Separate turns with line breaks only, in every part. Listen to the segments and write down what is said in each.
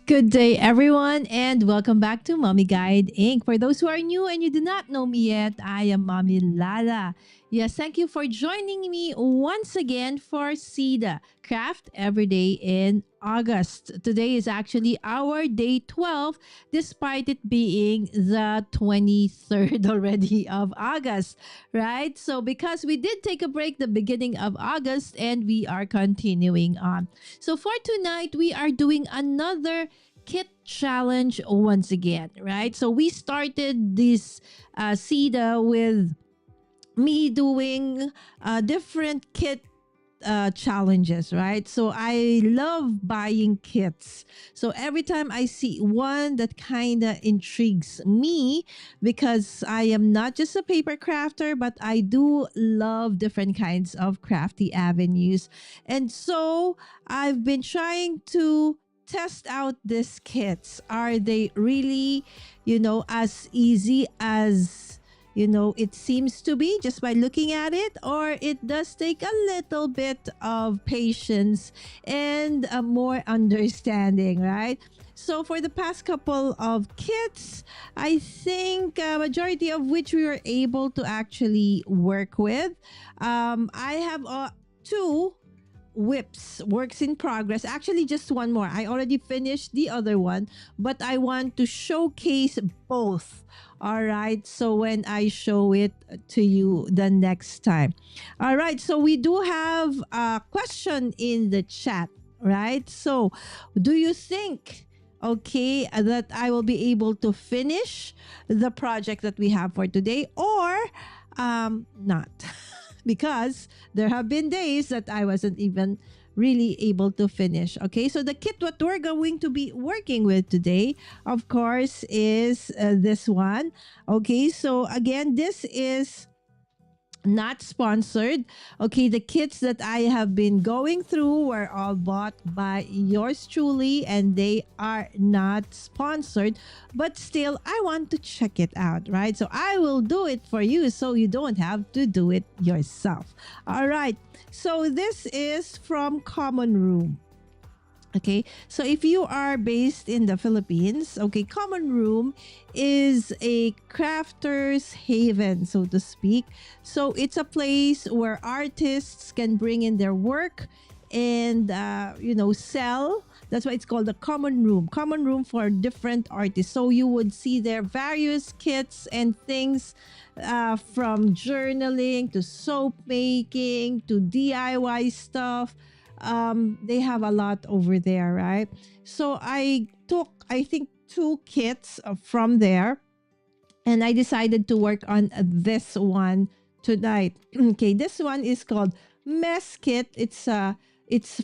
Good day, everyone, and welcome back to Mommy Guide Inc. For those who are new and you do not know me yet, I am Mommy Lala. Yes, thank you for joining me once again for CEDA Craft Every Day in August. Today is actually our day 12, despite it being the 23rd already of August, right? So, because we did take a break the beginning of August and we are continuing on. So, for tonight, we are doing another kit challenge once again, right? So we started this SEDA with me doing different kit challenges, right? So I love buying kits. So every time I see one that kind of intrigues me, because I am not just a paper crafter, but I do love different kinds of crafty avenues. And so I've been trying to test out these kits. Are they really, as easy as it seems to be just by looking at it, or it does take a little bit of patience and more understanding, right? So for the past couple of kits, I think majority of which we were able to actually work with. I have two whips works in progress, actually just one more. I already finished the other one, but I want to showcase both. All right, so when I show it to you the next time. All right, so we do have a question in the chat, right? So do you think, okay, that I will be able to finish the project that we have for today, or not? Because there have been days that I wasn't even really able to finish. Okay, so the kit what we're going to be working with today, of course, is this one. Okay, so again, this is not sponsored. Okay, the kits that I have been going through were all bought by yours truly, and they are not sponsored, but still I want to check it out, right? So I will do it for you so you don't have to do it yourself. All right, so this is from Common Room. Okay, so if you are based in the Philippines, okay, Common Room is a crafter's haven, so to speak. So it's a place where artists can bring in their work and, sell. That's why it's called the Common Room for different artists. So you would see their various kits and things, from journaling to soap making to DIY stuff. They have a lot over there, right? So I took, I think, two kits from there, and I decided to work on this one tonight. Okay, this one is called Mess Kit. It's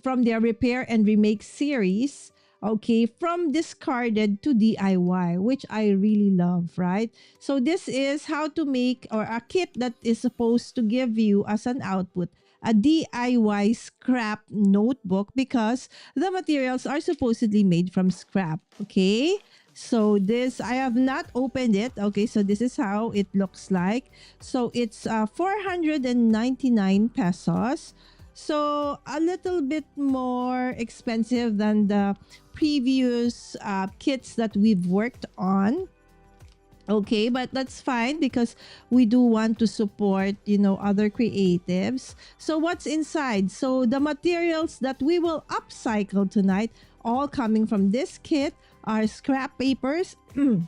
from their Repair and Remake series. Okay, from discarded to DIY, which I really love, right? So this is how to make, or a kit that is supposed to give you as an output a DIY scrap notebook, because the materials are supposedly made from scrap. Okay, so this, I have not opened it. Okay, so this is how it looks like. So it's 499 pesos. So a little bit more expensive than the previous kits that we've worked on. Okay, but that's fine because we do want to support, other creatives. So what's inside? So the materials that we will upcycle tonight, all coming from this kit, are scrap papers and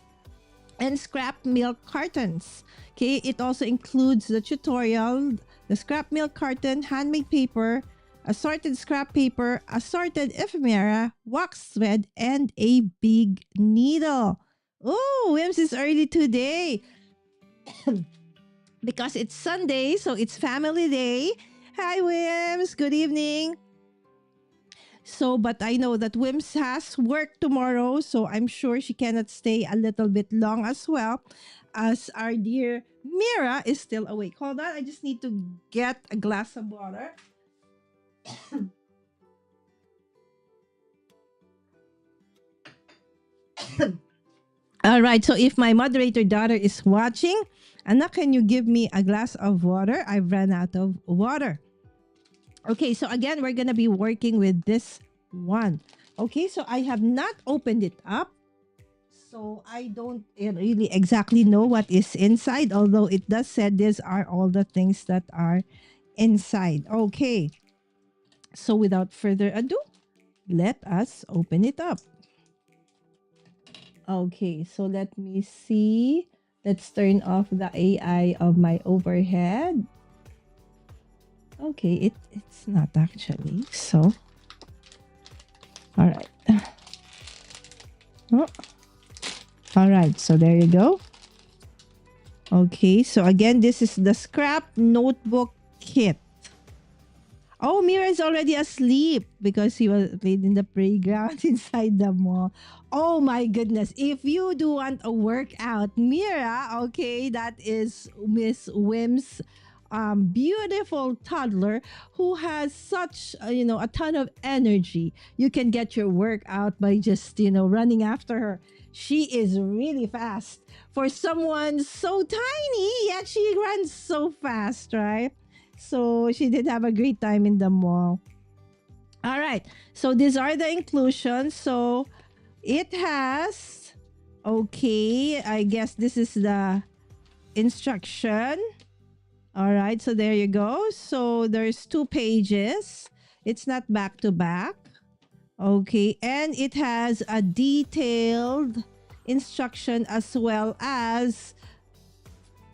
scrap milk cartons. Okay, it also includes the tutorial, the scrap milk carton, handmade paper, assorted scrap paper, assorted ephemera, wax thread, and a big needle. Oh, Wims is early today because it's Sunday, so it's family day. Hi, Wims. Good evening. So, but I know that Wims has work tomorrow, so I'm sure she cannot stay a little bit long as well, as our dear Mira is still awake. Hold on, I just need to get a glass of water. All right, so if my moderator daughter is watching, Anna, can you give me a glass of water? I've run out of water. Okay, so again, we're going to be working with this one. Okay, so I have not opened it up. So I don't really exactly know what is inside, although it does say these are all the things that are inside. Okay, so without further ado, let us open it up. Okay, so let me see. Let's turn off the AI of my overhead. Okay, it's not actually. So, all right. Oh, all right, so there you go. Okay, so again, this is the scrap notebook kit. Oh, Mira is already asleep because he was played in the playground inside the mall. Oh my goodness. If you do want a workout, Mira, okay, that is Miss Wim's beautiful toddler who has such, a ton of energy. You can get your workout by just, running after her. She is really fast. For someone so tiny, yet she runs so fast, right? So she did have a great time in the mall. All right. So these are the inclusions. So it has, okay, I guess this is the instruction. All right. So there you go. So there's 2 pages. It's not back to back. Okay. And it has a detailed instruction as well as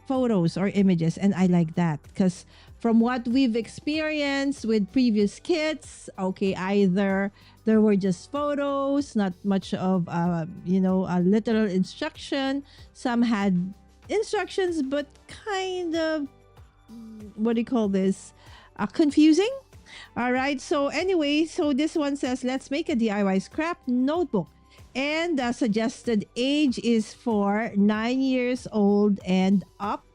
photos or images, and I like that because from what we've experienced with previous kits, okay, either there were just photos, not much of a literal instruction. Some had instructions but kind of, what do you call this, confusing. All right, so anyway, so this one says let's make a DIY scrap notebook, and the suggested age is for 9 years old and up.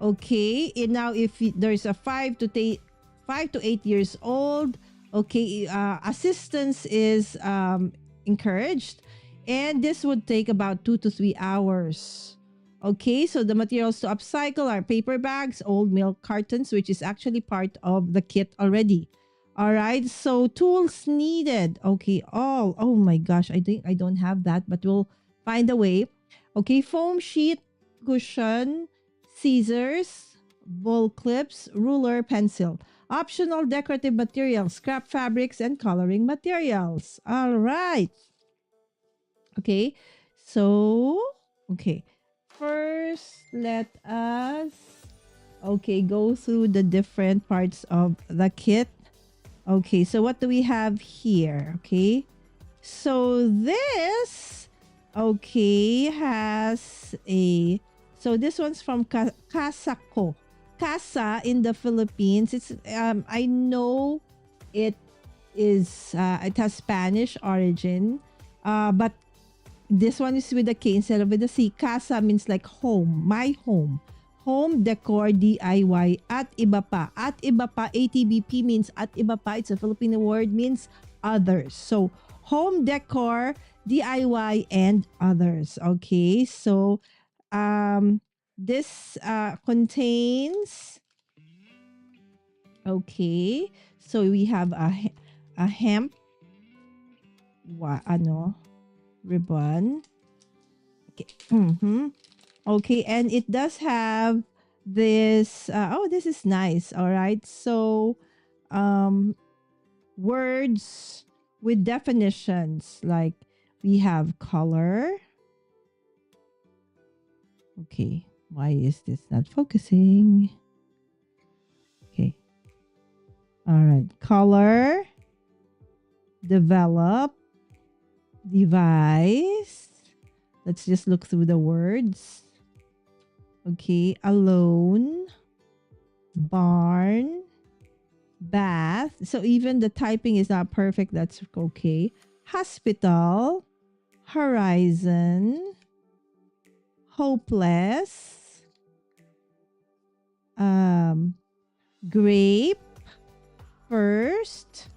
Okay, and now if there's a 5 to 8 years old, okay, assistance is encouraged, and this would take about 2 to 3 hours. Okay, so the materials to upcycle are paper bags, old milk cartons, which is actually part of the kit already. All right, so tools needed. Okay, oh my gosh, I think I don't have that, but we'll find a way. Okay, foam sheet, cushion, scissors, bowl clips, ruler, pencil. Optional decorative materials, scrap fabrics, and coloring materials. All right. Okay, so, okay. First, let us, okay, go through the different parts of the kit. Okay, so what do we have here? Okay, so this, okay, has a, so this one's from Casa Co. Casa in the Philippines. It's I know it is it has Spanish origin, but this one is with a K instead of with a C. Casa means like home, my home. Home decor DIY at iba pa. At iba pa, ATBP means at iba pa. It's a Filipino word, means others. So home decor DIY and others. Okay, so this contains, okay, so we have a hemp ribbon. Okay. Okay, and it does have this this is nice. All right, so words with definitions, like we have color. Okay, why is this not focusing? Okay, all right, color, develop, device. Let's just look through the words. Okay, alone, barn, bath. So even the typing is not perfect. That's okay. Hospital, horizon, hopeless, grape, first,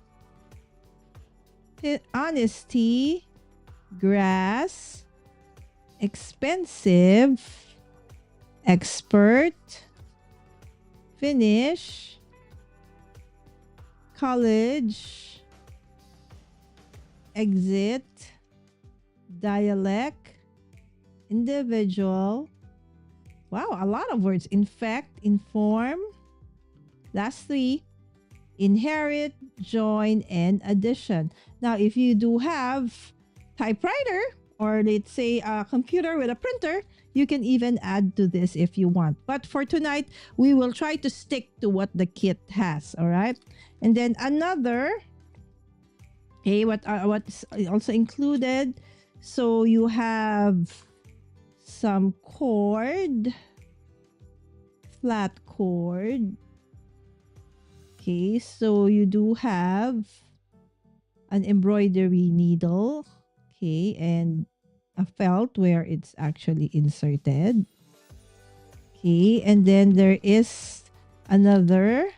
honesty, grass, expensive, expert, finish, college, exit, dialect, individual. Wow, a lot of words. Infect, inform. Last three. Inherit, join, and addition. Now, if you do have typewriter or let's say a computer with a printer, you can even add to this if you want. But for tonight, we will try to stick to what the kit has, all right? And then another, okay, what's also included? So you have some cord, flat cord. Okay, so you do have an embroidery needle, okay, and a felt where it's actually inserted. Okay, and then there is another,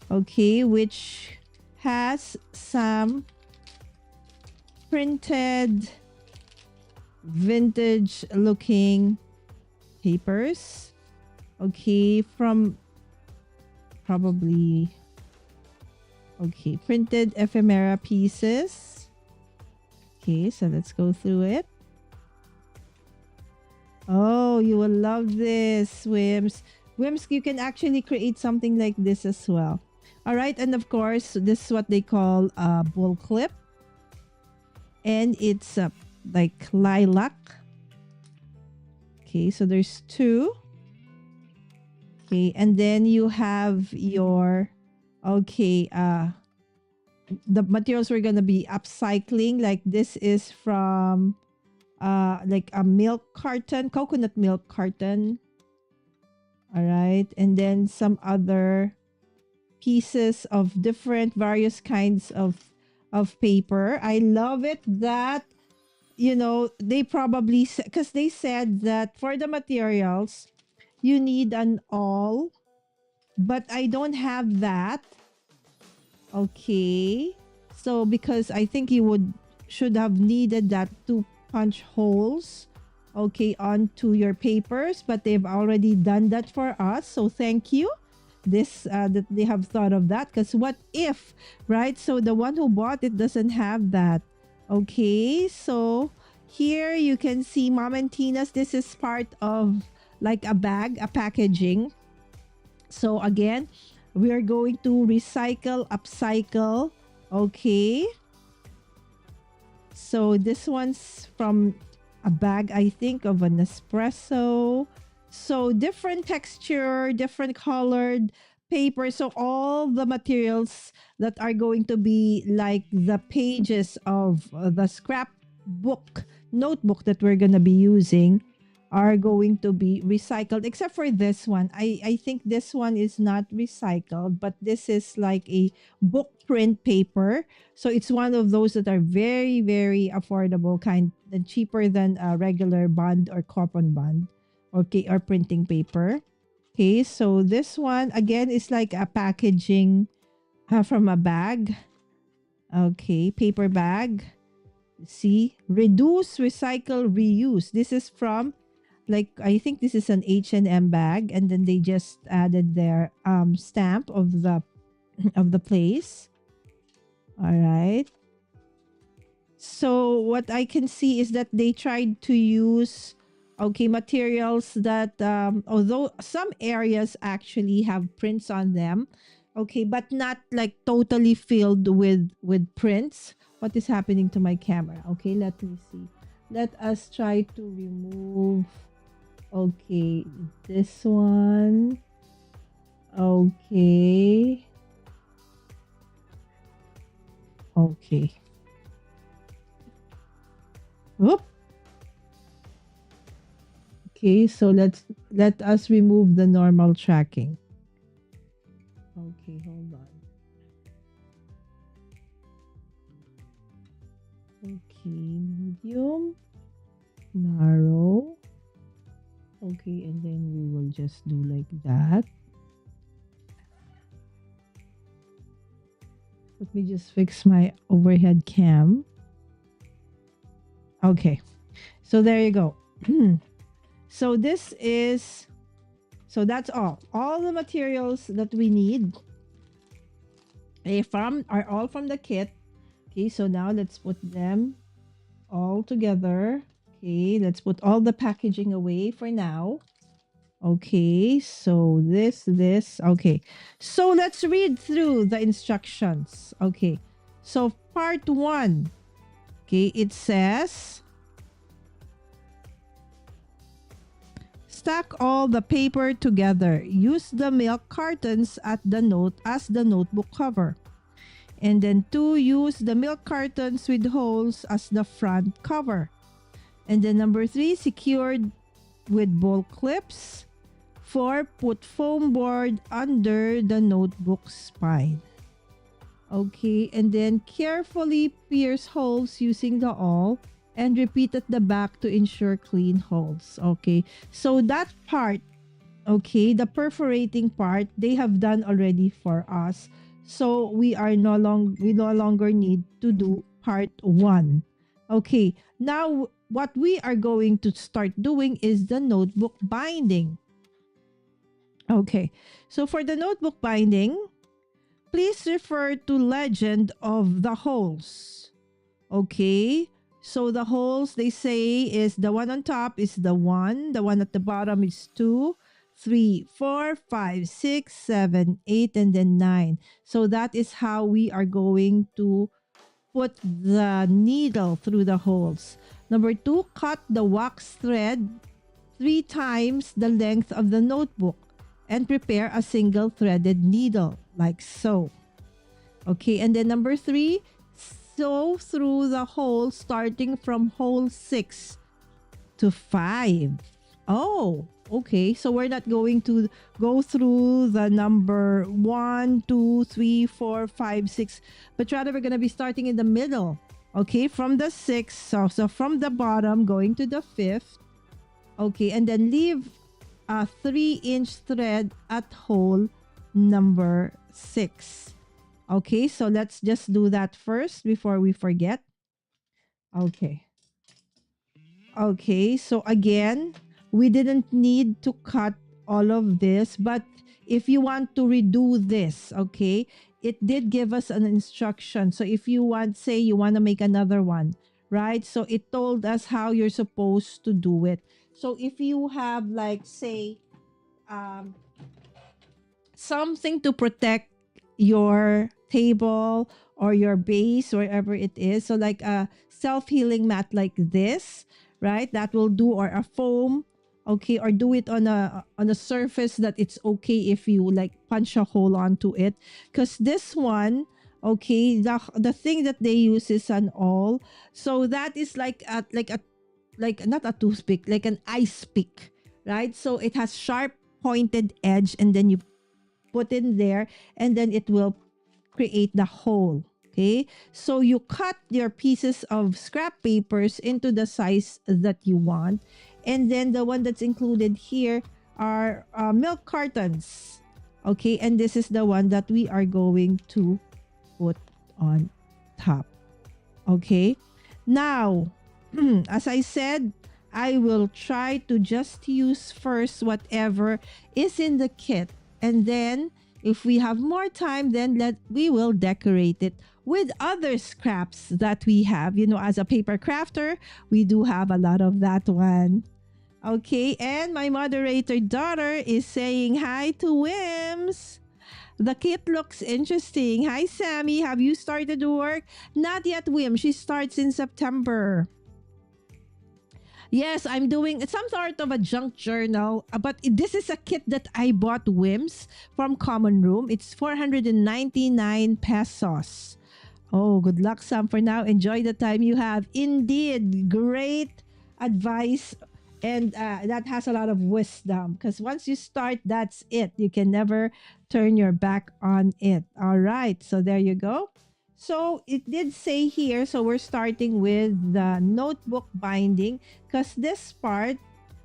okay, which has some printed vintage looking papers, okay, from probably, okay, printed ephemera pieces. Okay, so let's go through it. Oh, you will love this, Wims. Wims, you can actually create something like this as well. All right, and of course, this is what they call a bull clip. And it's like lilac. Okay, so there's two. Okay, and then you have your, okay, the materials we're gonna be upcycling. Like this is from like a milk carton, coconut milk carton. All right, and then some other pieces of different various kinds of paper. I love it that, you know, they probably, because they said that for the materials you need an awl, but I don't have that. Okay, so because I think you should have needed that to punch holes, okay, onto your papers, but they've already done that for us, so thank you. This that they have thought of that, because what if, right? So the one who bought it doesn't have that. Okay, so here you can see Mom and Tina's. This is part of like a bag, a packaging. So again, we are going to recycle, upcycle. Okay, so this one's from a bag, I think, of an espresso. So different texture, different colored paper. So all the materials that are going to be like the pages of the scrapbook notebook that we're going to be using are going to be recycled, except for this one. I think this one is not recycled, but this is like a book print paper. So it's one of those that are very, very affordable, kind and cheaper than a regular bond or coupon bond, okay, or printing paper. Okay, so this one again is like a packaging from a bag. Okay, paper bag. See, reduce, recycle, reuse. This is from, like, I think this is an H&M bag, and then they just added their stamp of the of the place. All right. So what I can see is that they tried to use, okay, materials that although some areas actually have prints on them, okay, but not like totally filled with prints. What is happening to my camera? Okay, let me see. Let us try to remove, okay, this one. Okay. Okay. Whoop. Okay, so let us remove the normal tracking. Okay, hold on. Okay, medium, narrow. Okay, and then we will just do like that. Let me just fix my overhead cam. Okay, so there you go. So this is, so that's all the materials that we need are all from the kit. Okay, so now let's put them all together. Okay, let's put all the packaging away for now. Okay, so this. Okay, so let's read through the instructions. Okay, so part one. Okay, it says stack all the paper together. Use the milk cartons at the note as the notebook cover. And then 2, use the milk cartons with holes as the front cover. And then number 3, secured with ball clips. 4, put foam board under the notebook spine. Okay, and then carefully pierce holes using the awl and repeat at the back to ensure clean holes. Okay, so that part, okay, the perforating part, they have done already for us. So we no longer need to do part 1. Okay, now what we are going to start doing is the notebook binding. Okay, so for the notebook binding, please refer to legend of the holes. Okay, so the holes they say is the one on top is the one at the bottom is 2, 3, 4, 5, 6, 7, 8, and then 9. So that is how we are going to put the needle through the holes. Number 2, cut the wax thread 3 times the length of the notebook and prepare a single threaded needle like so. Okay, and then number 3, sew through the hole starting from hole 6 to 5. Oh, okay. So we're not going to go through the number 1, 2, 3, 4, 5, 6, but rather we're going to be starting in the middle. Okay, from the 6th, so from the bottom going to the 5th. Okay, and then leave a 3-inch thread at hole number 6. Okay, so let's just do that first before we forget. Okay. Okay, so again, we didn't need to cut all of this, but if you want to redo this, okay, it did give us an instruction. So if you want, say you want to make another one, right? So it told us how you're supposed to do it. So if you have like, say, something to protect your table or your base, wherever it is. So like a self-healing mat like this, right? That will do, or a foam, okay, or do it on a surface that it's okay if you like punch a hole onto it. Because this one, okay, the thing that they use is an awl. So that is like not a toothpick, like an ice pick, right? So it has sharp pointed edge, and then you put in there, and then it will create the hole. Okay, so you cut your pieces of scrap papers into the size that you want, and then the one that's included here are milk cartons. Okay, and this is the one that we are going to put on top. Okay, now as I said, I will try to just use first whatever is in the kit, and then if we have more time, then we will decorate it with other scraps that we have. You know, as a paper crafter, we do have a lot of that one. Okay, and my moderator daughter is saying hi to Wims. The kit looks interesting. Hi, Sammy. Have you started work? Not yet, Wim. She starts in September. Yes, I'm doing some sort of a junk journal, but this is a kit that I bought, Wims, from Common Room. It's 499 pesos. Oh, good luck, Sam. For now, enjoy the time you have. Indeed, great advice. And that has a lot of wisdom, because once you start, that's it. You can never turn your back on it. All right. So there you go. So it did say here, so we're starting with the notebook binding, because this part,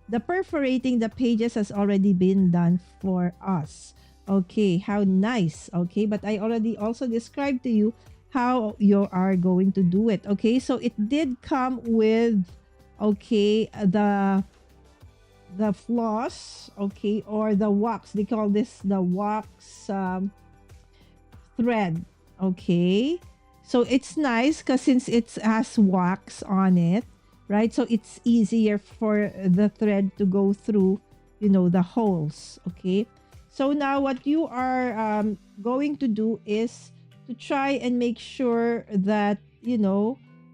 the perforating the pages has already been done for us. Okay, how nice. Okay, but I already also described to you how you are going to do it. Okay, so it did come with, okay, the floss, okay, or the wax. They call this the wax thread. Okay, So it's nice because since it has wax on it, right? So it's easier for the thread to go through, the holes. Okay. So now what you are going to do is to try and make sure that,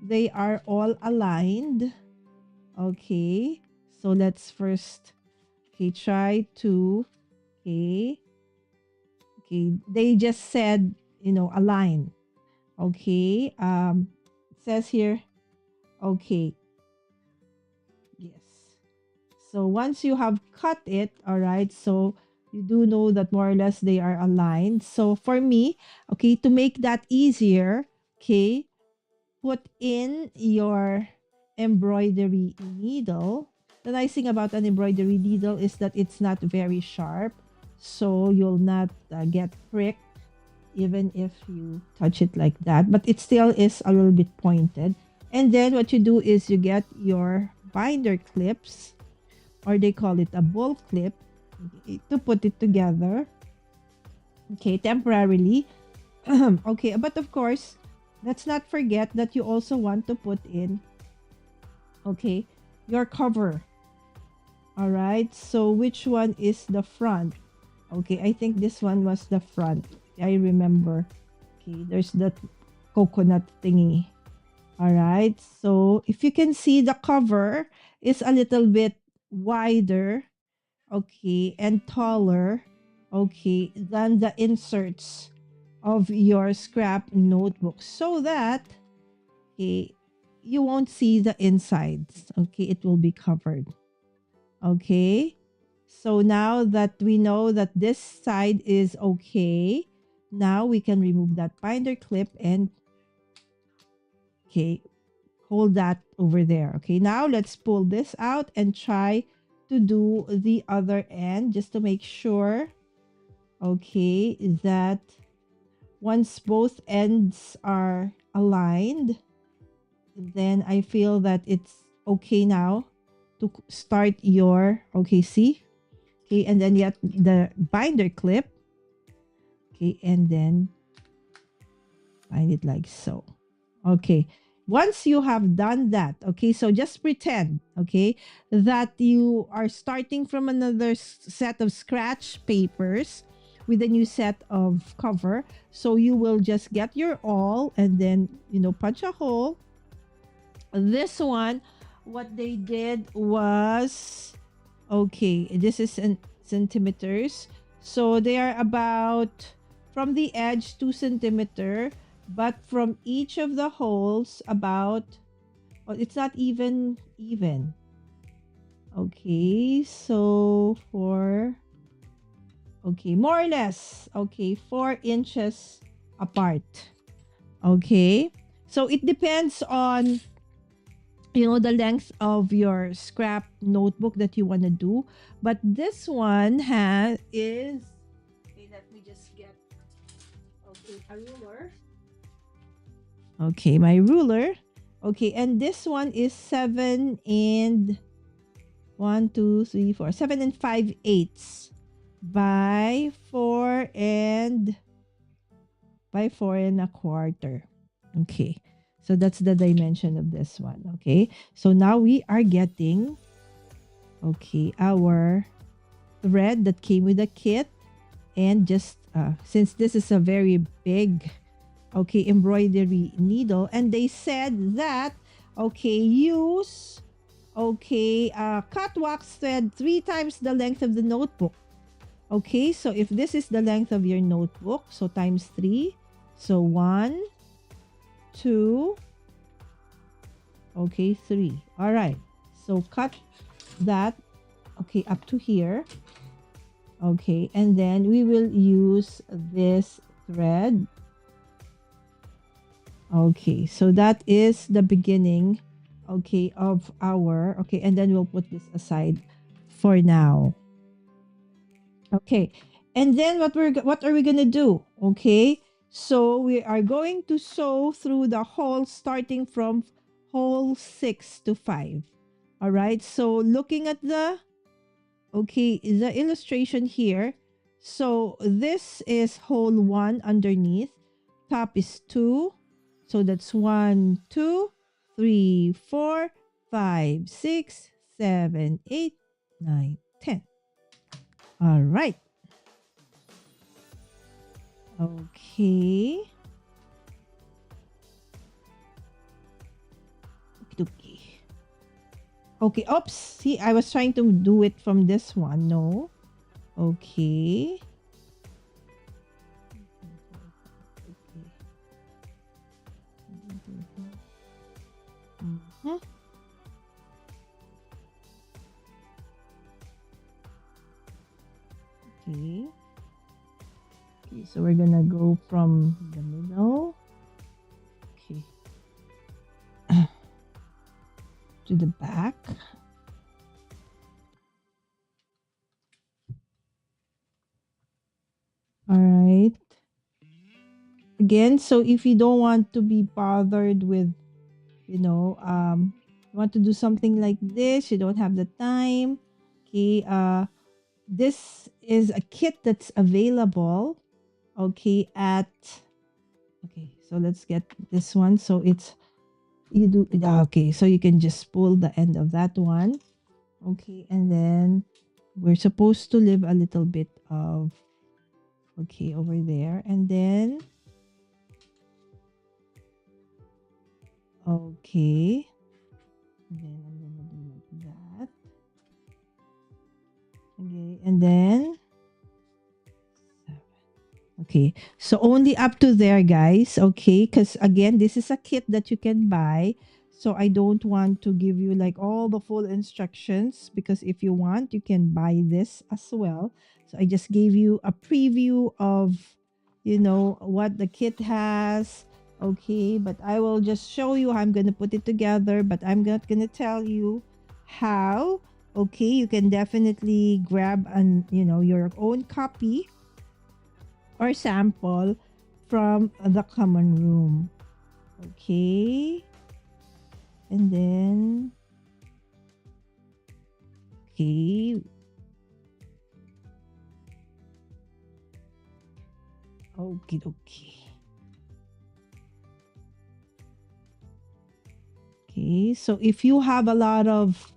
they are all aligned. Okay. So let's first, okay, try to, okay. Okay. They just said, align. Okay. It says here, okay. Yes. So once you have cut it, all right, so you do know that more or less they are aligned. So for me, okay, to make that easier, okay, put in your embroidery needle. The nice thing about an embroidery needle is that it's not very sharp, so you'll not get pricked even if you touch it like that, but it still is a little bit pointed. And then what you do is you get your binder clips, or they call it a bull clip, okay, to put it together, okay, temporarily. Okay, but of course, let's not forget that you also want to put in, okay, your cover. All right, so which one is the front? Okay, I think this one was the front. I remember. Okay, there's that coconut thingy. All right, so if you can see, the cover is a little bit wider, okay, and taller, okay, than the inserts of your scrap notebook, so that, okay, you won't see the insides. Okay, it will be covered. Okay, so now that we know that this side is okay, now we can remove that binder clip and, okay, hold that over there. Okay, now let's pull this out and try to do the other end just to make sure, okay, that once both ends are aligned, then I feel that it's okay now to start your, okay, see? Okay, and then yet the binder clip, okay, and then bind it like so. Okay, once you have done that, okay, so just pretend, okay, that you are starting from another set of scratch papers with a new set of cover. So you will just get your awl and then, punch a hole. This one, what they did was, okay, this is in centimeters. So they are about, from the edge, 2 centimeter, but from each of the holes about, oh, it's not even. Okay, so okay, more or less, okay, 4 inches apart. Okay, so it depends on, the length of your scrap notebook that you want to do. But this one is, okay, let me just get, okay, a ruler. Okay, my ruler. Okay, and this one is 7 and 5/8 by 4 and 4 1/4. Okay, so that's the dimension of this one. Okay, so now we are getting, okay, our thread that came with the kit, and just since this is a very big, okay, embroidery needle, and they said that, okay, use, okay, cut wax thread 3 times the length of the notebook. Okay, so if this is the length of your notebook, so times 3, so 1, 2, okay, 3. All right, so cut that, okay, up to here. Okay, and then we will use this thread. Okay, so that is the beginning, okay, of our, okay, and then we'll put this aside for now. Okay, and then what are we gonna do? Okay, so we are going to sew through the holes starting from hole 6 to 5. All right, so looking at the, okay, the illustration here. So this is hole 1 underneath, top is 2, So that's 1, 2, 3, 4, 5, 6, 7, 8, 9, 10. All right. Okay. Okay. Okay. Oops. See, I was trying to do it from this one. No. Okay. Mhm. Okay. Okay, so we're gonna go from the middle. Okay. To the back. All right. Again, so if you don't want to be bothered with, you know, you want to do something like this, you don't have the time. Okay. This is a kit that's available. Okay. Okay. So let's get this one. So it's, you do, okay. So you can just pull the end of that one. Okay. And then we're supposed to leave a little bit of, okay, over there. And then, okay. And then I'm gonna do like that. Okay. And then, okay. So only up to there, guys. Okay. Because again, this is a kit that you can buy. So I don't want to give you like all the full instructions, because if you want, you can buy this as well. So I just gave you a preview of, you know, what the kit has. Okay. But I will just show you how I'm going to put it together, but I'm not going to tell you how. Okay. You can definitely grab your own copy or sample from the common room. Okay. And then, okay. Okay, okay. Okay, so if you have a lot of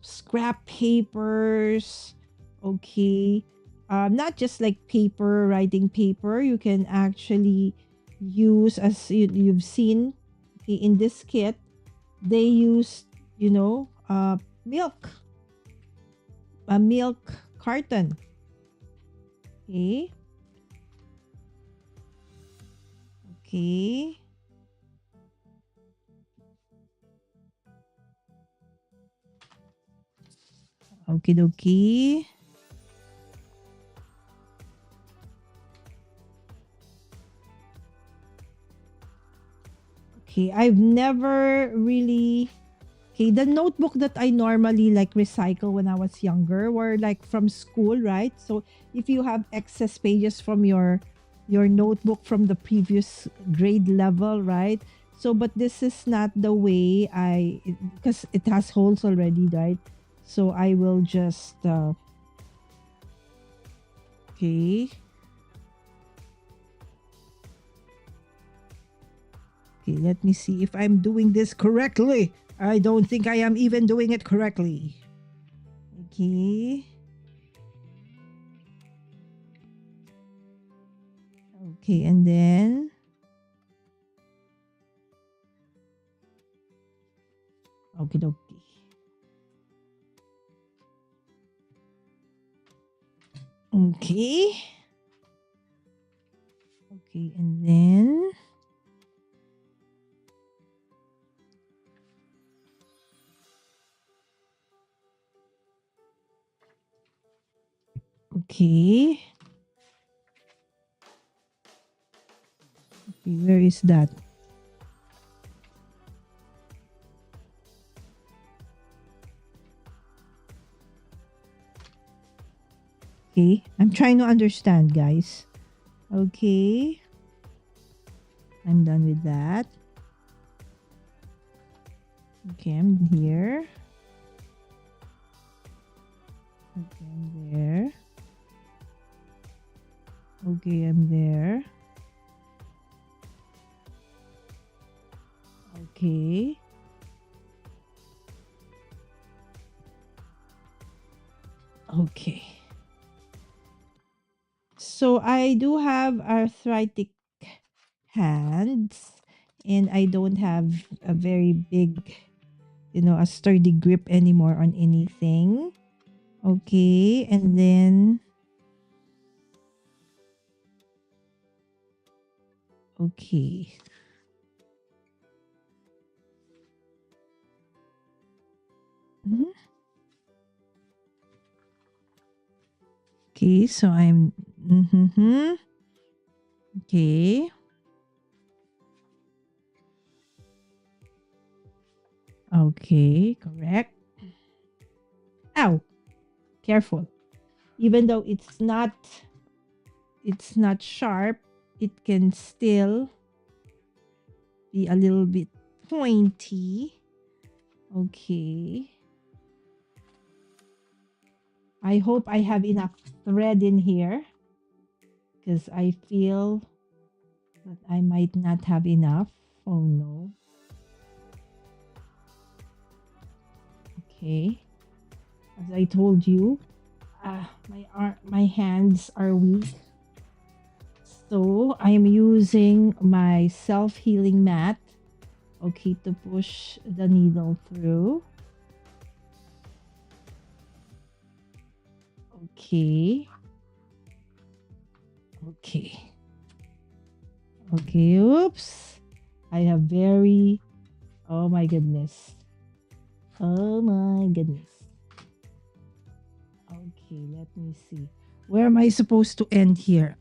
scrap papers, okay, not just like paper, writing paper, you can actually use, as you've seen, okay, in this kit, they use, milk, a milk carton. Okay. Okay. Okie dokie. Okay, I've never really. Okay, the notebook that I normally like recycle when I was younger were like from school, right? So if you have excess pages from your notebook from the previous grade level, right? So but this is not the way because it has holes already, right? So I will just okay. Okay, let me see if I'm doing this correctly. I don't think I am even doing it correctly. Okay. Okay, and then okay, okay. Okay. Okay, and then okay. Okay, where is that? Okay, I'm trying to understand, guys. Okay. I'm done with that. Okay, I'm here. Okay, I'm there. Okay, I'm there. Okay. Okay. So I do have arthritic hands and I don't have a very big, a sturdy grip anymore on anything. Okay. And then, okay. Mhm. Okay. So I'm, mm-hmm. Okay. Okay. Correct. Ow. Careful. Even though it's not sharp, it can still be a little bit pointy. Okay. I hope I have enough thread in here because I feel that I might not have enough. Oh no. Okay. As I told you, my hands are weak. So I am using my self-healing mat, okay, to push the needle through. Okay. Okay. Okay. Oops. I have very. Oh my goodness. Oh my goodness. Okay. Let me see. Where am I supposed to end here?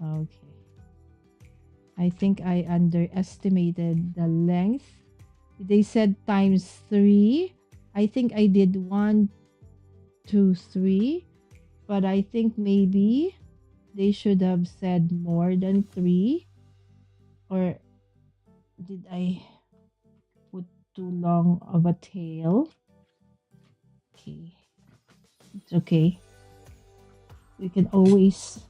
Okay. I think I underestimated the length. They said times 3. I think I did 1, 2, 3. But I think maybe they should have said more than 3. Or did I put too long of a tail? Okay. It's okay. We can always.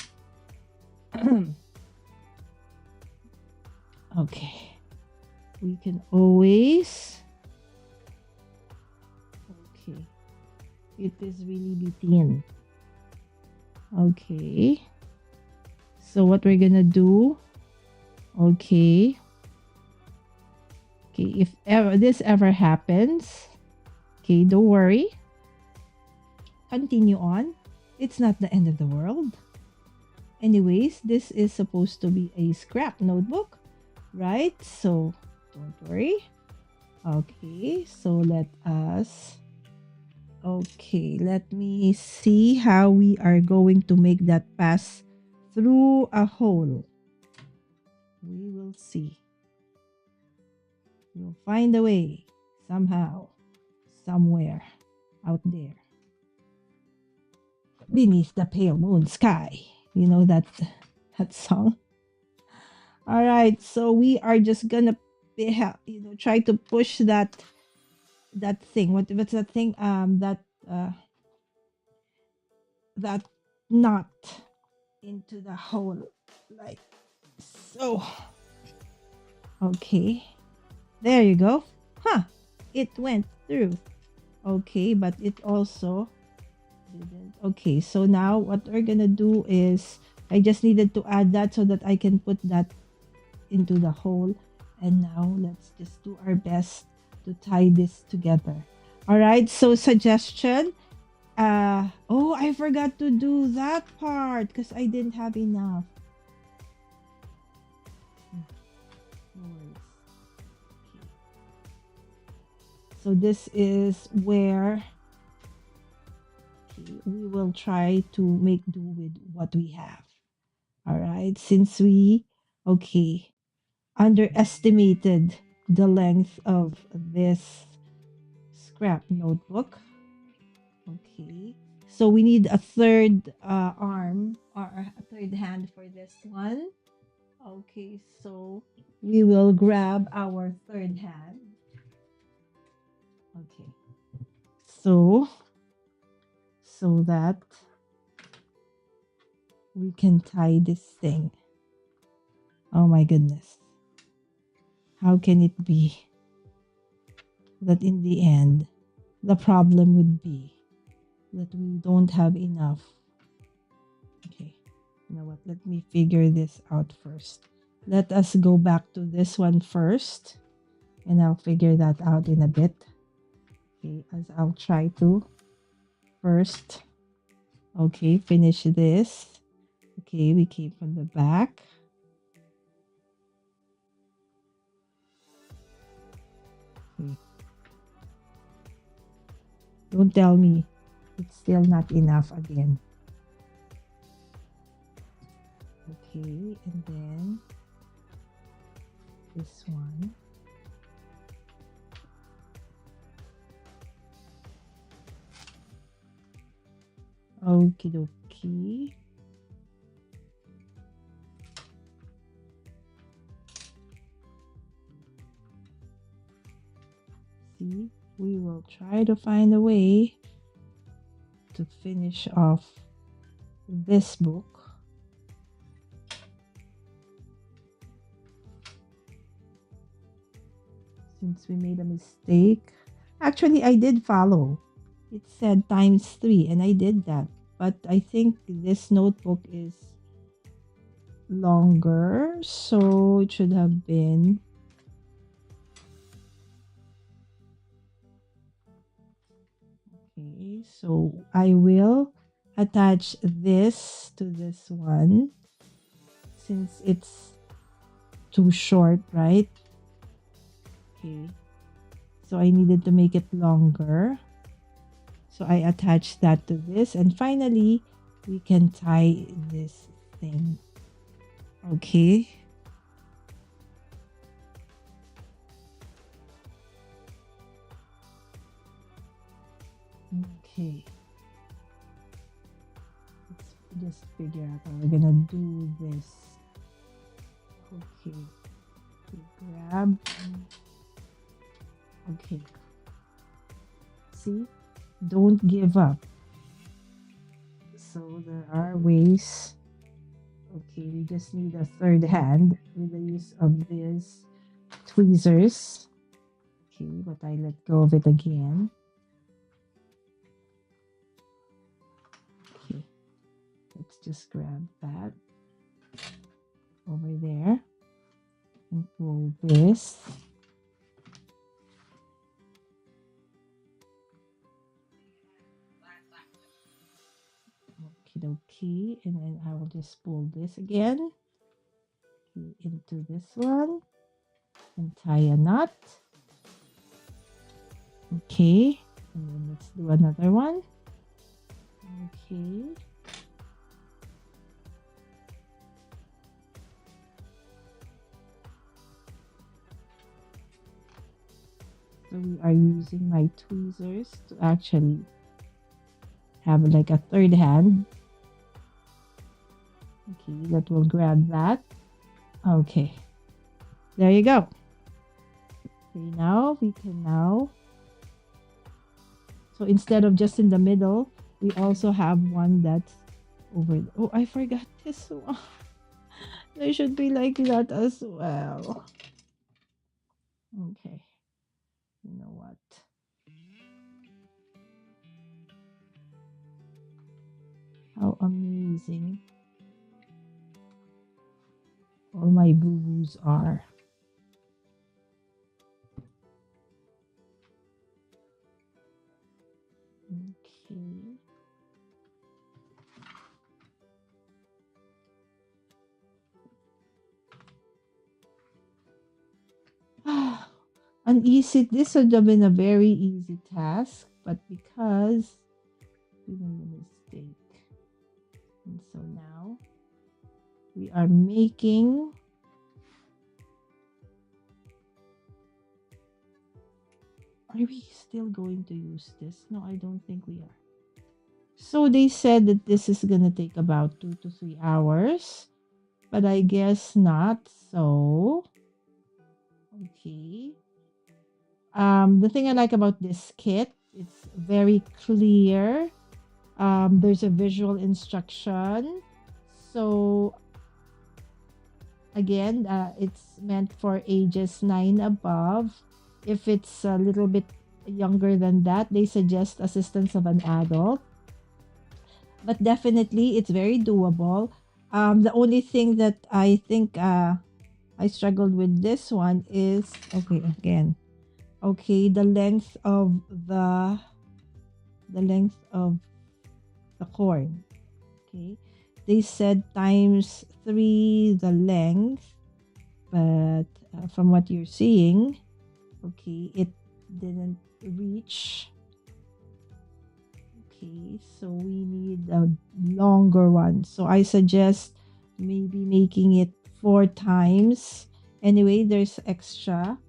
Okay. We can always. Okay. It is really thin. Okay. So what we're gonna do? Okay. Okay. If ever this ever happens, okay, don't worry. Continue on. It's not the end of the world. Anyways, this is supposed to be a scrap notebook, right? So don't worry. Okay, so let me see how we are going to make that pass through a hole. We will see. We'll find a way somehow, somewhere out there beneath the pale moon sky. You know that song. All right, so we are just gonna try to push that thing. What's that thing? That knot into the hole like so. Okay, there you go. Huh? It went through. Okay, but it also didn't. Okay, so now what we're gonna do is I just needed to add that so that I can put that into the hole. And now let's just do our best to tie this together. All right, so suggestion. Oh, I forgot to do that part because I didn't have enough. No worries. Okay. So this is where we will try to make do with what we have. All right, since we underestimated the length of this scrap notebook. Okay, so we need a third arm or a third hand for this one. Okay, so we will grab our third hand. Okay, so that we can tie this thing. Oh my goodness. How can it be that in the end, the problem would be that we don't have enough? Okay, you know what? Let me figure this out first. Let us go back to this one first, and I'll figure that out in a bit. Okay, as I'll try to first. Okay, finish this. Okay, we came from the back. Okay. Don't tell me it's still not enough again. Okay, and then this one. Okie dokie. See, we will try to find a way to finish off this book. Since we made a mistake. Actually, I did follow. It said ×3 and I did that. But I think this notebook is longer, so it should have been okay. So I will attach this to this one since it's too short, right? Okay, so I needed to make it longer, so I attached that to this, and finally we can tie this thing. Okay. Okay. Let's just figure out how we're gonna do this. Okay. We grab. Okay. See? Don't give up. So there are ways. Okay, we just need a third hand with the use of these tweezers. Okay, but I let go of it again. Okay, let's just grab that over there and pull this. Okay, and then I will just pull this again into this one and tie a knot. Okay, and then let's do another one. Okay. So we are using my tweezers to actually have like a third hand. Okay, that will grab that. Okay, there you go. Okay, now we can so instead of just in the middle, we also have one that's over. Oh, I forgot this one. They should be like that as well. Okay, you know what? How amazing all my boo-boos are. Okay. This would have been a very easy task, but because we made a mistake. And so now we are making Are we still going to use this? No, I don't think we are. So they said that this is going to take about 2 to 3 hours, but I guess not. So, okay. The thing I like about this kit, it's very clear. There's a visual instruction. So Again, it's meant for ages 9 above. If it's a little bit younger than that, they suggest assistance of an adult. But definitely, it's very doable. The only thing that I think I struggled with this one is okay again. Okay, the length of the cord. Okay, they said times three the length, but from what you're seeing, okay, it didn't reach. Okay, so we need a longer one. So I suggest maybe making it 4 times. Anyway, there's extra.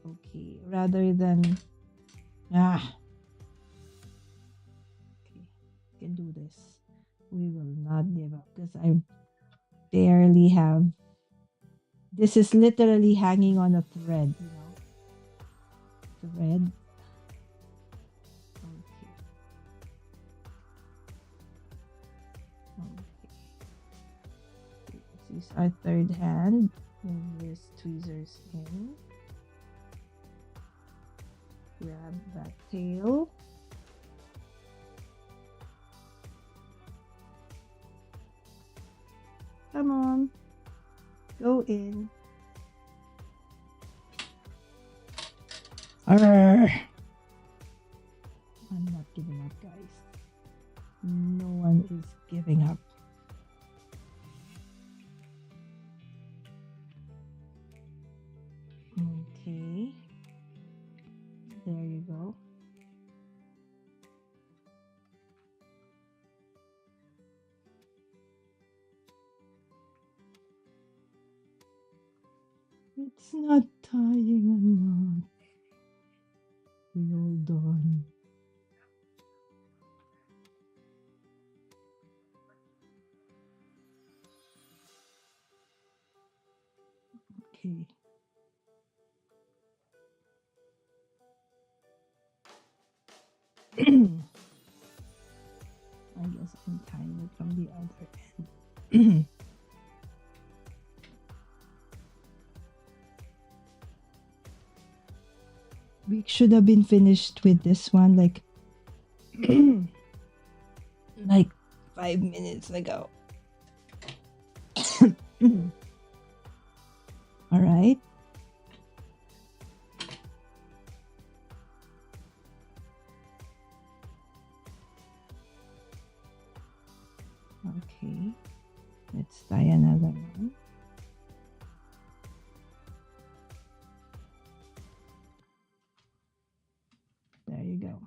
Okay, rather than ah, okay, can do this. We will not give up because I barely have. This is literally hanging on a thread, you know. Thread. Okay. Okay. This is our third hand. Move this tweezers in. Grab that tail. Come on. Go in. Arr. I'm not giving up, guys. No one is giving up. Okay. There you go. It's not tying a knot. Hold on. Okay. I guess I'm tying it from the other end. We should have been finished with this one like like 5 minutes ago. All right. Okay. Let's tie another one. There you go.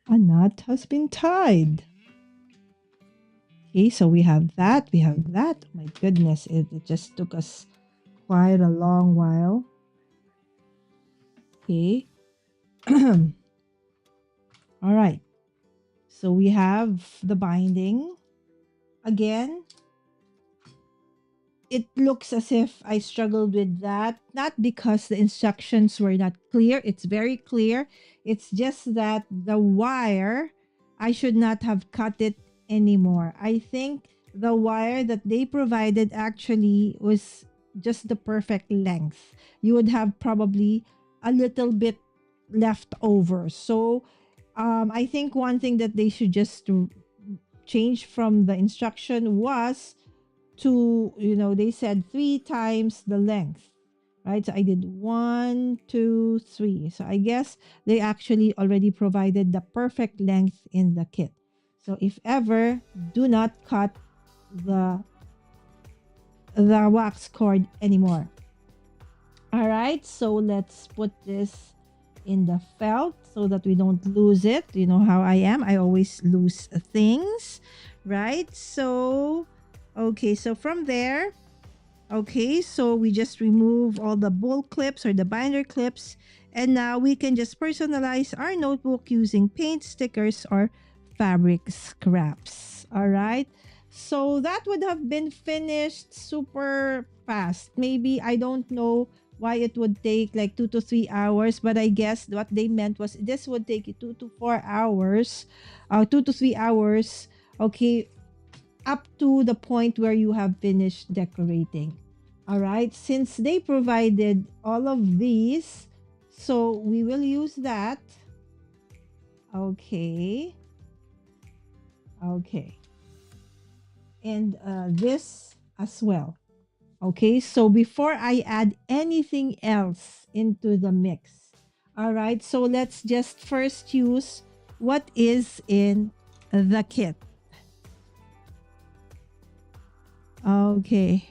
A knot has been tied. Okay, so we have that. We have that. My goodness, it just took us quite a long while. Okay. All right. So we have the binding. Again, it looks as if I struggled with that, not because the instructions were not clear. It's very clear. It's just that the wire, I should not have cut it anymore. I think the wire that they provided actually was just the perfect length. You would have probably a little bit left over. So I think one thing that they should just change from the instruction was to, they said 3 times the length, right? So I did 1, 2, 3. So I guess they actually already provided the perfect length in the kit. So if ever, do not cut the wax cord anymore. All right, so let's put this in the felt so that we don't lose it. You know how I am. I always lose things, right? So okay, so from there, okay, so we just remove all the bull clips or the binder clips, and now we can just personalize our notebook using paint, stickers, or fabric scraps. All right, so that would have been finished super fast. Maybe, I don't know why it would take like 2 to 3 hours, but I guess what they meant was this would take you 2 to 4 hours, 2 to 3 hours. Okay, up to the point where you have finished decorating. All right, since they provided all of these, so we will use that. Okay, okay, and this as well. Okay, so before I add anything else into the mix, all right, so let's just first use what is in the kit. Okay.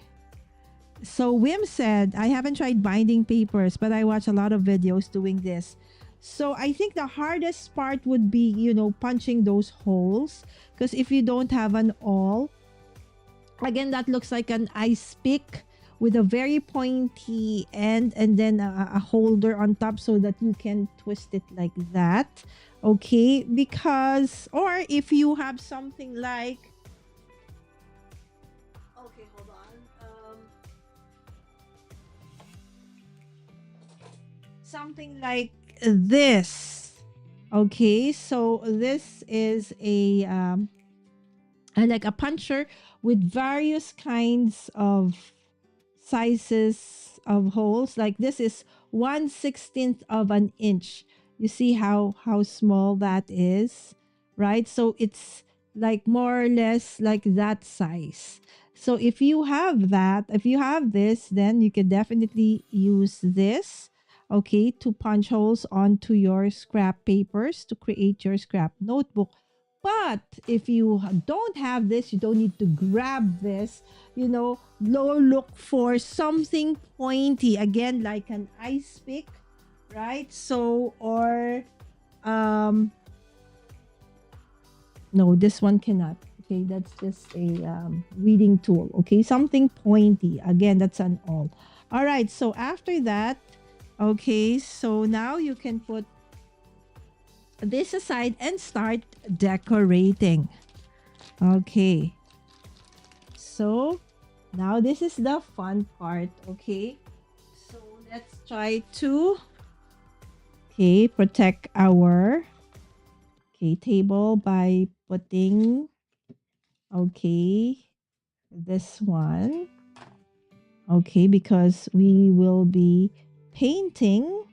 So Wim said, I haven't tried binding papers, but I watch a lot of videos doing this. So I think the hardest part would be, punching those holes. Because if you don't have an awl, again, that looks like an ice pick with a very pointy end and then a holder on top so that you can twist it like that. Okay, because, or if you have something like, okay, hold on. Something like this. Okay, so this is a like a puncher with various kinds of sizes of holes. Like this is 1/16 of an inch. You see how small that is, right? So it's like more or less like that size. So if you have that, if you have this, then you can definitely use this, okay, to punch holes onto your scrap papers to create your scrap notebook. But if you don't have this, you don't need to grab this, look for something pointy, again, like an ice pick, right? So, or, no, this one cannot. Okay, that's just a reading tool. Okay, something pointy. Again, that's an all. All right, so after that, okay, so now you can put this aside and start decorating. Okay. So now this is the fun part. Okay. So let's try to protect our table by putting this one. Okay, because we will be painting.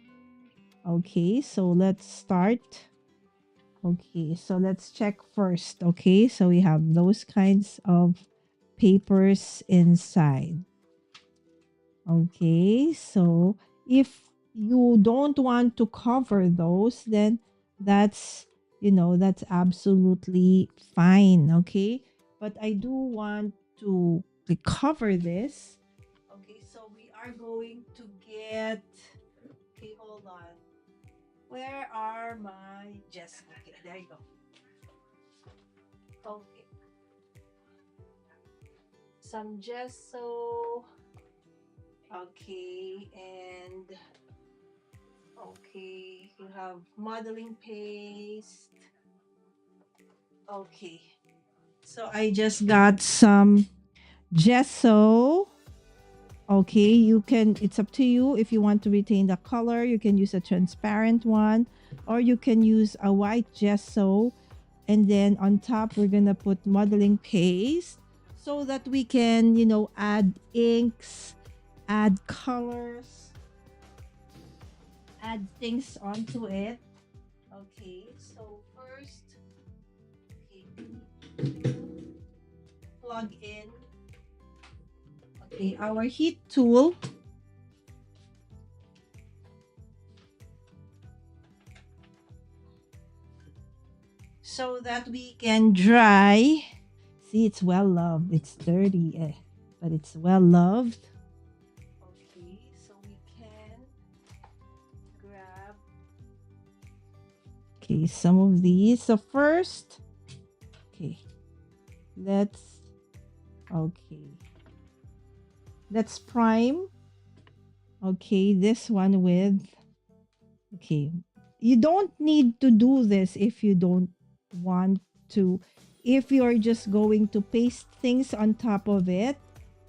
Okay, so let's start. Okay, so let's check first. Okay, so we have those kinds of papers inside. Okay, so if you don't want to cover those, then that's, that's absolutely fine. Okay, but I do want to cover this. Okay, so we are going to get, okay, hold on. Where are my gesso? Okay, there you go. Okay. Some gesso. Okay, and okay, you have modeling paste. Okay. So I just got some gesso. Okay, it's up to you if you want to retain the color. You can use a transparent one, or you can use a white gesso, and then on top we're gonna put modeling paste so that we can add inks, add colors, add things onto it. Okay, so first, plug in our heat tool. So that we can dry. See, it's well loved. It's dirty, but it's well loved. Okay, so we can grab some of these. So first, let's prime this one with, you don't need to do this if you don't want to. If you're just going to paste things on top of it,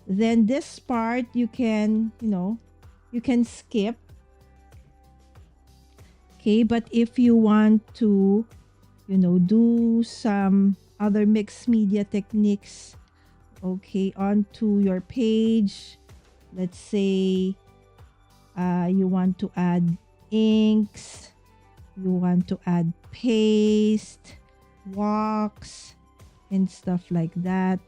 then this part you can skip. Okay, but if you want to do some other mixed media techniques, okay, onto your page. Let's say you want to add inks, you want to add paste, wax, and stuff like that.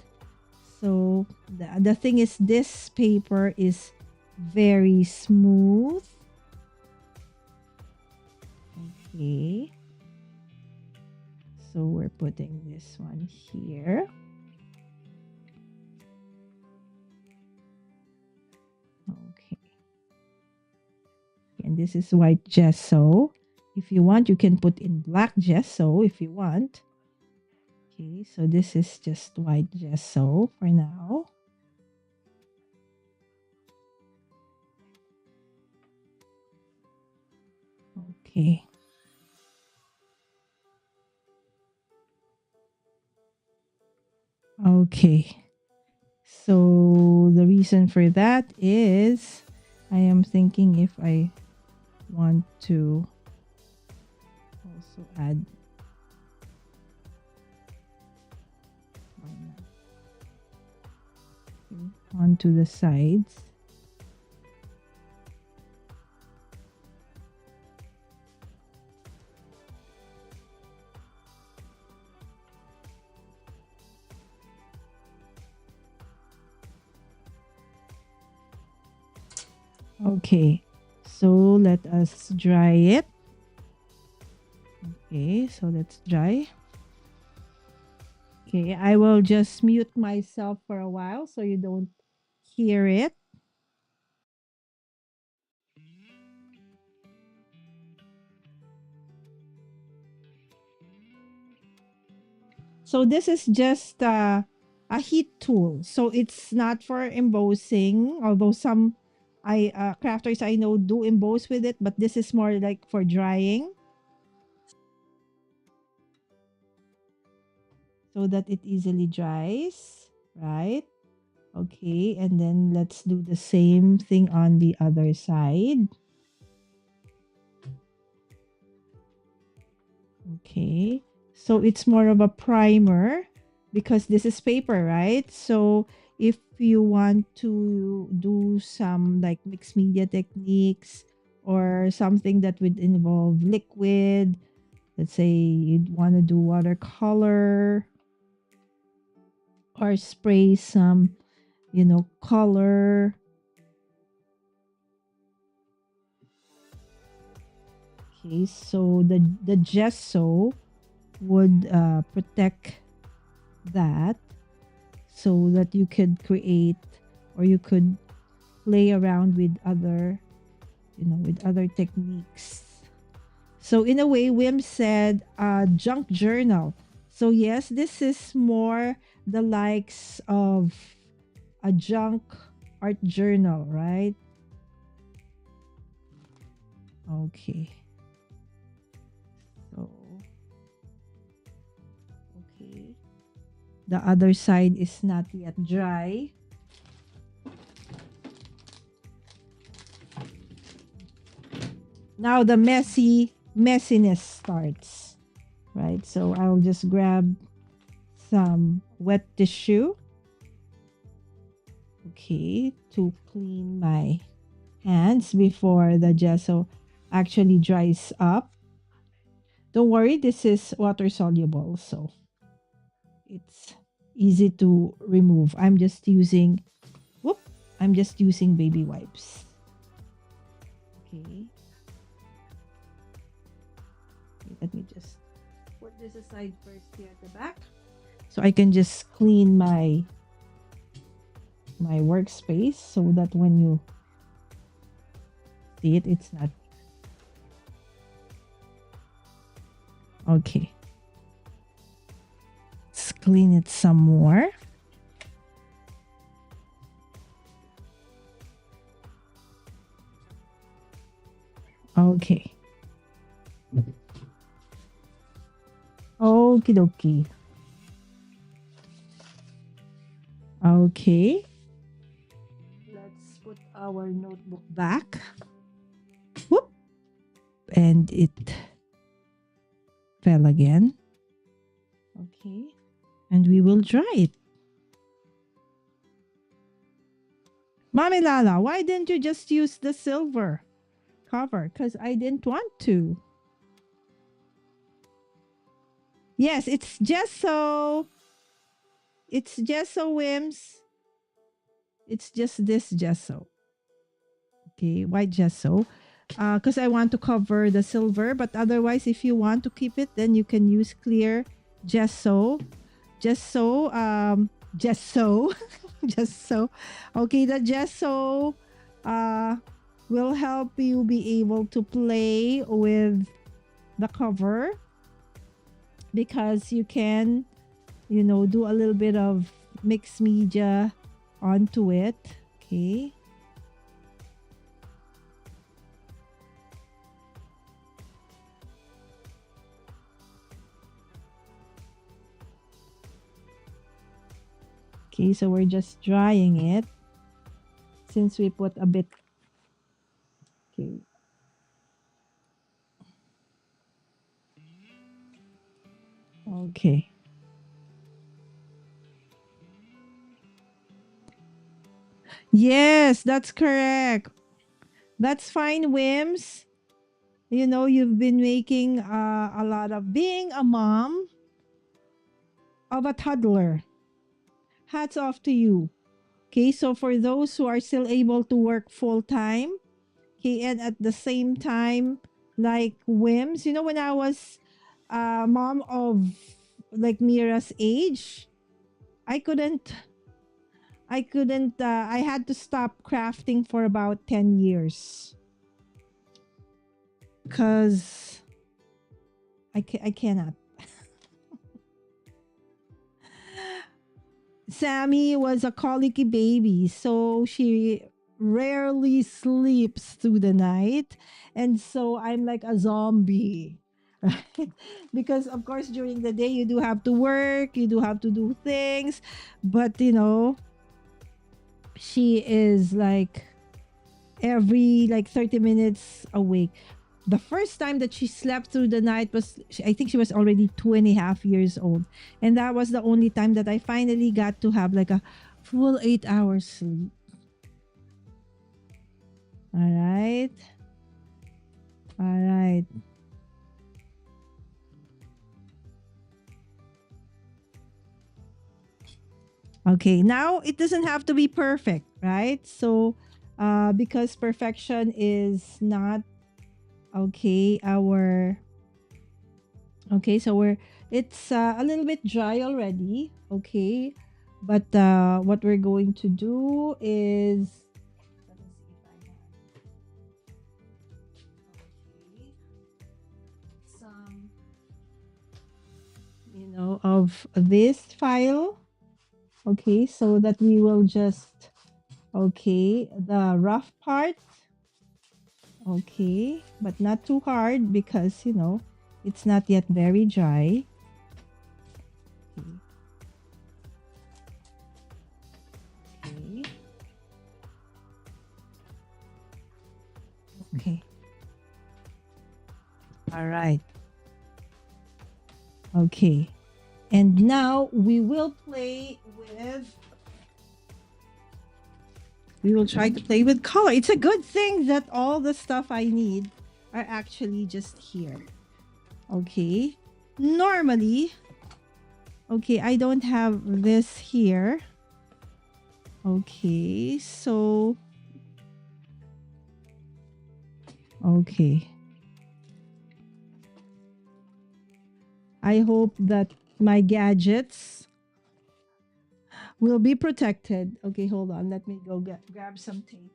So the thing is, this paper is very smooth. Okay. So we're putting this one here. Okay. And this is white gesso. If you want, you can put in black gesso if you want. Okay, so this is just white gesso for now. Okay. Okay. So the reason for that is I am thinking if I want to also add onto the sides. Okay, so let us dry it. Okay, so let's dry. Okay, I will just mute myself for a while so you don't hear it. So this is just a heat tool. So it's not for embossing, although some crafters I know do emboss with it, but this is more like for drying so that it easily dries, right? Okay, and then let's do the same thing on the other side. Okay, so it's more of a primer because this is paper, right? So if you want to do some like mixed media techniques or something that would involve liquid, let's say you'd want to do watercolor or spray some, color. Okay, so the gesso would protect that so that you could create or you could play around with other techniques. So in a way, Wim said junk journal. So yes, this is more the likes of a junk art journal, right? Okay. So okay. The other side is not yet dry. Now the messiness starts, right? So I'll just grab some wet tissue, okay, to clean my hands before the gesso actually dries up. Don't worry, this is water soluble, so it's easy to remove. I'm just using baby wipes. Okay. Let me just put this aside first here at the back. So I can just clean my workspace so that when you see it, it's not. Okay. Let's clean it some more. Okay. Okie dokie. Okay. Let's put our notebook back. Whoop. And it fell again. Okay. and we will dry it. Mommy Lala, why didn't you just use the silver cover? Because I didn't want to. Yes, it's gesso. It's gesso, Wims. It's just this gesso. Okay, white gesso. Because I want to cover the silver, but otherwise, if you want to keep it, then you can use clear gesso. Gesso, gesso, gesso. Okay, the gesso will help you be able to play with the cover because you can, do a little bit of mixed media onto it. Okay. Okay, so we're just drying it since we put a bit. Okay. Okay. Yes, that's correct. That's fine, Wims. You've been making a lot of being a mom of a toddler. Hats off to you. Okay, so for those who are still able to work full time, okay, and at the same time, like Wims, when I was mom of like Mira's age, I couldn't, I had to stop crafting for about 10 years because I cannot. Sammy was a colicky baby, so she rarely sleeps through the night. And so I'm like a zombie. Right? Because of course during the day you do have to work, you do have to do things, but she is like every like 30 minutes awake. The first time that she slept through the night was, I think she was already 2.5 years old. And that was the only time that I finally got to have like a full 8 hours sleep. All right. All right. Okay. Now it doesn't have to be perfect, right? So, because perfection is not okay, so it's a little bit dry already. Okay, but what we're going to do is, let me see if I have some of this file. Okay, so that we will just, the rough part. Okay, but not too hard because it's not yet very dry. Okay. Okay. All right. Okay. And now we will try to play with color. It's a good thing that all the stuff I need are actually just here. Okay. Normally, I don't have this here. Okay, so I hope that my gadgets will be protected. Okay, hold on. Let me go grab some tape.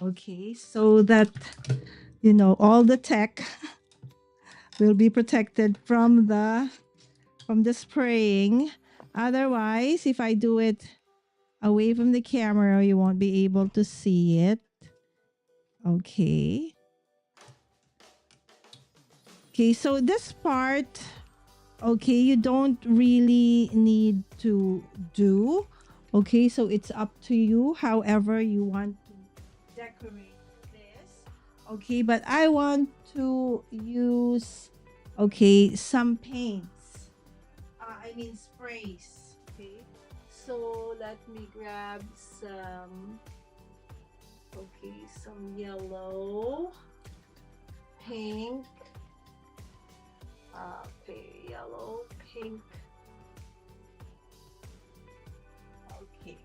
Okay, so that all the tech will be protected from the spraying. Otherwise, if I do it away from the camera, you won't be able to see it. Okay. Okay, so this part, you don't really need to do. Okay, so it's up to you however you want to decorate this. Okay, but I want to use Okay, some paints. I mean sprays. Okay. So let me grab some. Okay, some yellow, pink. Okay, yellow, pink. Okay.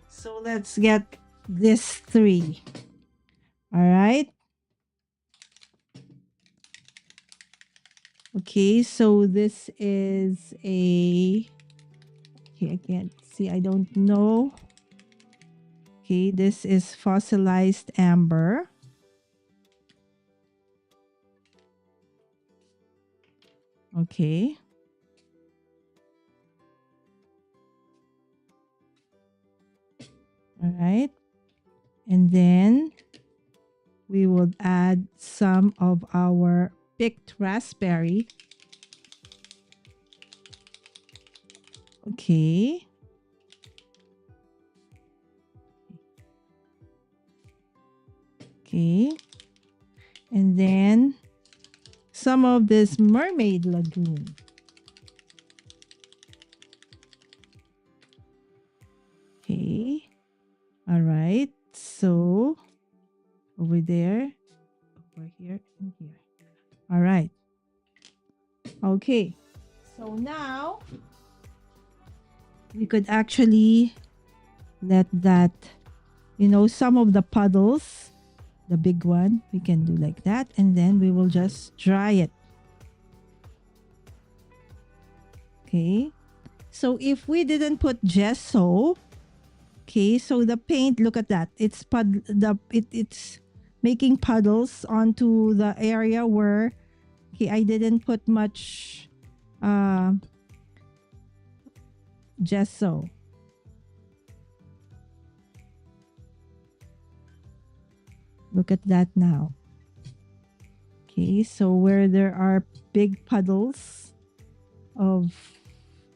So let's get this three. All right. Okay, so this is a. Okay, I can't see. I don't know. Okay, this is fossilized amber. Okay. All right. And then we will add some of our picked raspberry. Okay. Okay. And then some of this mermaid lagoon. Okay. All right. So over there, over here, and here. All right. Okay. So now we could actually let that, some of the puddles, the big one, we can do like that. And then we will just dry it. Okay. So if we didn't put gesso, okay, so the paint, look at that. It's making puddles onto the area where, okay, I didn't put much gesso. Look at that now. Okay, so where there are big puddles of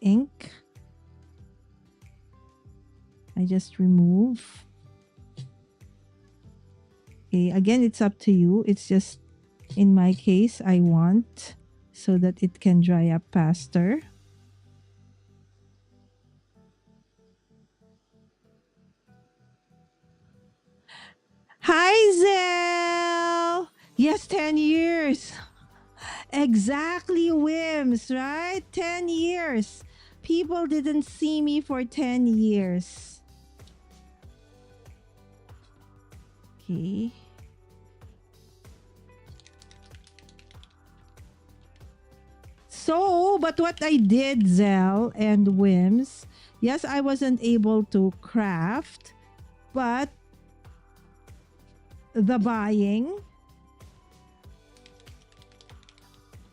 ink, I just remove. Okay, again, it's up to you. It's just, in my case, I want so that it can dry up faster. Hi, Zell! Yes, 10 years. Exactly, Wims, right? 10 years. People didn't see me for 10 years. Okay. So, but what I did, Zell and Wims, yes, I wasn't able to craft, but the buying,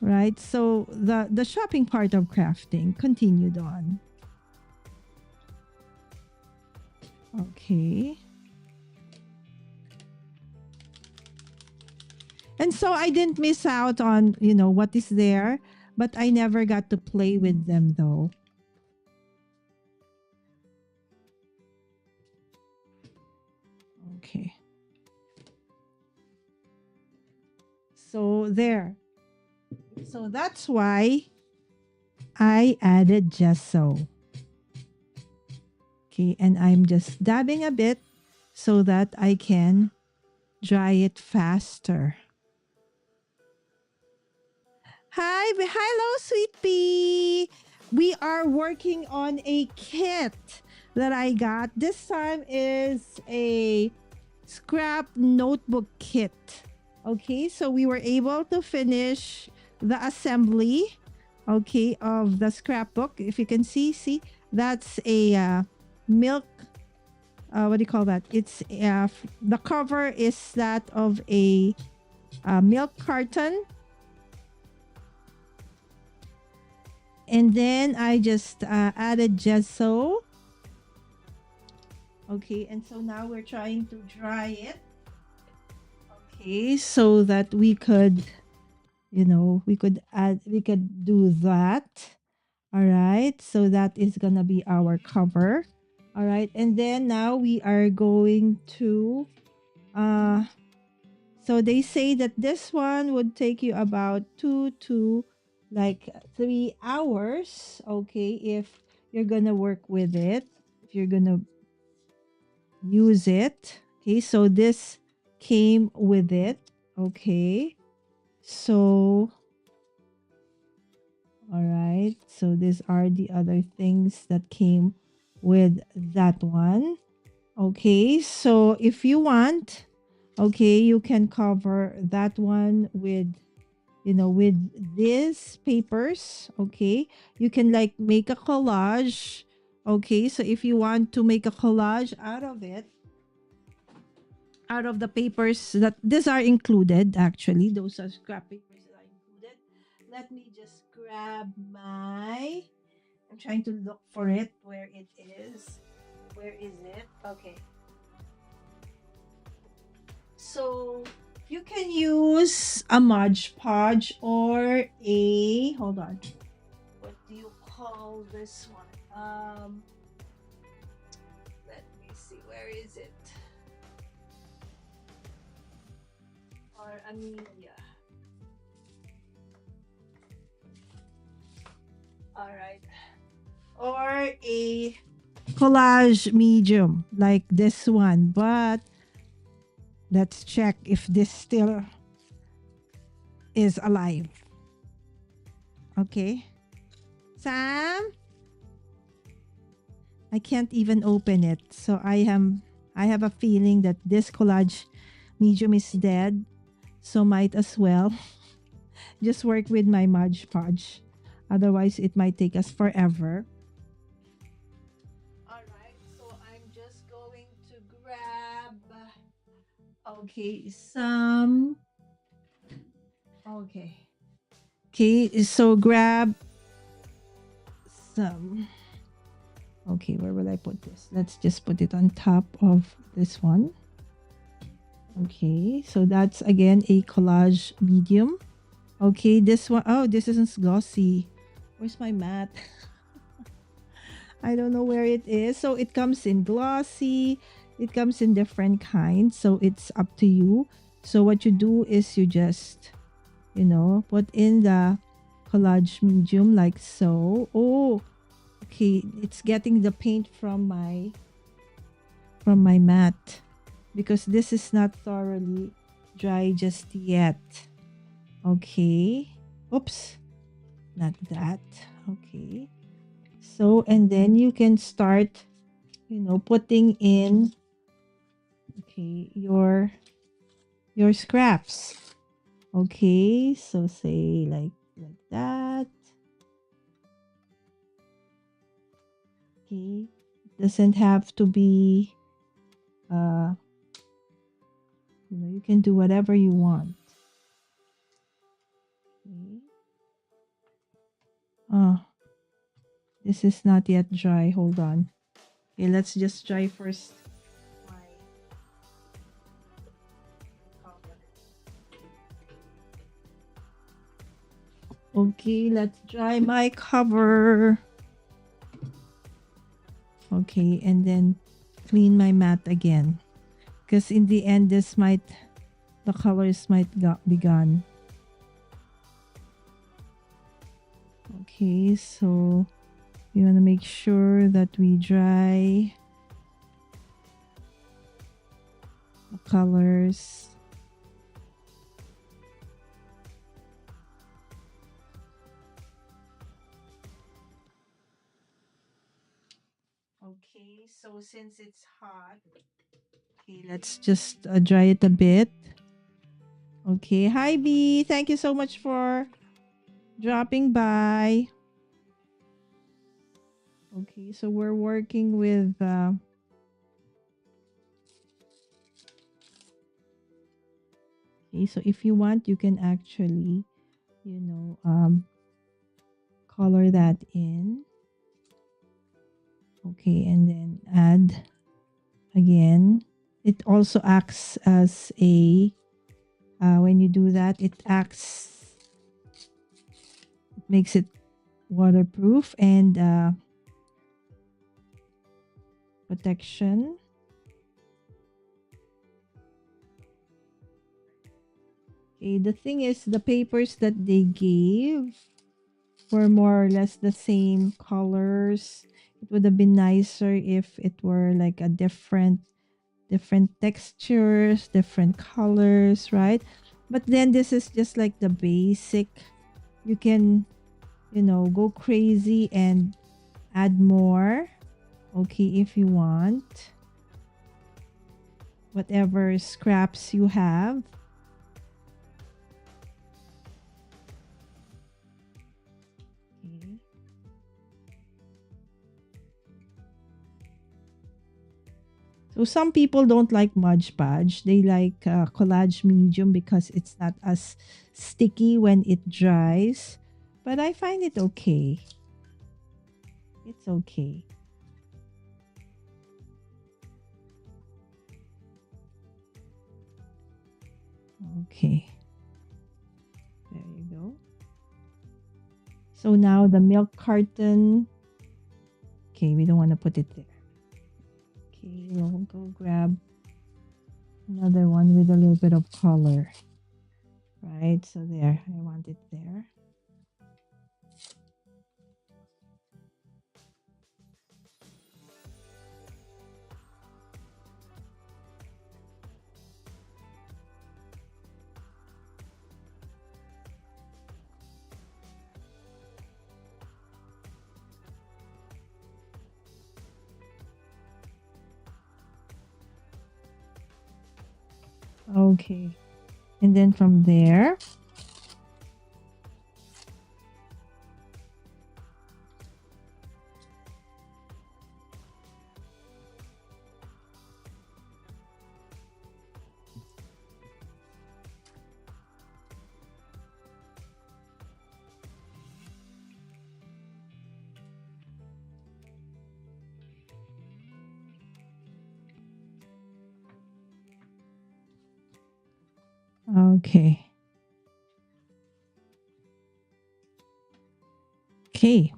right? So the shopping part of crafting continued on. Okay. And so I didn't miss out on, what is there, but I never got to play with them though. Okay. So there. So that's why I added gesso. Okay, and I'm just dabbing a bit so that I can dry it faster. Hi, hello, sweet pea. We are working on a kit that I got. This time is a scrap notebook kit. Okay, so we were able to finish the assembly, okay, of the scrapbook. If you can see, that's a milk. What do you call that? It's the cover is that of a milk carton. And then I just added gesso. Okay, and so now we're trying to dry it. Okay, so that we could, we could do that. All right, so that is gonna be our cover. All right, and then now we are going to So they say that this one would take you about 2 to 3 hours. Okay, if you're gonna work with it, if you're gonna use it. Okay, so this came with it. Okay, so all right, so these are the other things that came with that one. Okay, so if you want, okay, you can cover that one with, with these papers. Okay, you can like make a collage. Okay, so if you want to make a collage out of it, out of the papers that these are included, actually those are scrap papers that are included. Let me just grab my, I'm trying to look for it, where it is. Where is it? Okay, so you can use a Mod Podge or a, hold on, what do you call this one? Let me see, where is it? Or Amelia. All right. Or a collage medium like this one, but let's check if this still is alive. Okay. Sam, I can't even open it. So I have a feeling that this collage medium is dead. So might as well just work with my Mod Podge. Otherwise it might take us forever. All right. So I'm just going to grab, okay, some, okay. Okay, so grab some. Okay, where will I put this? Let's just put it on top of this one. Okay, so that's again a collage medium. Okay, this one, oh, this isn't glossy. Where's my mat? I don't know where it is. So it comes in glossy, it comes in different kinds. So it's up to you. So what you do is you just, put in the collage medium like so. Oh, okay, it's getting the paint from my mat because this is not thoroughly dry just yet. Okay, oops, not that. Okay, so and then you can start, putting in, okay, your scraps. Okay, so say like that. Okay, doesn't have to be, you can do whatever you want. Okay. Oh, this is not yet dry. Hold on. Okay, let's just dry first. Okay, let's dry my cover. Okay, and then clean my mat again. Because in the end, the colors might be gone. Okay, so you want to make sure that we dry the colors. Okay, so since it's hot, okay, let's just dry it a bit. Okay, hi B, thank you so much for dropping by. Okay, so we're working with okay, so if you want, you can actually, color that in. Okay, and then add again. It also acts as a, when you do that, it makes it waterproof and protection. Okay, the thing is, the papers that they gave were more or less the same colors. It would have been nicer if it were like a different textures, different colors, right? But then this is just like the basic. You can, go crazy and add more. Okay, if you want. Whatever scraps you have. Okay. So some people don't like Mod Podge. They like collage medium because it's not as sticky when it dries. But I find it okay. It's okay. Okay. There you go. So now the milk carton. Okay, we don't want to put it there. Okay, we'll go grab another one with a little bit of color. Right, so there, I want it there. Okay, and then from there, okay. Okay.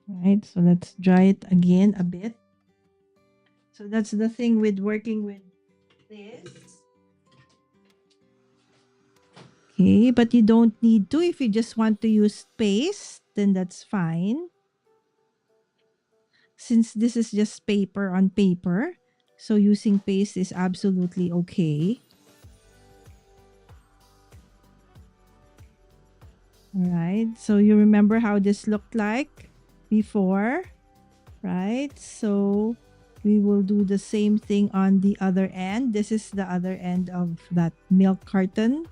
Right, so let's dry it again a bit. So that's the thing with working with this. Okay, but you don't need to. If you just want to use paste, then that's fine. Since this is just paper on paper, so using paste is absolutely okay. All right, so you remember how this looked like before, right? So we will do the same thing on the other end. This is the other end of that milk carton.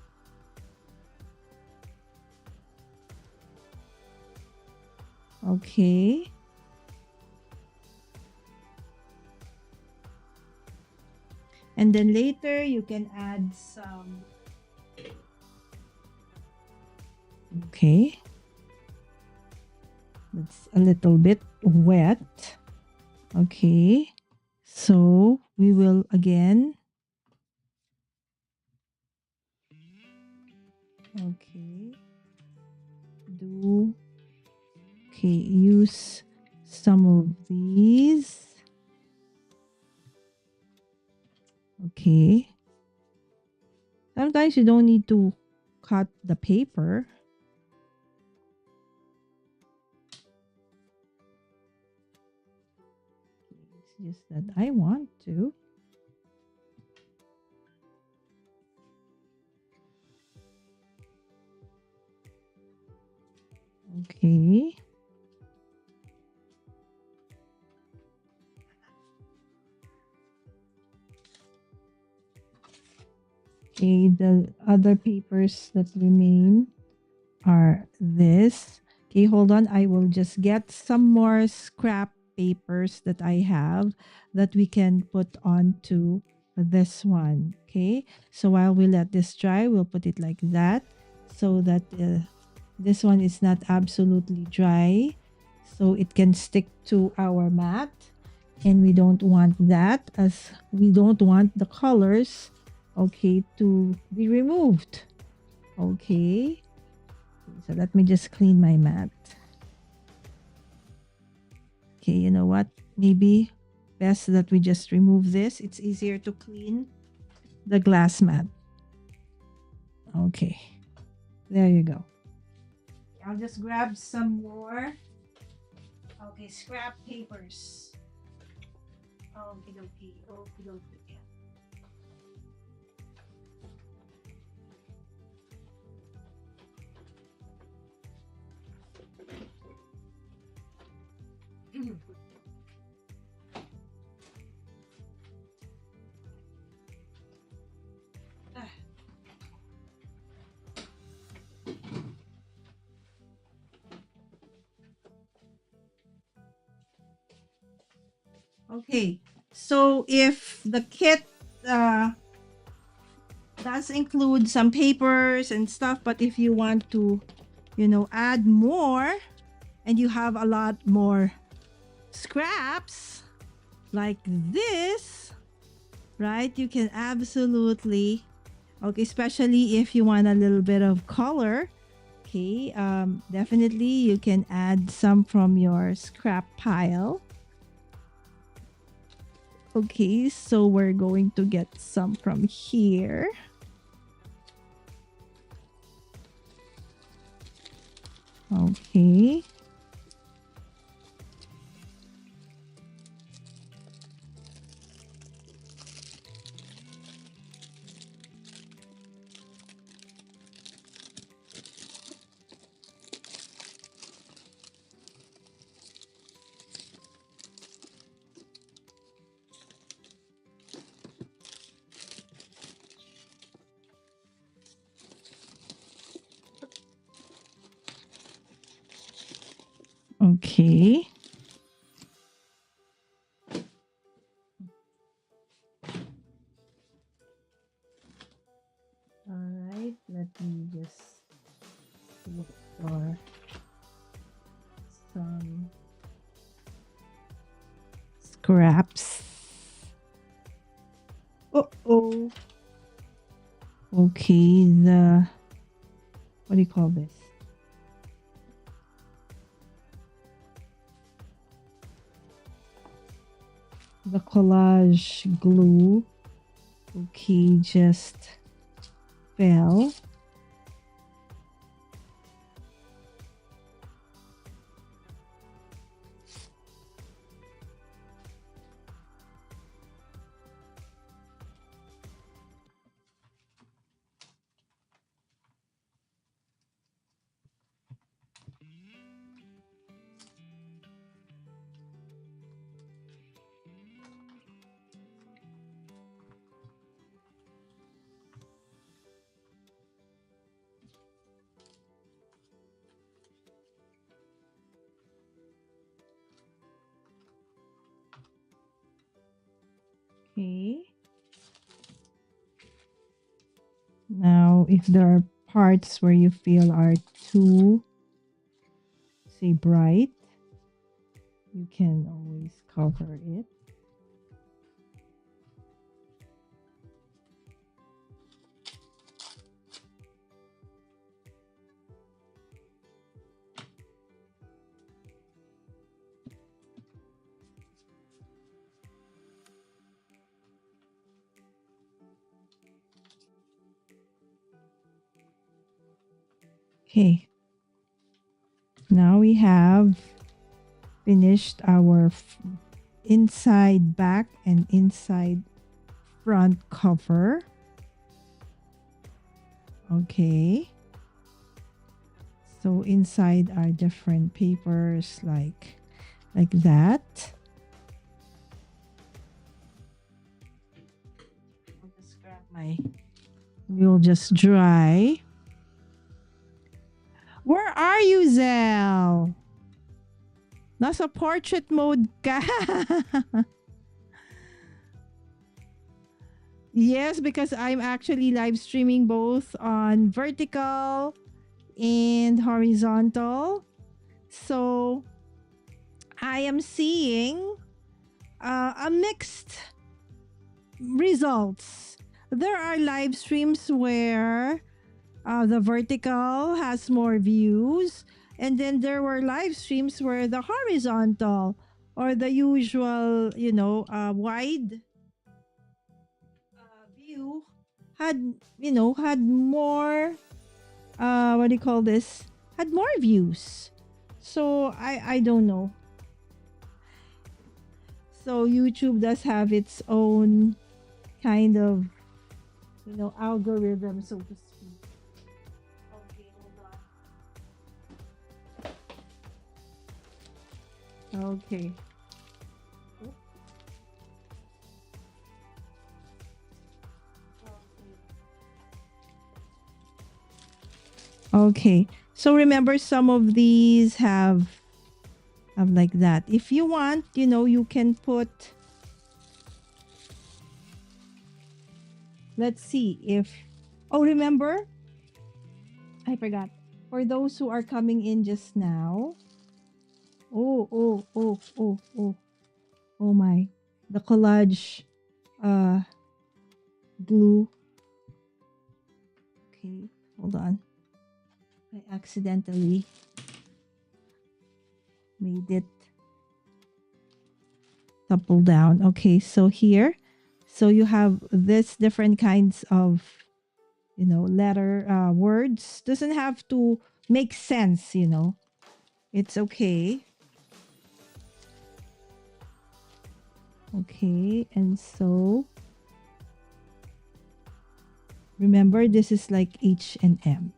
Okay. And then later you can add some. Okay. It's a little bit wet. Okay. So we will again. Okay. Use some of these. Okay. Sometimes you don't need to cut the paper. It's just that I want to. Okay. Okay, the other papers that remain are this. Okay, hold on. I will just get some more scrap papers that I have that we can put onto this one. Okay, so while we let this dry, we'll put it like that so that this one is not absolutely dry, so it can stick to our mat. And we don't want that, as we don't want the colors, okay, to be removed. Okay, so let me just clean my mat. Okay, you know what? Maybe best that we just remove this. It's easier to clean the glass mat. Okay. There you go. I'll just grab some more. Okay, scrap papers. Okie dokie. Okie dokie. Okay, so if the kit uh, does include some papers and stuff, but if you want to, add more and you have a lot more scraps like this, right? You can absolutely, okay, especially if you want a little bit of color. Okay, definitely you can add some from your scrap pile. Okay, so we're going to get some from here. Okay. Okay. All right, let me just look for some scraps. Uh-oh. Okay, what do you call this? The collage glue. Okay, just fell. Okay. Now, if there are parts where you feel are too, say, bright, you can always cover it. Okay. Now we have finished our inside back and inside front cover. Okay. So inside are different papers like that. I'll just grab my, we'll just dry. Where are you, Zell? Nasa portrait mode ka. Yes, because I'm actually live streaming both on vertical and horizontal. So I am seeing a mixed results. There are live streams where the vertical has more views, and then there were live streams where the horizontal or the usual, wide view had, had more, what do you call this? Had more views. So I don't know. So YouTube does have its own kind of, algorithm, so to speak. Okay, hold on. Okay. Okay. So remember, some of these have like that. If you want, you can put, let's see if, oh, remember, I forgot. For those who are coming in just now. Oh my. The collage uh glue. Okay, hold on. I accidentally made it topple down. Okay, so here, so you have this different kinds of, letter words. Doesn't have to make sense, It's okay. Okay, and so remember, this is like H&M.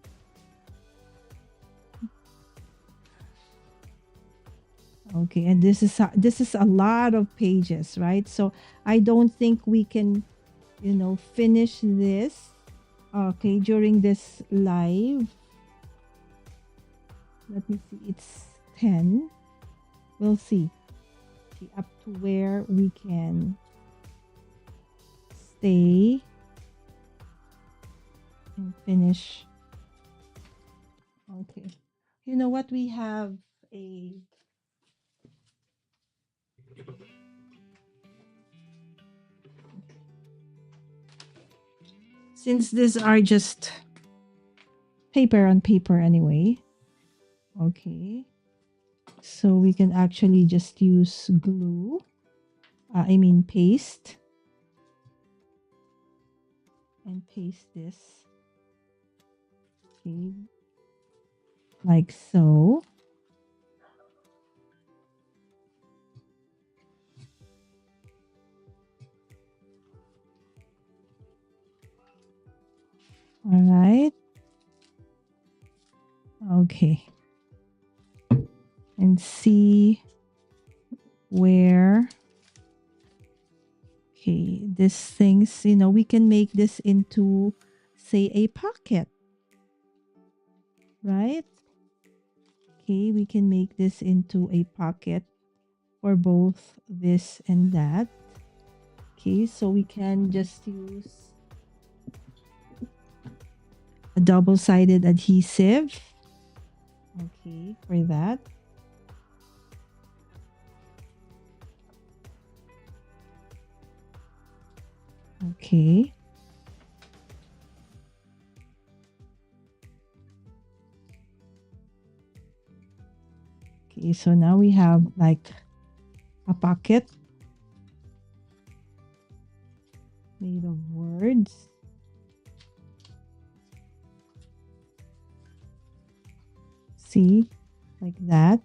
Okay, and this is a lot of pages, right? So I don't think we can, finish this. Okay, during this live. Let me see. It's 10. We'll see. See up to where we can stay and finish. Okay. You know what? We have a since these are just paper on paper anyway. Okay. So we can actually just use glue. I mean paste. And paste this. Okay. Like so. All right. Okay. And see where, okay, these things, we can make this into, say, a pocket, right? Okay, we can make this into a pocket for both this and that. Okay, so we can just use a double-sided adhesive. Okay, for that. Okay. Okay, so now we have like a pocket made of words. See, like that.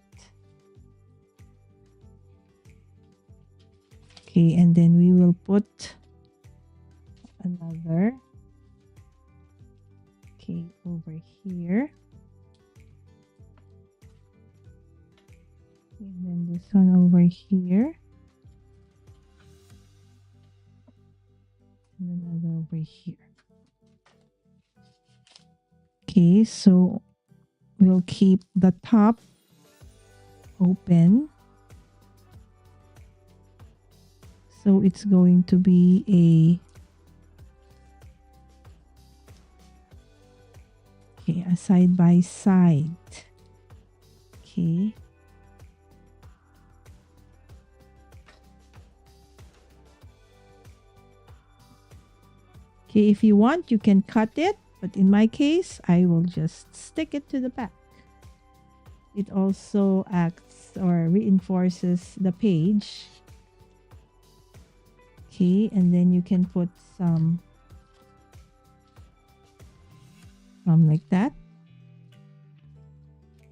Okay, and then we will put another, okay, over here. And then this one over here. And another over here. Okay, so we'll keep the top open. So it's going to be a side by side. Okay. Okay, if you want, you can cut it, but in my case, I will just stick it to the back. It also acts or reinforces the page. Okay, and then you can put some like that.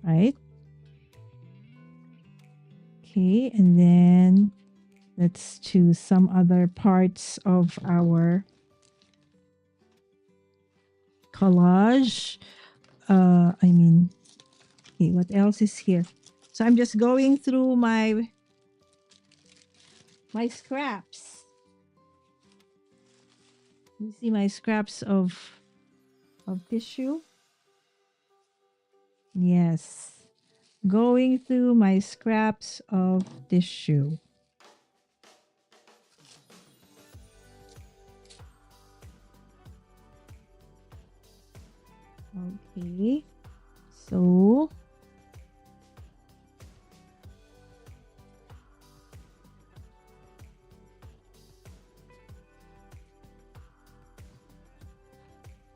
Right? Okay, and then let's choose some other parts of our collage. Okay, what else is here? So I'm just going through my scraps. You see my scraps of tissue? Yes. Going through my scraps of tissue. Okay. So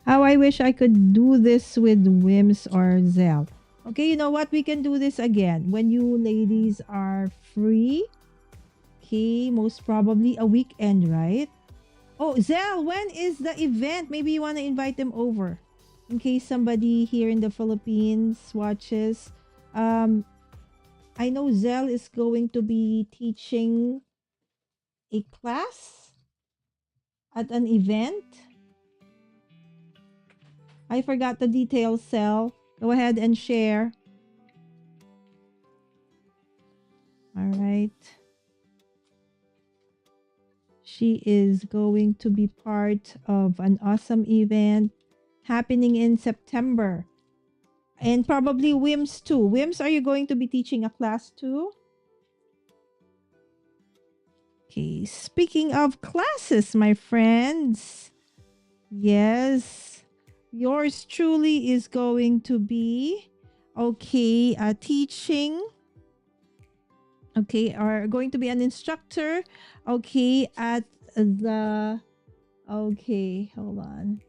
how I wish I could do this with Wims or Zell. Okay, you know what? We can do this again when you ladies are free. Okay, most probably a weekend, right? Oh, Zell, when is the event? Maybe you want to invite them over in case somebody here in the Philippines watches. I know Zell is going to be teaching a class at an event. I forgot the details, Zell. Go ahead and share. All right. She is going to be part of an awesome event happening in September. And probably Wims too. Wims, are you going to be teaching a class too? Okay, speaking of classes, my friends. Yes, yours truly is going to be, okay, teaching. Okay, are going to be an instructor. Okay, at the, okay, hold on.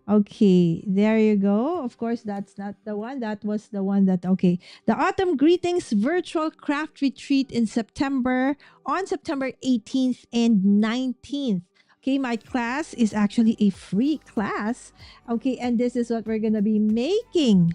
Okay, there you go. Of course, that's not the one. That was the one that, okay. The Autumn Greetings Virtual Craft Retreat in September, on September 18th and 19th. Okay, my class is actually a free class. Okay, and this is what we're going to be making.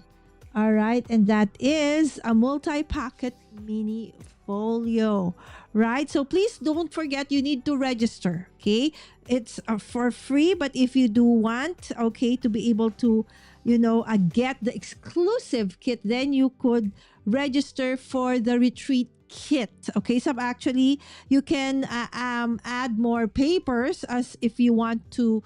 All right, and that is a multi-pocket mini folio, right? So please don't forget you need to register, okay? It's for free, but if you do want, okay, to be able to, get the exclusive kit, then you could register for the retreat kit. Okay, so actually you can add more papers as if you want to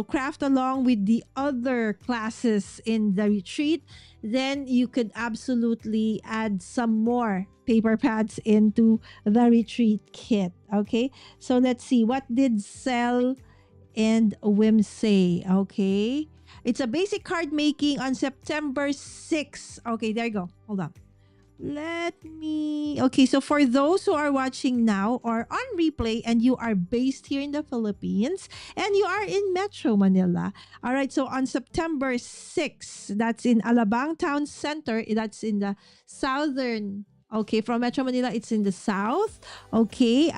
craft along with the other classes in the retreat, then you could absolutely add some more paper pads into the retreat kit. Okay, so let's see, what did Sell and Wim say? Okay, it's a basic card making on September 6th. Okay, there you go. Hold on. Okay, so for those who are watching now or on replay and you are based here in the Philippines and you are in Metro Manila, all right, so on September 6th, that's in Alabang Town Center, that's in the southern, okay, from Metro Manila, it's in the south, okay,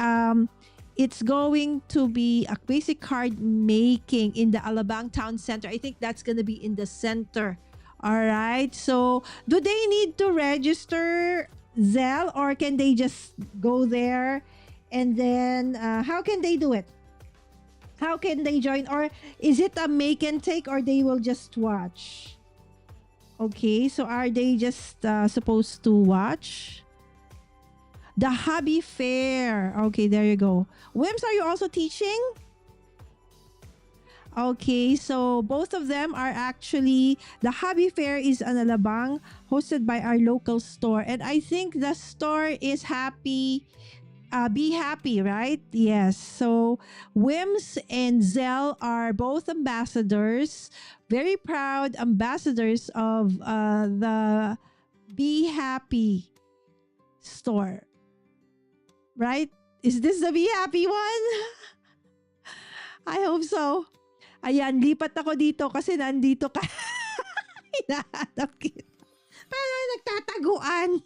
it's going to be a basic card making in the Alabang Town Center. I think that's going to be in the center. All right. So, do they need to register, Zell, or can they just go there? And then, how can they do it? How can they join? Or is it a make and take, or they will just watch? Okay. So, are they just supposed to watch? The hobby fair. Okay, there you go. Wims, are you also teaching? Okay, so both of them are actually, the hobby fair is an Alabang hosted by our local store. And I think the store is happy, be happy, right? Yes. So Wims and Zell are both ambassadors, very proud ambassadors of the Be Happy store, right? Is this the Be Happy one? I hope so. Ayan, lipat ako dito kasi nandito ka. Hinahanap kita. Pero nagtataguan.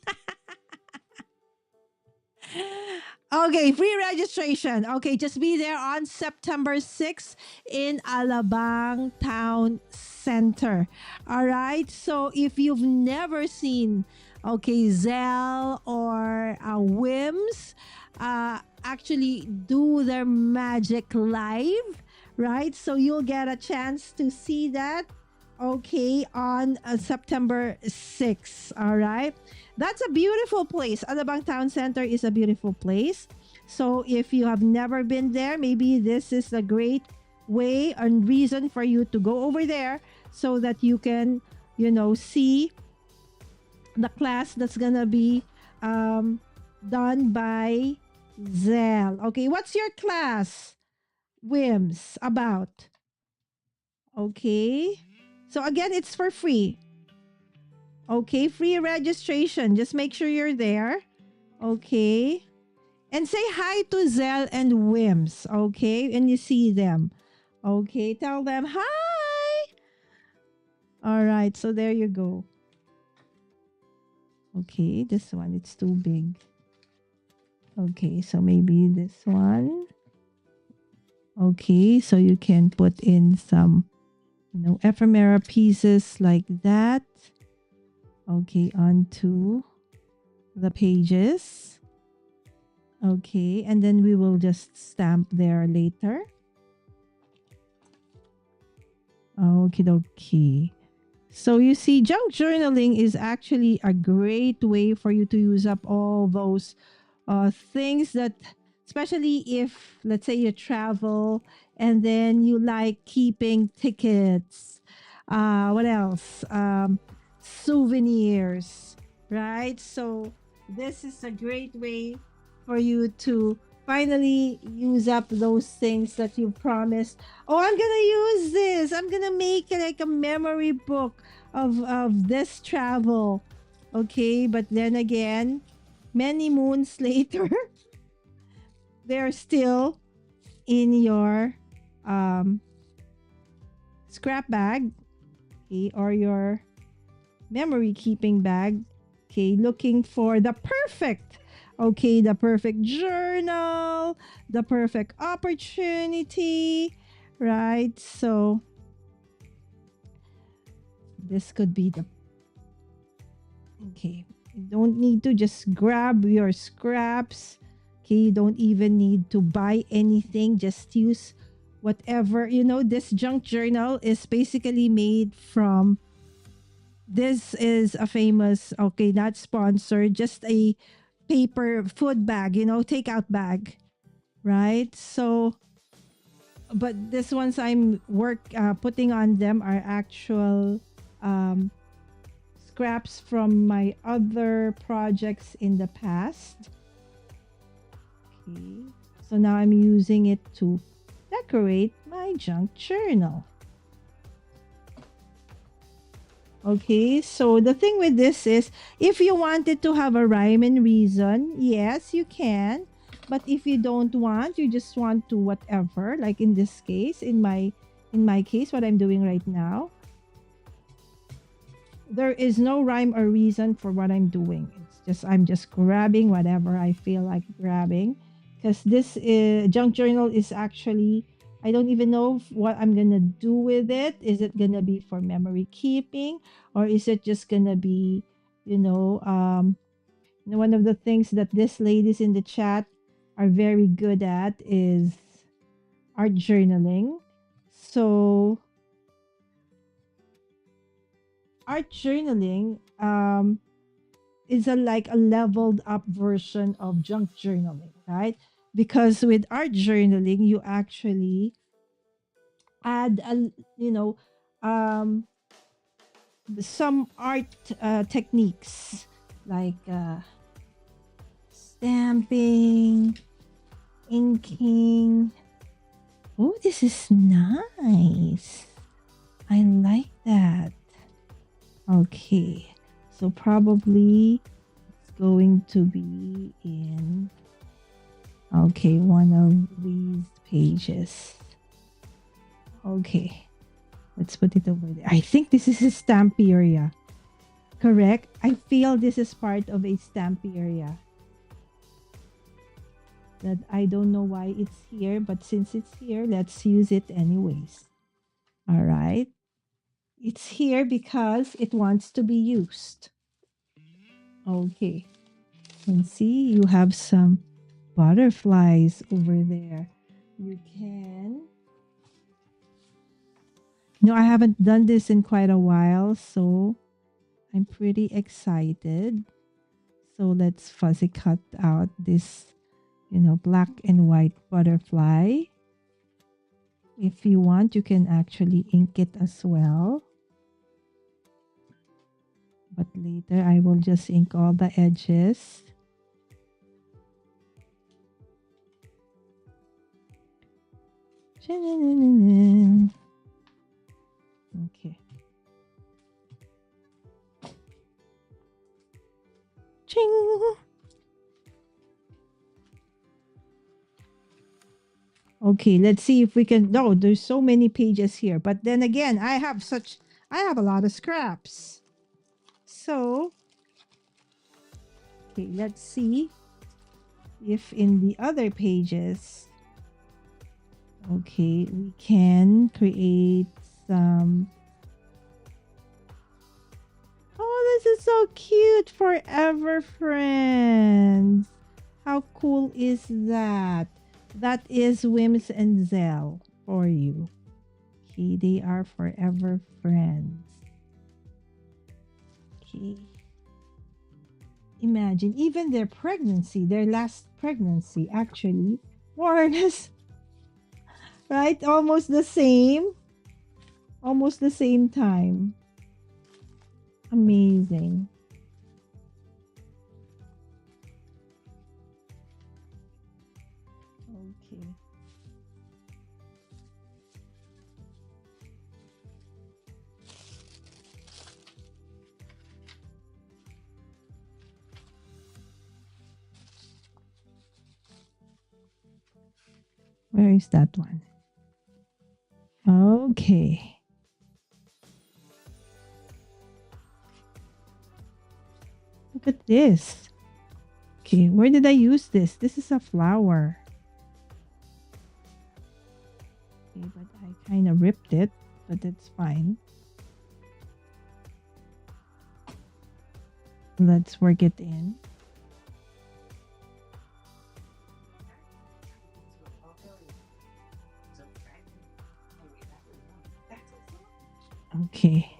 Okay, free registration. Okay, just be there on September 6th in Alabang Town Center. All right. So if you've never seen, okay, Zell or Wims actually do their magic live, right? So you'll get a chance to see that, okay, on September 6th. All right. That's a beautiful place. Alabang Town Center is a beautiful place. So if you have never been there, maybe this is a great way and reason for you to go over there so that you can, see the class that's gonna be done by Zell. Okay, what's your class, Wims, about? Okay. So again, it's for free. Okay, free registration. Just make sure you're there. Okay. And say hi to Zell and Wims. Okay. And you see them. Okay. Tell them hi. All right. So there you go. Okay. This one, it's too big. Okay. So maybe this one. Okay. So you can put in some, ephemera pieces like that. Okay, onto the pages. Okay, and then we will just stamp there later. Okie dokie. So you see, junk journaling is actually a great way for you to use up all those things that, especially if, let's say, you travel and then you like keeping tickets. What else? Souvenirs, right? So this is a great way for you to finally use up those things that you promised. Oh, I'm gonna use this. I'm gonna make like a memory book of this travel. Okay, but then again, many moons later, they're still in your scrap bag, okay, or your memory keeping bag, okay, looking for the perfect journal, the perfect opportunity, right? So this could be the, okay, you don't need to just grab your scraps, okay, you don't even need to buy anything, just use whatever, this junk journal is basically made from, this is a famous, okay, not sponsored, just a paper food bag, takeout bag, right? So, but this ones I'm putting on them are actual scraps from my other projects in the past. Okay, so now I'm using it to decorate my junk journal. Okay, so the thing with this is, if you wanted to have a rhyme and reason, yes, you can. But if you don't want, you just want to whatever, like in this case, in my case, what I'm doing right now, there is no rhyme or reason for what I'm doing. It's just, I'm just grabbing whatever I feel like grabbing, because this junk journal is actually, I don't even know what I'm gonna do with it. Is it gonna be for memory keeping, or is it just gonna be, one of the things that these ladies in the chat are very good at is art journaling. So art journaling is like a leveled up version of junk journaling, right? Because with art journaling, you actually add some art techniques like stamping, inking. Oh, this is nice. I like that. Okay, so probably it's going to be in, okay, one of these pages. Okay, let's put it over there. I think this is a stamp area. Correct? I feel this is part of a stamp area. that I don't know why it's here, but since it's here, let's use it anyways. All right. It's here because it wants to be used. Okay. And see, you have some butterflies over there. You can. No, I haven't done this in quite a while, so I'm pretty excited. So let's fuzzy cut out this, black and white butterfly. If you want, you can actually ink it as well. But later I will just ink all the edges. Okay. Ching! Okay, let's see if we can. No, there's so many pages here. But then again, I have a lot of scraps. So, okay, let's see if in the other pages, okay, we can create some. Oh, this is so cute. Forever friends. How cool is that? That is Wims and Zell for you. Okay, they are forever friends. Okay. Imagine, even their pregnancy, their last pregnancy, actually, more or less, right? Almost the same time. Amazing. Okay. Where is that one? Okay. Look at this. Okay, where did I use this? This is a flower. Okay, but I kind of ripped it, but it's fine. Let's work it in. Okay.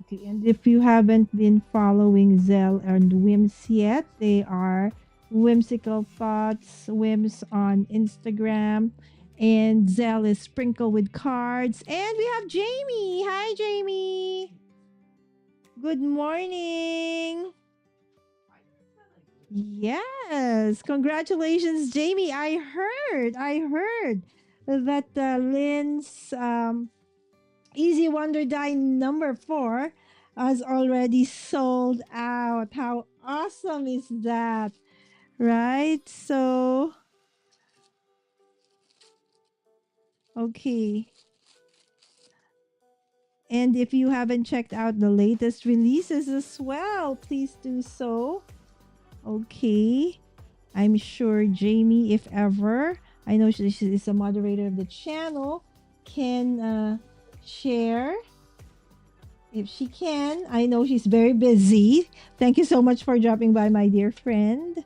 Okay, and if you haven't been following Zell and Wims yet, they are Whimsical Thoughts, Wims on Instagram, and Zell is sprinkled with cards. And we have Jamie. Hi, Jamie. Good morning. Yes, congratulations, Jamie. I heard that Lynn's Easy Wonder Die number 4 has already sold out. How awesome is that? Right? So, okay. And if you haven't checked out the latest releases as well, please do so. Okay. I'm sure Jamie, if ever, I know she is a moderator of the channel, can share if she can. I know she's very busy. Thank you so much for dropping by, my dear friend.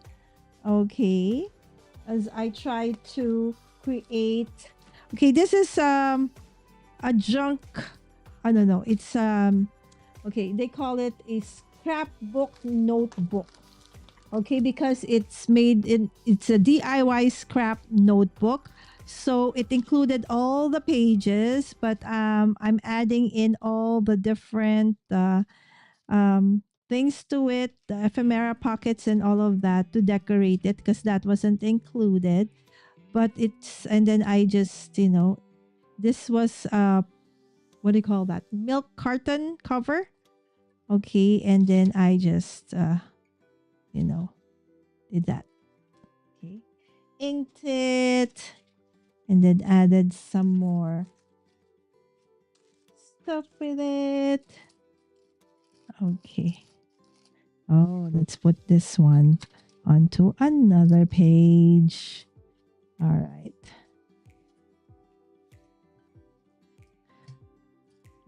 Okay. As I try to create. Okay, this is a junk. I don't know. It's okay, they call it a scrapbook notebook. Okay, because it's a DIY scrap notebook. So it included all the pages, but I'm adding in all the different things to it, the ephemera pockets and all of that to decorate it because that wasn't included. But and then I just, this was what do you call that? Milk carton cover. Okay, and then I just did that. Okay. Inked it and then added some more stuff with it. Okay. Oh, let's put this one onto another page. All right.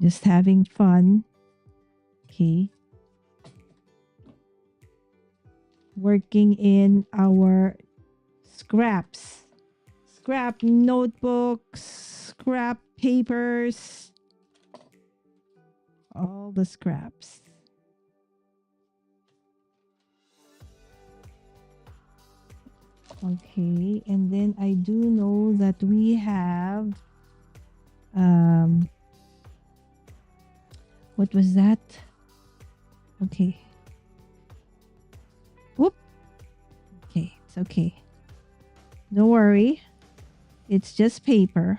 Just having fun. Okay. Working in our scraps. Scrap notebooks, scrap papers, all the scraps. Okay, and then I do know that we have what was that? Okay. Whoop. Okay, it's okay. Don't worry. It's just paper.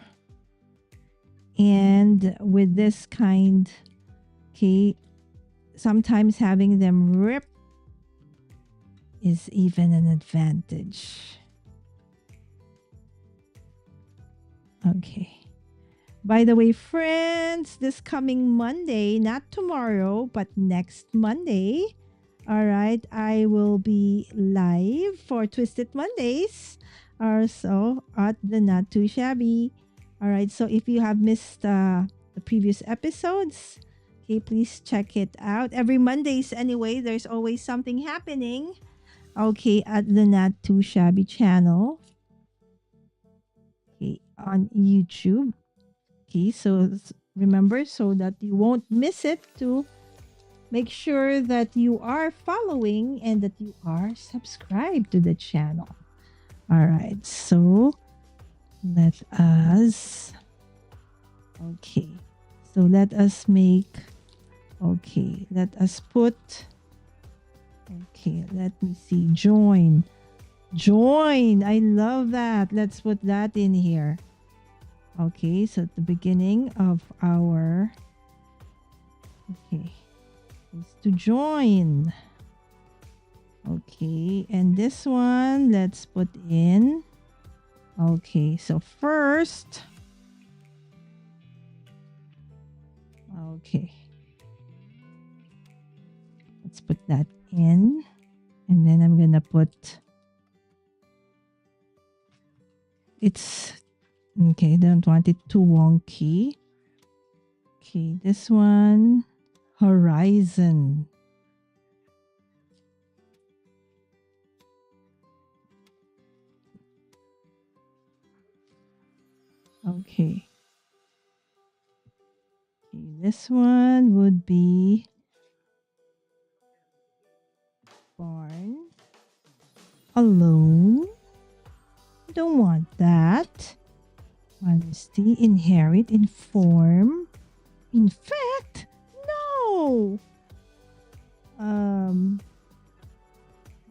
And with this kind, okay, sometimes having them rip is even an advantage. Okay. By the way, friends, this coming Monday, not tomorrow, but next Monday, all right, I will be live for Twisted Mondays or so at the Not Too Shabby. All right, so if you have missed the previous episodes, okay, please check it out. Every Mondays, anyway, there's always something happening, okay, at the Not Too Shabby channel, okay, on YouTube. Okay, so remember, so that you won't miss it, to make sure that you are following and that you are subscribed to the channel. All right, so let us, okay, so let us make, okay, let us put, okay, let me see, join, I love that. Let's put that in here. Okay, so at the beginning of our, okay, is to join. Okay, and this one, let's put in. Okay, so first, okay, let's put that in. And then I'm gonna put, it's, okay, don't want it too wonky. Okay, this one, horizon. Okay. Okay, this one would be born alone. Don't want that. Honesty, inherit, inform. In fact, no.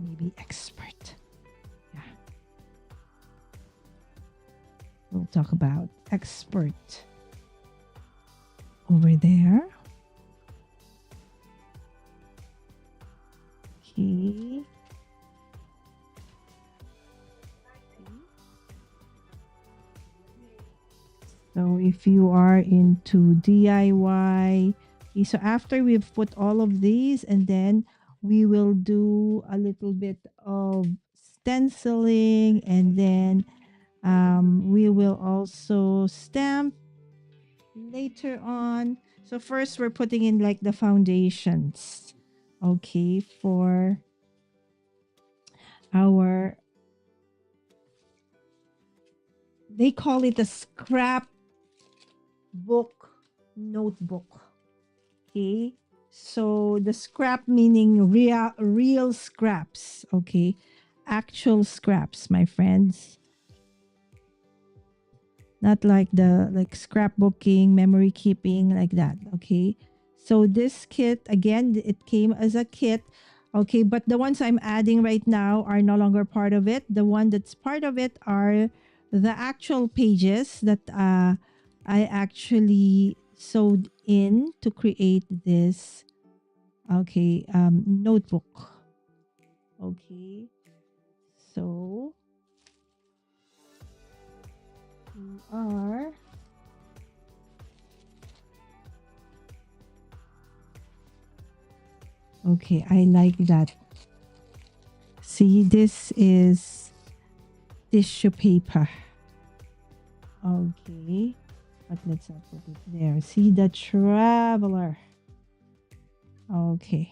Maybe expert. Yeah. We'll talk about expert over there. Okay. So if you are into DIY, okay, so after we've put all of these, and then we will do a little bit of stenciling, and then we will also stamp later on. So first we're putting in like the foundations, okay, for our, they call it a scrap book notebook. Okay, so the scrap meaning real scraps. Okay, actual scraps, my friends, not like the like scrapbooking, memory keeping, like that. Okay, so this kit, again, it came as a kit. Okay, but the ones I'm adding right now are no longer part of it. The one that's part of it are the actual pages that I actually sewed in to create this, okay, notebook. Okay, so we are, Okay, I like that. See, this is tissue paper. Okay, but let's not put it there. See the traveler. Okay.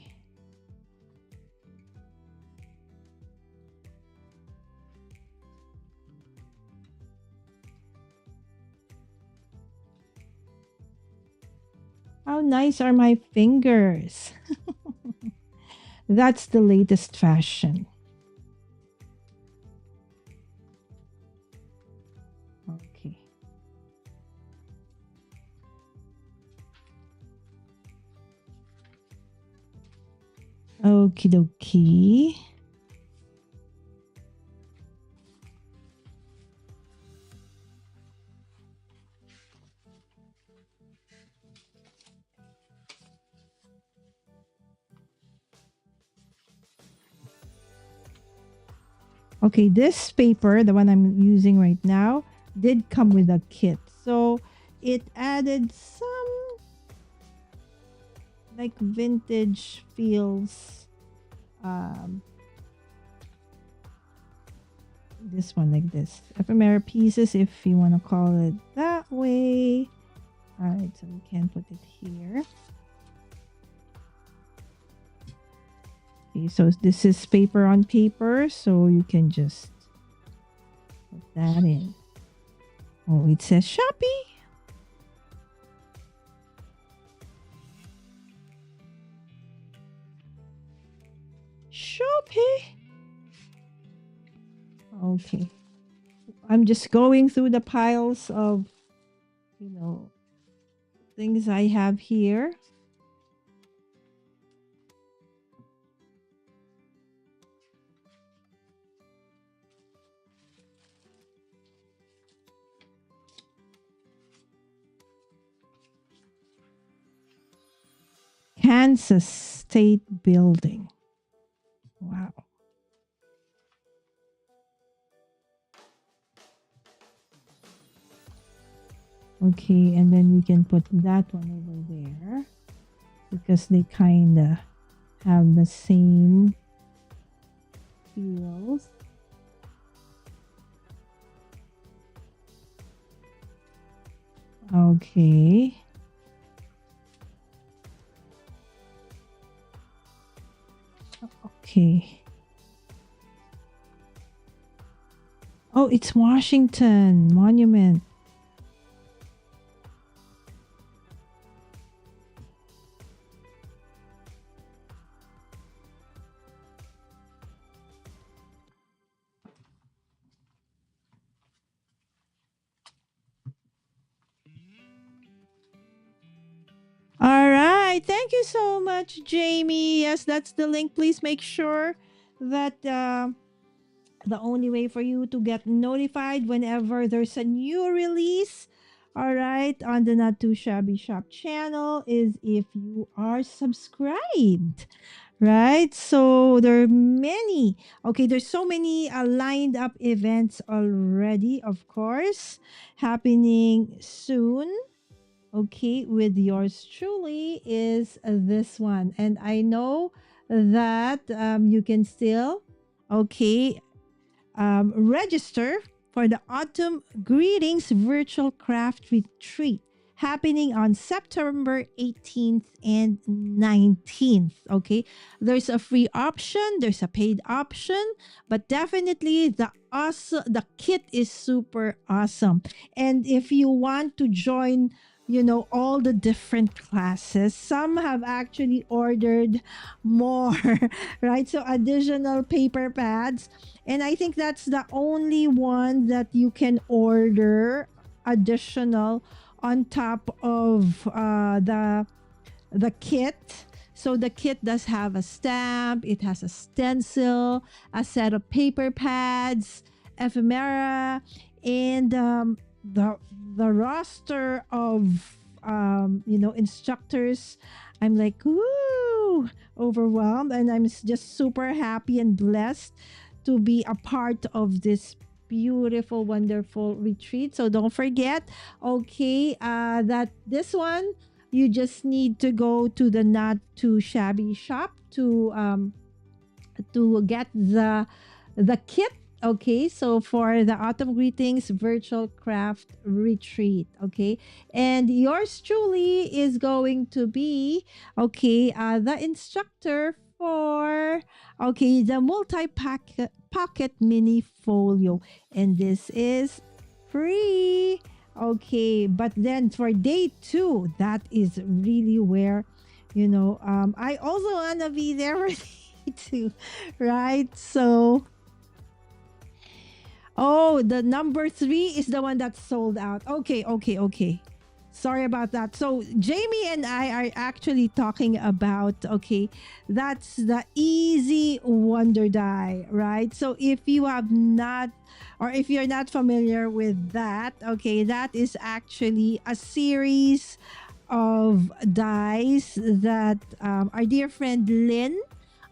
How nice are my fingers? That's the latest fashion. Okay. Okie dokie. Okay, this paper, the one I'm using right now, did come with a kit. So it added some like vintage feels. Um, this one like this. Ephemera pieces, if you want to call it that way. All right, so we can put it here. Okay, so this is paper on paper, so you can just put that in. Oh, it says Shopee. Shopee. Okay. I'm just going through the piles of, things I have here. Kansas State Building. Wow. Okay, and then we can put that one over there because they kind of have the same feels. Okay. Okay. Oh, it's Washington Monument. All right. Thank you so much, Jamie. Yes, that's the link. Please make sure that the only way for you to get notified whenever there's a new release, all right, on the Not Too Shabby Shop channel is if you are subscribed, right? So there are many, okay, there's so many lined up events already, of course, happening soon. Okay, with yours truly is this one. And I know that you can still, okay, register for the Autumn Greetings Virtual Craft Retreat happening on September 18th and 19th. Okay, there's a free option, there's a paid option, but definitely the kit is super awesome. And if you want to join, all the different classes, some have actually ordered more, right? So additional paper pads, and I think that's the only one that you can order additional on top of the kit. So the kit does have a stamp, it has a stencil, a set of paper pads, ephemera, and the roster of instructors. I'm like, ooh, overwhelmed, and I'm just super happy and blessed to be a part of this beautiful, wonderful retreat. So don't forget, okay, that this one You just need to go to the not too shabby shop to get the kit. Okay, so for the autumn greetings virtual craft retreat. Okay, and yours truly is going to be the instructor for the multi pocket mini folio, and this is free. Okay, but then for day 2, that is really where I also want to be there for day 2, right? So the number 3 is the one that's sold out. Okay. Sorry about that. So Jamie and I are actually talking about, that's the easy wonder die, right? So if you have not, or if you're not familiar with that, that is actually a series of dies that our dear friend Lynn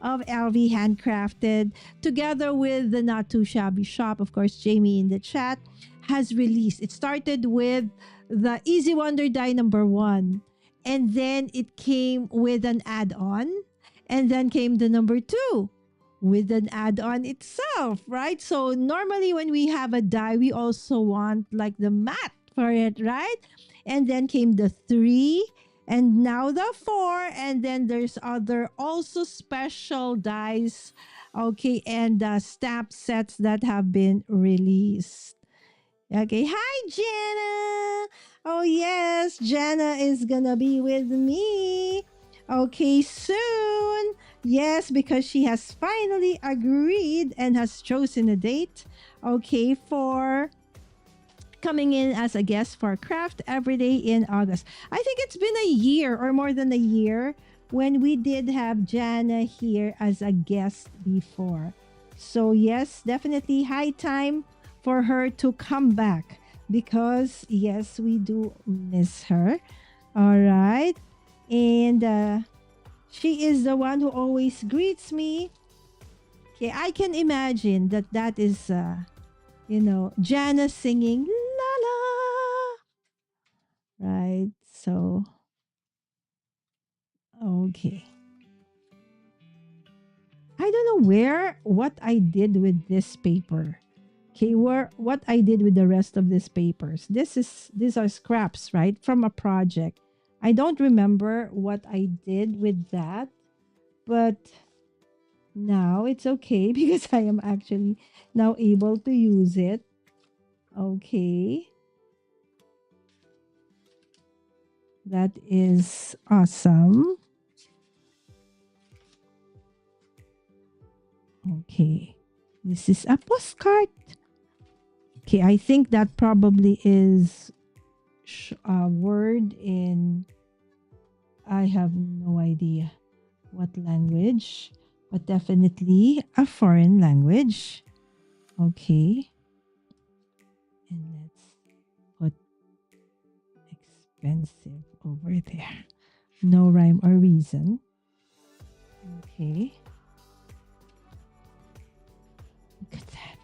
of LV Handcrafted, together with the Not Too Shabby Shop, of course, Jamie in the chat, has released. It started with the Easy Wonder Die number 1, and then it came with an add-on, and then came the number 2 with an add-on itself, right? So normally when we have a die, we also want like the mat for it, right? And then came the 3, and now the 4, and then there's other also special dies, and stamp sets that have been released. Okay, hi Jenna. Oh yes, Jenna is gonna be with me. Okay, soon. Yes, because she has finally agreed and has chosen a date. For coming in as a guest for Craft Everyday in August. I think it's been a year or more than a year when we did have Jana here as a guest before. So yes, definitely high time for her to come back because yes, we do miss her. All right. And she is the one who always greets me. Okay, I can imagine that is Jana singing la la. Right. So okay. I don't know what I did with this paper. Okay, what I did with the rest of these papers. These are scraps, right? From a project. I don't remember what I did with that, but now it's okay because I am actually now able to use it. Okay. That is awesome. Okay. This is a postcard. Okay, I think that probably is a word in, I have no idea what language, but definitely a foreign language. Okay. And let's put expensive over there. No rhyme or reason. Okay. Look at that.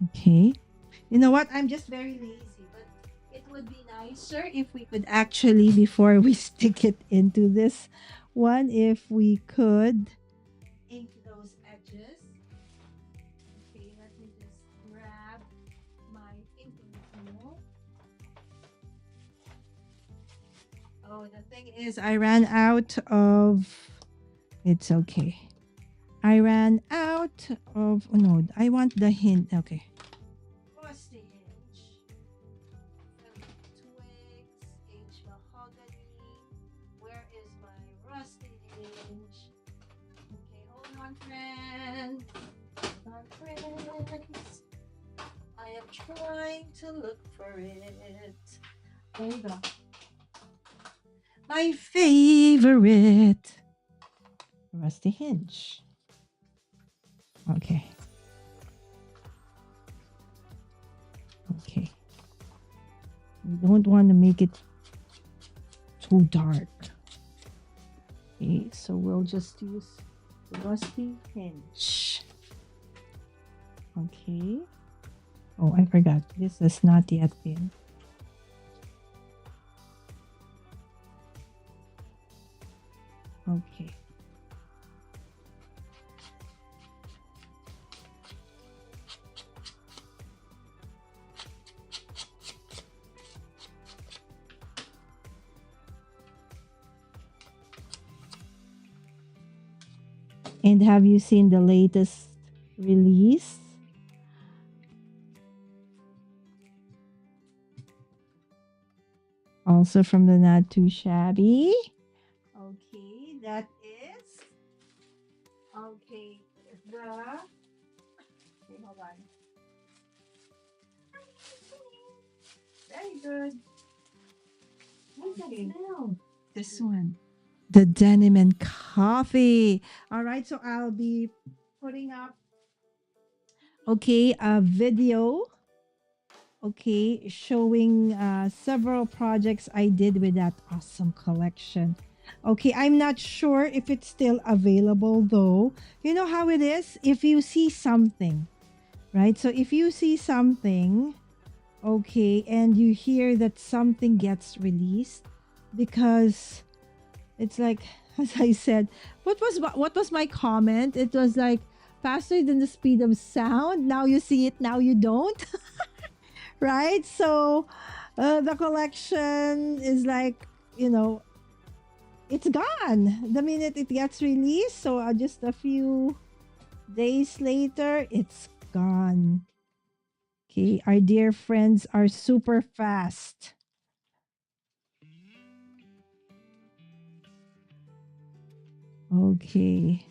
Okay. You know what? I'm just very lazy, but it would be nicer if we could actually, before we stick it into this one, if we could ink those edges. Okay, let me just grab my inking tool. Oh, the thing is, I ran out of. It's okay. I ran out of. Oh no, I want the hint. Okay. Rusty hinge. Twigs, H mahogany. Where is my rusty hinge? Okay, hold on, friends. Hold on, friends. I am trying to look for it. Hold on. My favorite rusty hinge. Okay. Okay. We don't want to make it too dark. Okay, so we'll just use the rusty hinge. Okay. Oh, I forgot. This is not yet in. Okay. And have you seen the latest release? Also from the Not Too Shabby. Okay, that is okay. Okay, hold on. Very good. What's that smell? This one. The denim and coffee. All right, so I'll be putting up a video, showing several projects I did with that awesome collection. Okay, I'm not sure if it's still available though. You know how it is? If you see something, right? So if you see something, okay, and you hear that something gets released, because it's like, as I said, what was my comment? It was like faster than the speed of sound. Now you see it, now you don't. Right? So the collection is like, you know, it's gone the minute it gets released. So just a few days later, it's gone. Okay, our dear friends are super fast. Okay.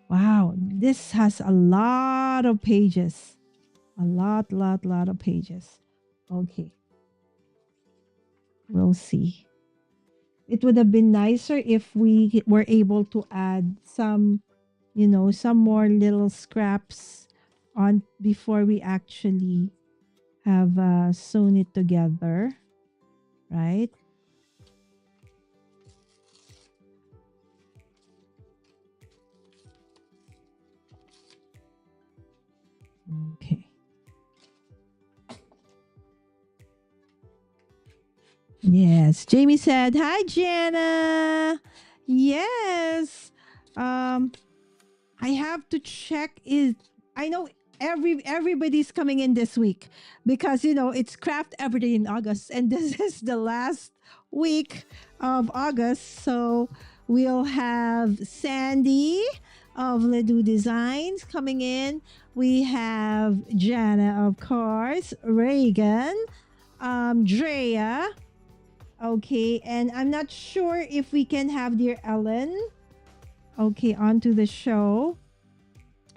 Wow, this has a lot of pages. A lot of pages. Okay, we'll see. It would have been nicer if we were able to add some, some more little scraps on before we actually have sewn it together, right? Okay. Yes. Jamie said, "Hi, Jana." Yes. Um, I have to check is I know everybody's coming in this week because it's craft every day in August and this is the last week of August. So we'll have Sandy of Ledoux Designs coming in. We have Jana, of course, Reagan, Drea. Okay, and I'm not sure if we can have dear Ellen, okay, onto the show.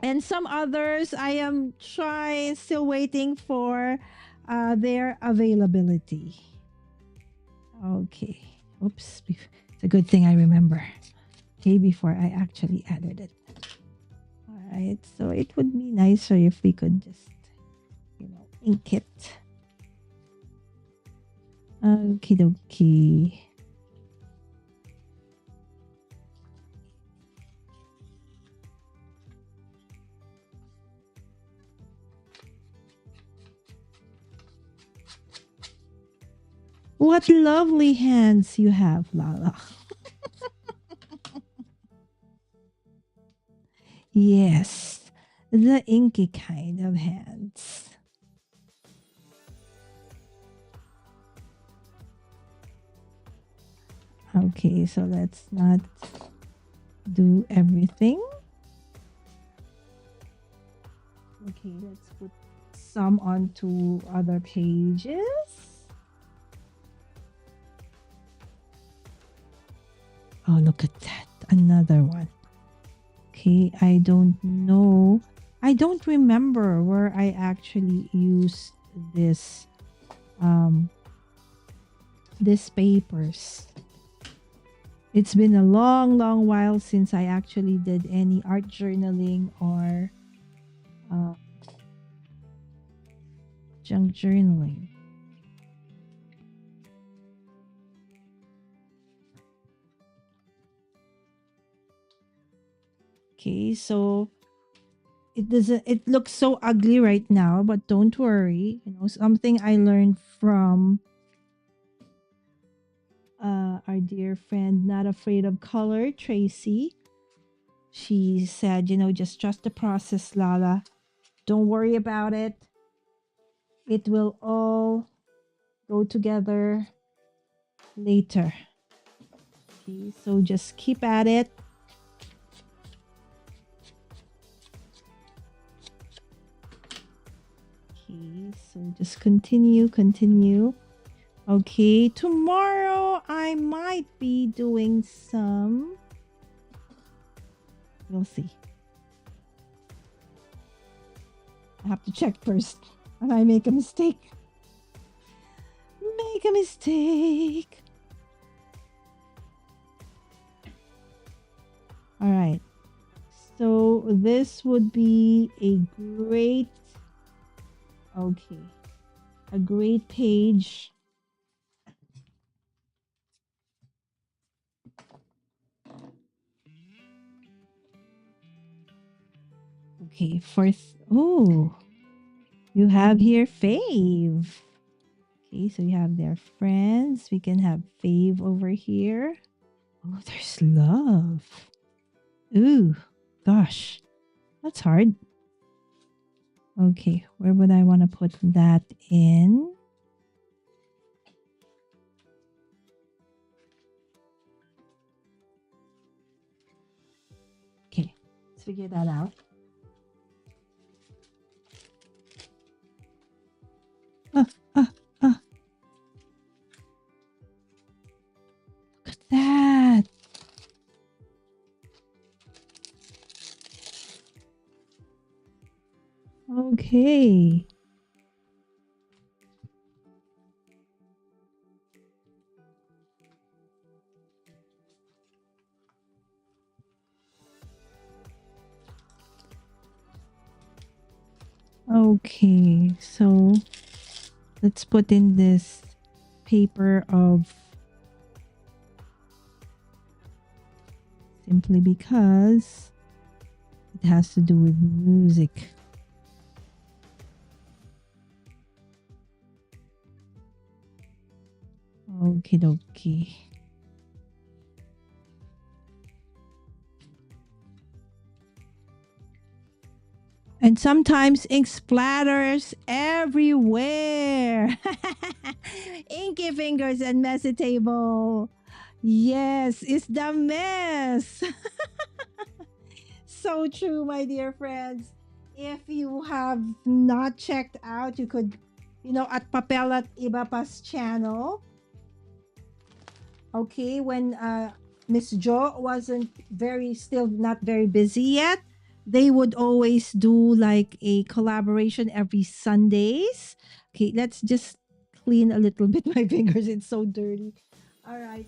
And some others I am still waiting for their availability. Okay. Oops. It's a good thing I remember. Okay, before I actually added it. All right. So it would be nicer if we could just, ink it. Okie dokie. What lovely hands you have, Lala. Yes, the inky kind of hands. Okay, so let's not do everything. Okay, let's put some onto other pages. Oh, look at that. Another one. Okay, I don't know. I don't remember where I actually used this this papers. It's been a long while since I actually did any art journaling or junk journaling. Okay, so it doesn't, it looks so ugly right now, but don't worry. You know, something I learned from our dear friend, Not Afraid of Color, Tracy. She said, you know, just trust the process, Lala. Don't worry about it. It will all go together later. Okay, so just keep at it. Okay, so just continue. Okay, tomorrow I might be doing some. We'll see. I have to check first. If I make a mistake. Make a mistake. All right. So this would be a great, okay, a great page. Okay, first, oh, you have here Fave. Okay, so you have their friends. We can have Fave over here. Oh, there's love. Ooh, gosh, that's hard. Okay, where would I want to put that in? Okay, let's figure that out. Look at that. Okay. Okay, so let's put in this paper of simply because it has to do with music. Okie dokie. And sometimes ink splatters everywhere. Inky fingers and messy table. Yes, it's the mess. So true, my dear friends. If you have not checked out, you could, you know, at Papel at Iba Pa's channel. Okay, when Miss Jo wasn't still not very busy yet, they would always do like a collaboration every Sundays. Okay, let's just clean a little bit my fingers. It's so dirty. All right.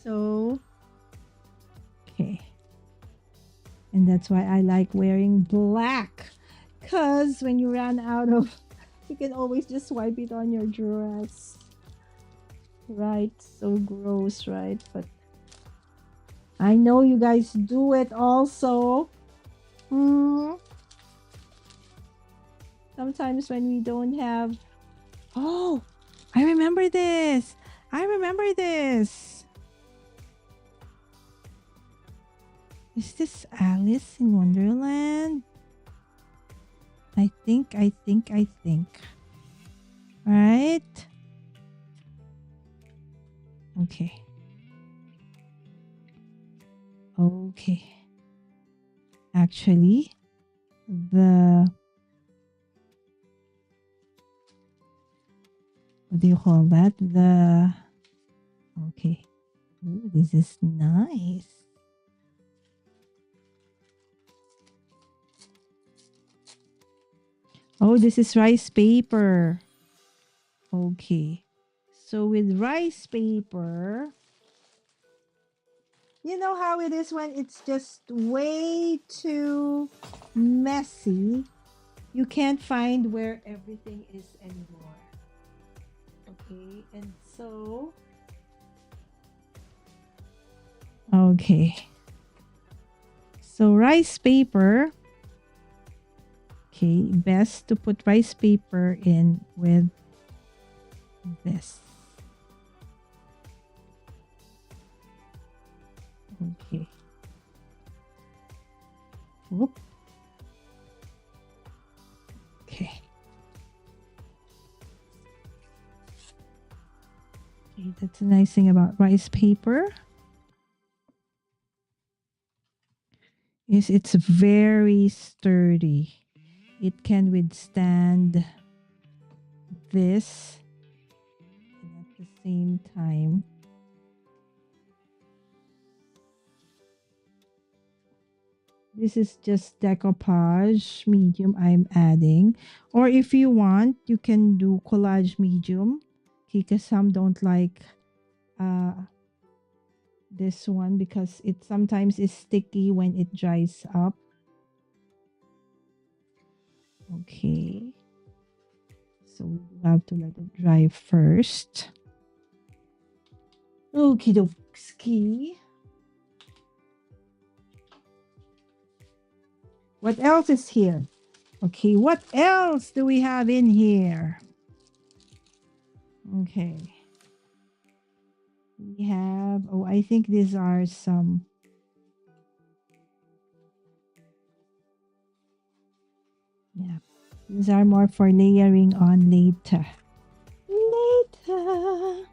So, okay. And that's why I like wearing black. Because when you run out of, you can always just swipe it on your dress. Right? So gross, right? But I know you guys do it also. Sometimes when we don't have. Oh, I remember this. Is this Alice in Wonderland? I think. Right? Okay. Actually, what do you call that? Okay. Ooh, this is nice. Oh, this is rice paper. Okay. So with rice paper, you know how it is when it's just way too messy. You can't find where everything is anymore. Okay, and so okay. So rice paper, Okay, best to put rice paper in with this. Okay. Whoop. Okay. Okay, that's a nice thing about rice paper. Is it's very sturdy. It can withstand this, and at the same time this is just decoupage medium I'm adding, or if you want you can do collage medium, okay, because some don't like this one because it sometimes is sticky when it dries up. Okay, so we have to let it dry first. Okie dokie. What else is here? Okay, what else do we have in here? Okay. We have, oh, I think these are some, yeah, these are more for layering on later. Later.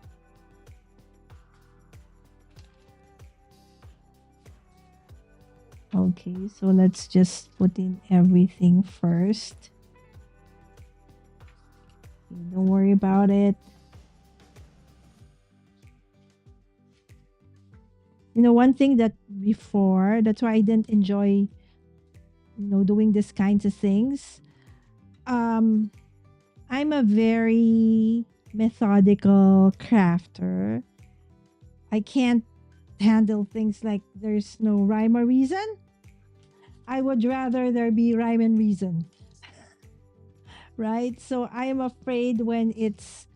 Okay, so let's just put in everything first. Okay, don't worry about it. You know, one thing that before, that's why I didn't enjoy, doing these kinds of things. I'm a very methodical crafter. I can't handle things like there's no rhyme or reason. I would rather there be rhyme and reason. Right? So I am afraid when it's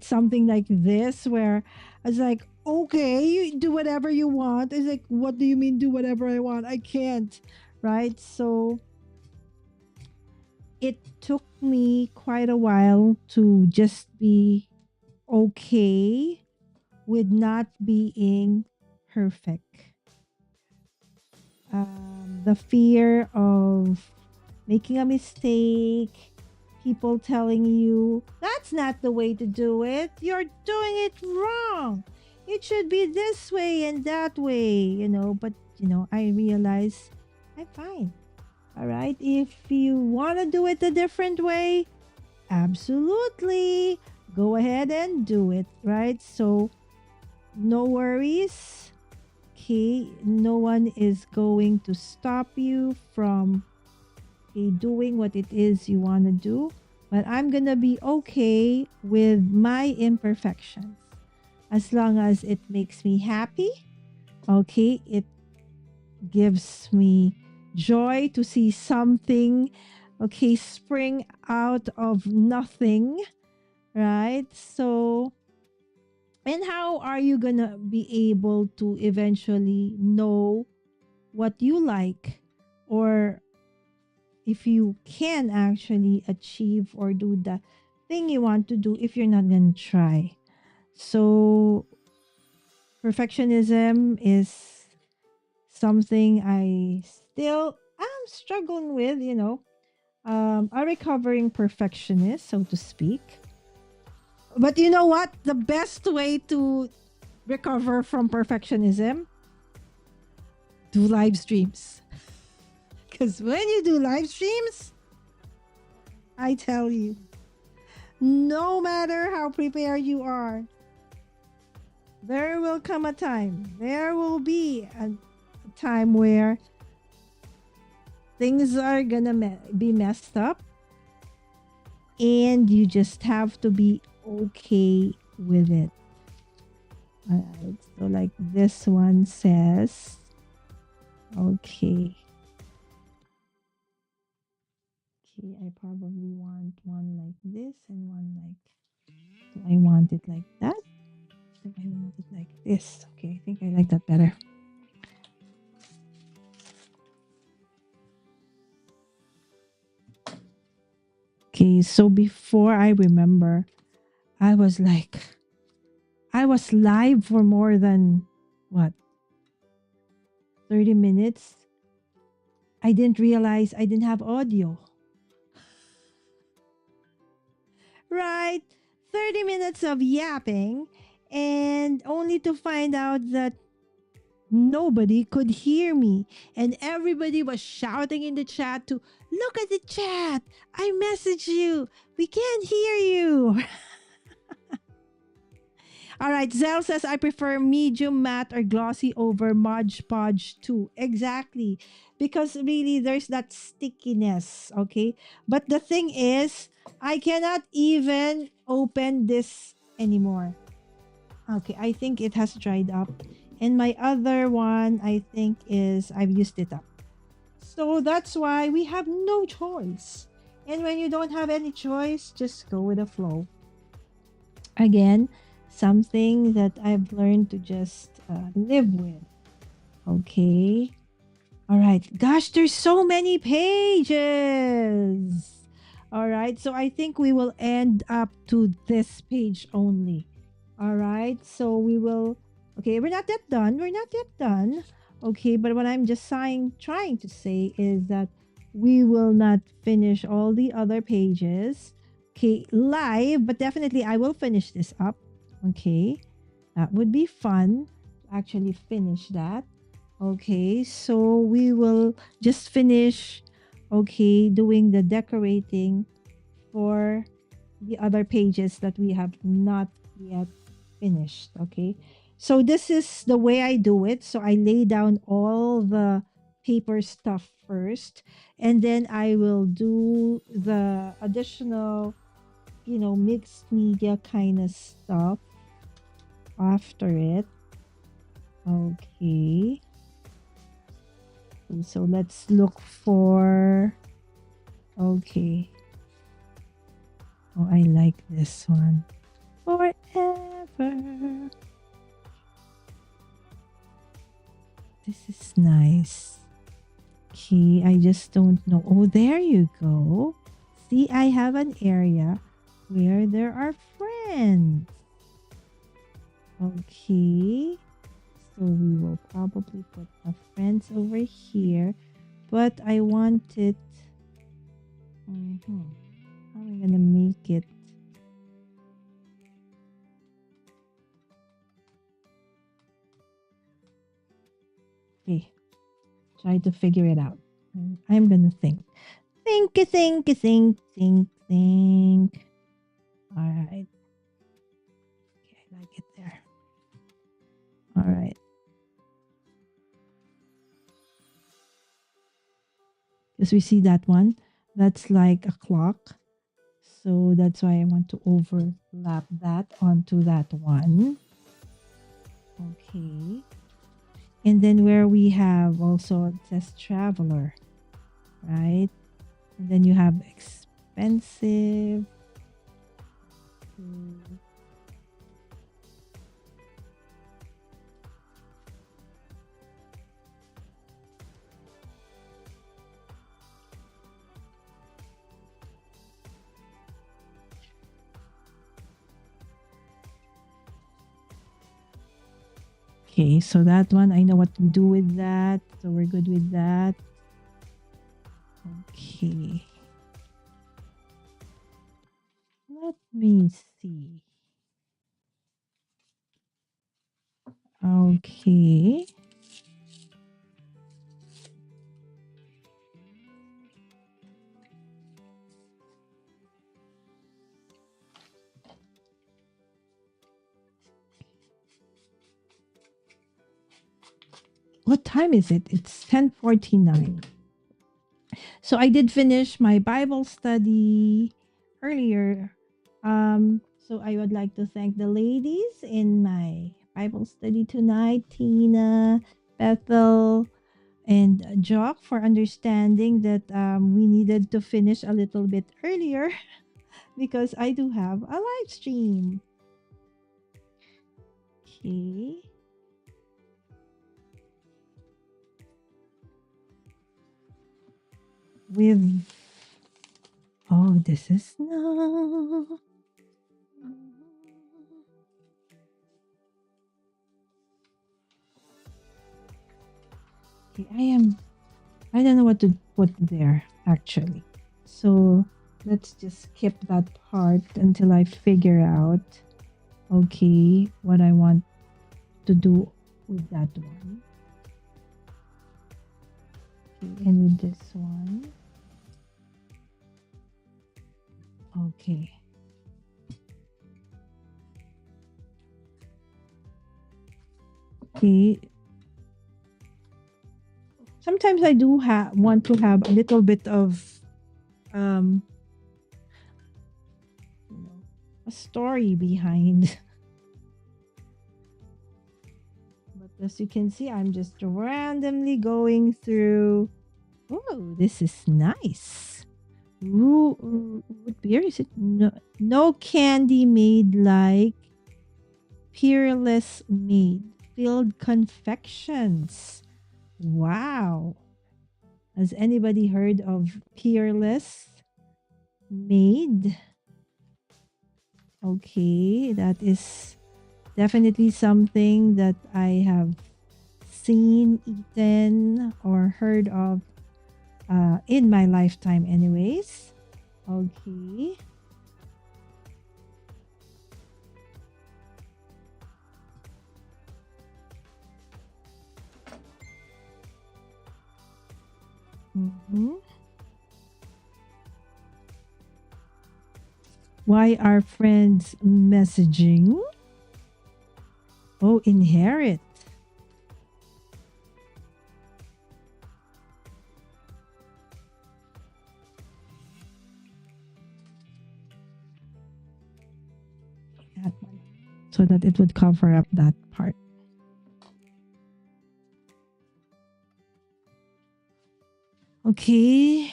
something like this where it's like, okay, you do whatever you want. It's like, what do you mean do whatever I want? I can't. Right? So it took me quite a while to just be okay with not being perfect. The fear of making a mistake, people telling you that's not the way to do it, you're doing it wrong, it should be this way and that way, but I realize I'm fine. All right, if you want to do it a different way, absolutely go ahead and do it, right? So no worries. Okay, no one is going to stop you from doing what it is you want to do, but I'm gonna be okay with my imperfections as long as it makes me happy. Okay, it gives me joy to see something, okay, spring out of nothing, right? So, and how are you gonna be able to eventually know what you like, or if you can actually achieve or do the thing you want to do if you're not going to try? So, perfectionism is something I still am struggling with, a recovering perfectionist, so to speak. But you know what? The best way to recover from perfectionism? Do live streams. Because when you do live streams, I tell you, no matter how prepared you are, there will come a time, there will be a time where things are gonna be messed up, and you just have to be okay with it. Alright, so like this one says, okay. Okay, I probably want one like this and one like, do I want it like that? Do I want it like this? Okay, I think I like that better. Okay, so before I remember, I was like, I was live for more than what, 30 minutes? I didn't realize I didn't have audio. Right? 30 minutes of yapping, and only to find out that nobody could hear me. And everybody was shouting in the chat to look at the chat. I messaged you. We can't hear you. All right. Zell says I prefer medium matte or glossy over Mod Podge too. Exactly. Because really there's that stickiness. Okay. But the thing is, I cannot even open this anymore. Okay. I think it has dried up. And my other one, I think, is I've used it up. So that's why we have no choice. And when you don't have any choice, just go with the flow. Again, something that I've learned to just live with. Okay. All right. Gosh, there's so many pages. All right. So I think we will end up to this page only. All right. So we will. Okay. We're not yet done. We're not yet done. Okay. But what I'm just trying to say is that we will not finish all the other pages. Okay. Live, but definitely I will finish this up. Okay. That would be fun to actually finish that. Okay, so we will just finish, okay, doing the decorating for the other pages that we have not yet finished. Okay, so this is the way I do it. So I lay down all the paper stuff first, and then I will do the additional, mixed media kind of stuff after it. Okay. So let's look for, okay. Oh, I like this one. Forever. This is nice. Okay, I just don't know. Oh, there you go. See, I have an area where there are friends. Okay. So we will probably put the friends over here. But I want it. How am I going to make it? Okay. Try to figure it out. I'm going to think. Think. All right. Okay, I like it there. All right. Because we see that one. That's like a clock. So that's why I want to overlap that onto that one. Okay. And then where we have also, it says traveler, right? And then you have expensive. Okay, so that one, I know what to do with that. So we're good with that. Okay. Let me see. Okay. What time is it? It's 10:49. So I did finish my Bible study earlier. So I would like to thank the ladies in my Bible study tonight, Tina, Bethel, and Jock, for understanding that we needed to finish a little bit earlier because I do have a live stream. Okay. With, oh, this is now. Okay, I don't know what to put there actually. So let's just skip that part until I figure out, okay, what I want to do with that one. Okay, and with this one. Okay. Okay. Sometimes I do want to have a little bit of um you know, a story behind. But as you can see, I'm just randomly going through. Oh, this is nice. Root beer, is it? No, no candy made like Peerless Made. Filled confections. Wow. Has anybody heard of Peerless Made? Okay, that is definitely something that I have seen, eaten, or heard of in my lifetime, anyways. Okay. Mm-hmm. Why are friends messaging? Oh, inherit. That one. So that it would cover up that part. Okay.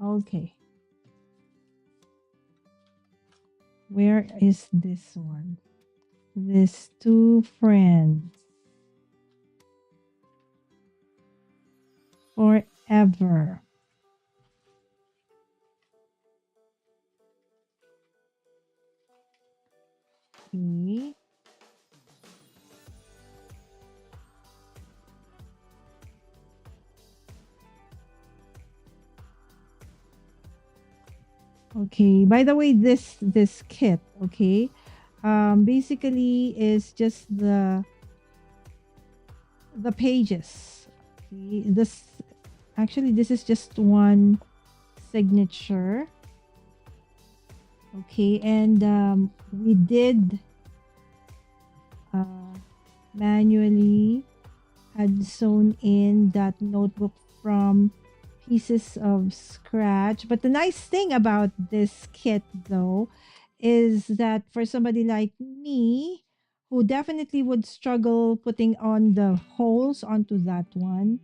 Okay. Where is this one? These two friends. Forever. Okay. Okay. By the way, this kit, okay, basically is just the pages. Okay. This is just one signature. Okay, and we did manually had sewn in that notebook from pieces of scratch. But the nice thing about this kit, though, is that for somebody like me, who definitely would struggle putting on the holes onto that one,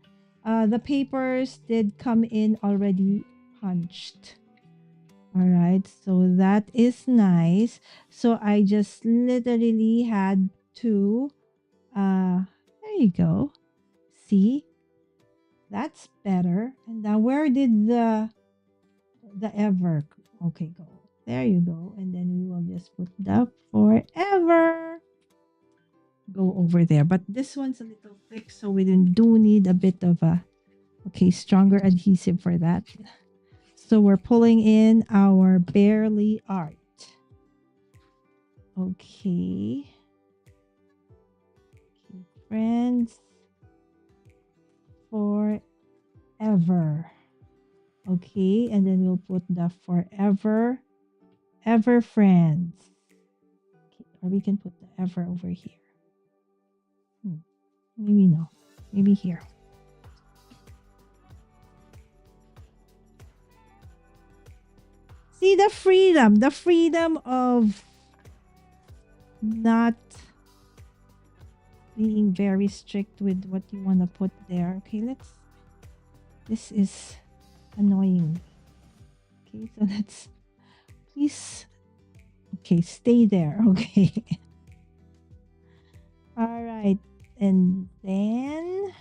the papers did come in already punched. All right, so that is nice. So I just literally had to, there you go. See, that's better. And now where did the ever, okay, go? There you go. And then we will just put the forever go over there. But this one's a little thick, so we do need a bit of a, okay, stronger adhesive for that. So we're pulling in our barely art. Okay. Friends forever. Okay, and then we'll put the forever, ever friends. Okay, or we can put the ever over here. Maybe no. Maybe here. See the freedom of not being very strict with what you want to put there. Okay, this is annoying. Okay, so please, okay, stay there. Okay. All right. And then,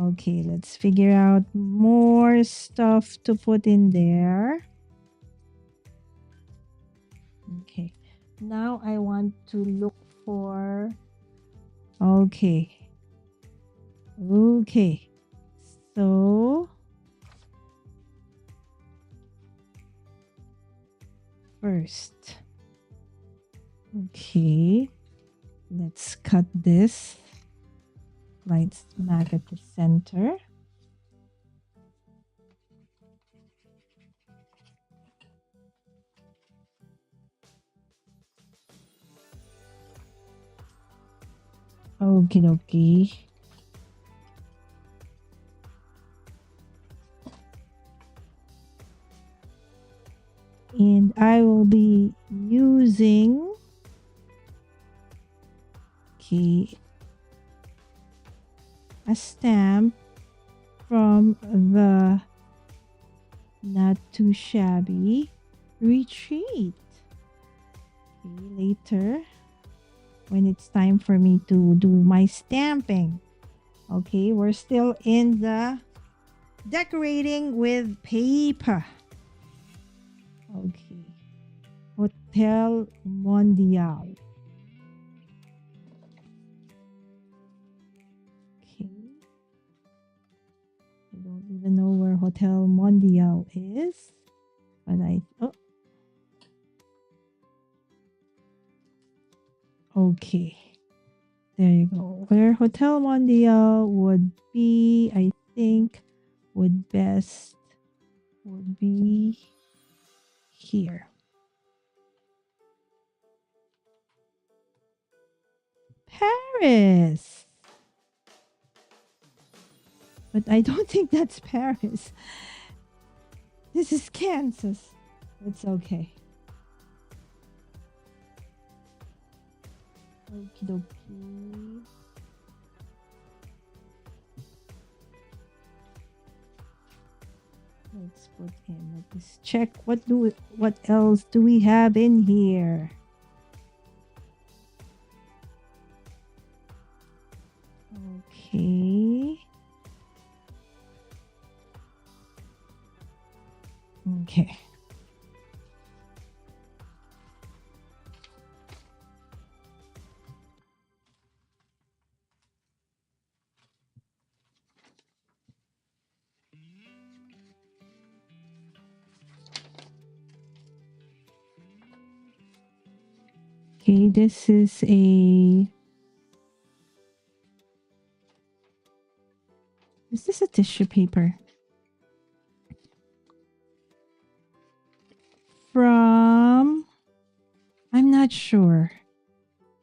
Okay, let's figure out more stuff to put in there. Okay, now I want to look for. Okay. Okay. So first, okay, let's cut this right smack at the center. Okie dokie. And I will be using a stamp from the Not Too Shabby retreat. Okay, later, when it's time for me to do my stamping. Okay, we're still in the decorating with paper. Okay. Hotel Mondial. Okay. I don't even know where Hotel Mondial is. But okay. There you go. Where Hotel Mondial would be, I think, would be here. Paris. But I don't think that's Paris. This is Kansas. It's okay. Okie dokie. Let's put in. Let's check what else do we have in here? Okay. Okay. Okay, this is a. Is this a tissue paper? From. I'm not sure.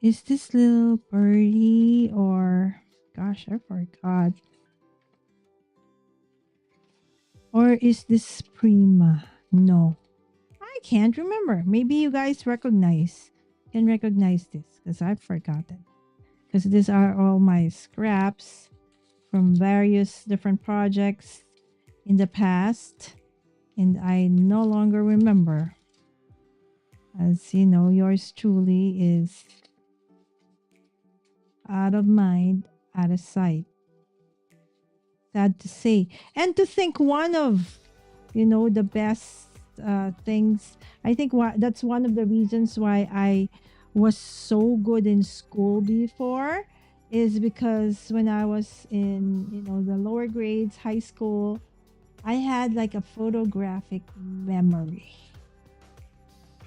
Is this little birdie or. Gosh, I forgot. Or is this Prima? No. I can't remember. Maybe you guys can recognize this because I've forgotten. Because these are all my scraps from various different projects in the past. And I no longer remember. As you know, yours truly is out of mind, out of sight. Sad to say. And to think one of, the best things, I think that's one of the reasons why I was so good in school before is because when I was in, the lower grades, high school, I had like a photographic memory.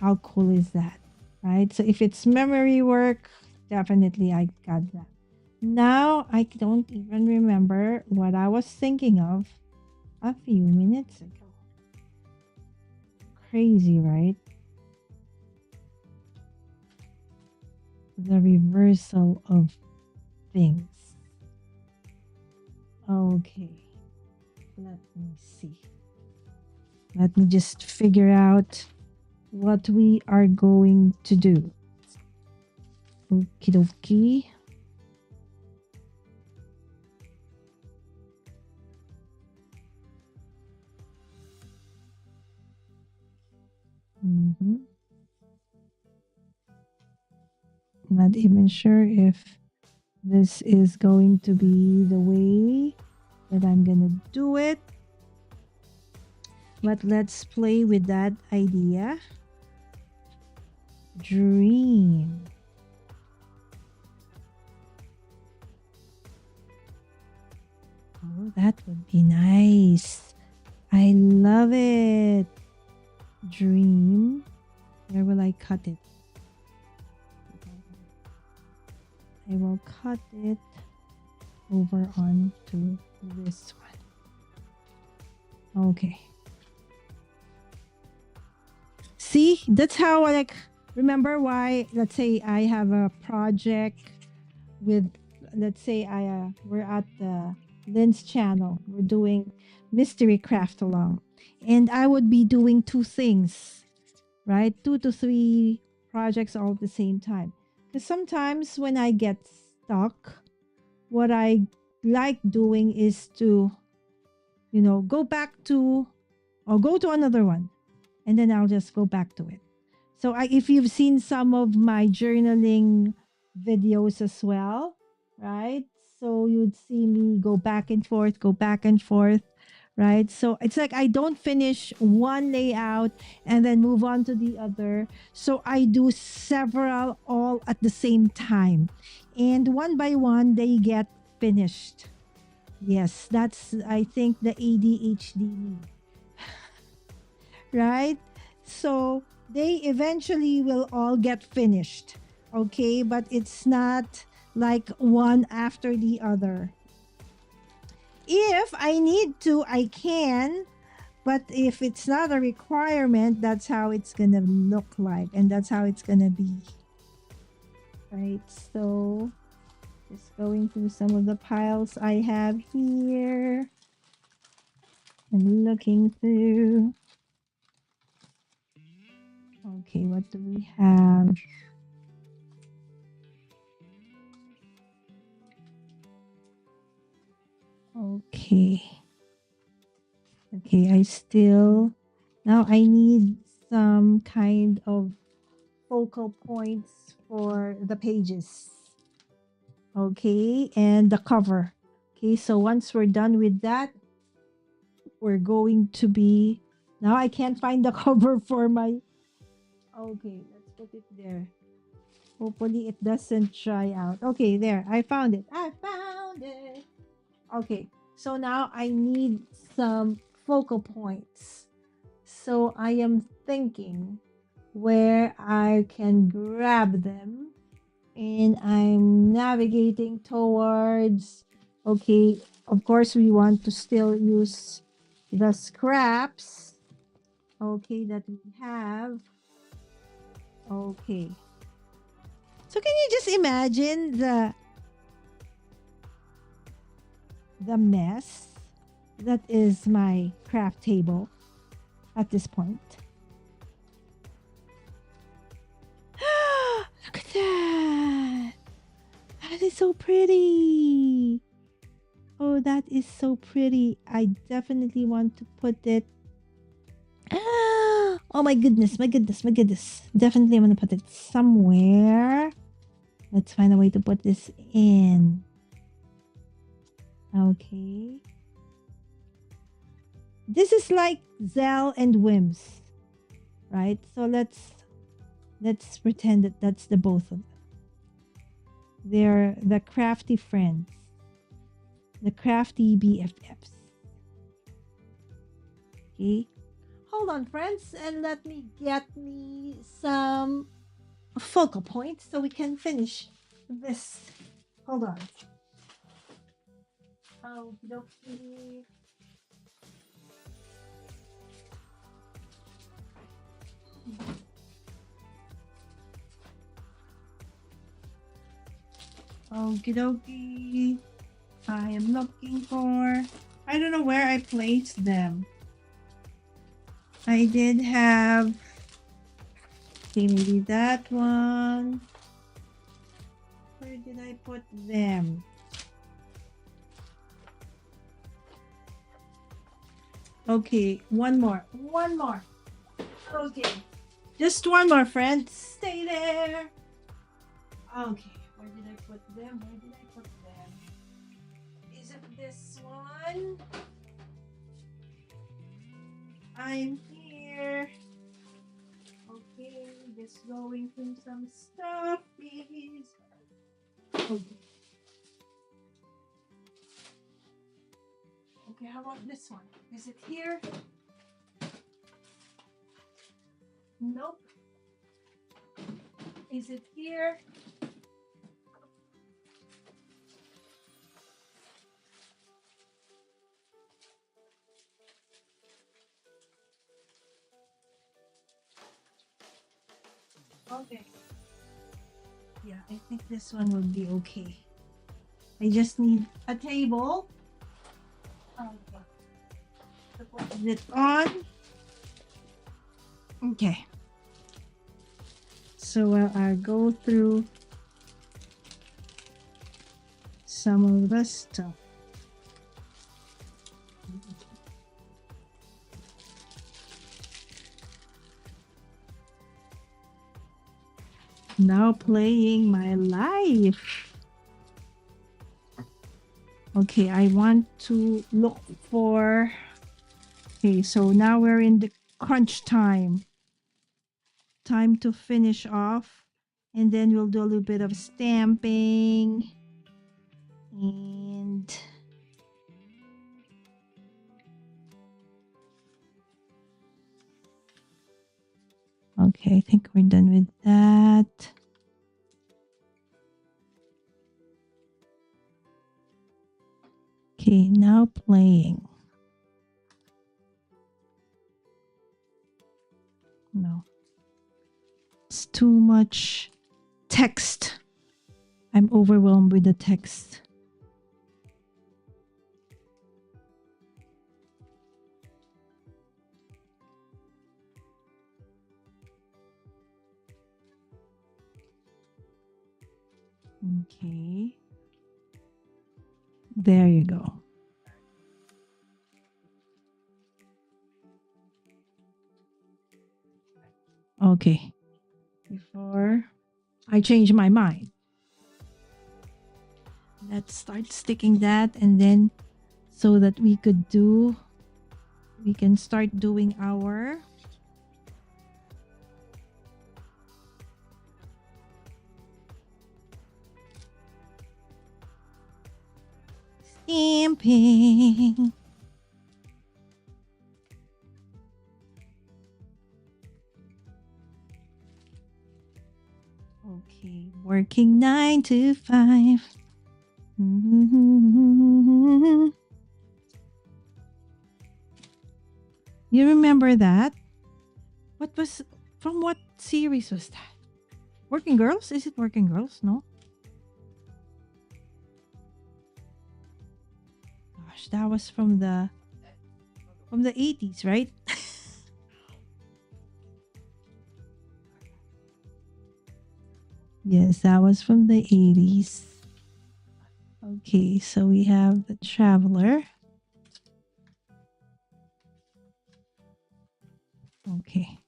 How cool is that? Right? So if it's memory work, definitely I got that. Now I don't even remember what I was thinking of a few minutes ago. Crazy, right? The reversal of things. Okay. Let me see. Let me just figure out what we are going to do. Okie dokie. Not even sure if this is going to be the way that I'm gonna do it. But let's play with that idea. Dream. Oh, that would be nice. I love it. Dream. Where will I cut it? I will cut it over onto this one. Okay. See, that's how I like. Remember why? Let's say I have a project with. Let's say we're at the Lynn's channel. We're doing mystery craft along, and I would be doing two things, right? 2 to 3 projects all at the same time. Because sometimes when I get stuck, what I like doing is to, go back to, or go to another one, and then I'll just go back to it. So if you've seen some of my journaling videos as well, right? So you'd see me go back and forth, right? So it's like I don't finish one layout and then move on to the other. So I do several all at the same time. And one by one, they get finished. Yes, that's, I think, the ADHD me. Right? So they eventually will all get finished. Okay? But it's not like one after the other. If I need to, I can. But if it's not a requirement, that's how it's going to look like. And that's how it's going to be. Right? So just going through some of the piles I have here. And looking through. Okay, what do we have? Okay. Okay, now I need some kind of focal points for the pages. Okay, and the cover. Okay, so once we're done with that, we're going to be, now I can't find the cover for my, okay, let's put it there. Hopefully it doesn't dry out. Okay, there, I found it. Okay, so now I need some focal points. So I am thinking where I can grab them, and I'm navigating towards, okay, of course we want to still use the scraps, okay, that we have. Okay, so can you just imagine the mess that is my craft table at this point? Look at that. That is so pretty. Oh, that is so pretty. I definitely want to put it. Oh my goodness, my goodness, my goodness. Definitely I'm going to put it somewhere. Let's find a way to put this in. Okay. This is like Zell and Wims, right? So let's pretend that that's the both of them. They're the crafty friends, the crafty BFFs. Okay, hold on, friends, and let me get me some focal points so we can finish this. Hold on. Okay. Okie dokie. I am looking for, I don't know where I placed them. I did have, okay, maybe that one. Where did I put them? Okay, one more. Okay, just one more, friends. Stay there. Okay, where did I put them? Is Is it this one? I'm here. Okay, just going through some stuff, please. Okay. Okay, how about this one? Is it here? Nope. Is it here? Okay. Yeah, I think this one will be okay. I just need a table. Okay. To put it on. Okay. So I'll go through some of the stuff. Now playing my life. Okay, I want to look for. Okay, so now we're in the crunch time. Time to finish off. And then we'll do a little bit of stamping. And okay, I think we're done with that. Okay, now playing. No. It's too much text. I'm overwhelmed with the text. Okay. There you go. Okay. Before I change my mind, let's start sticking that, and then so that we can start doing our stamping. Okay, working 9 to 5. You remember that? From what series was that? Working Girls? Is it Working Girls? No? Gosh, that was from the 80s, right? Yes, that was from the 80s. Okay, so we have the Traveler. Okay.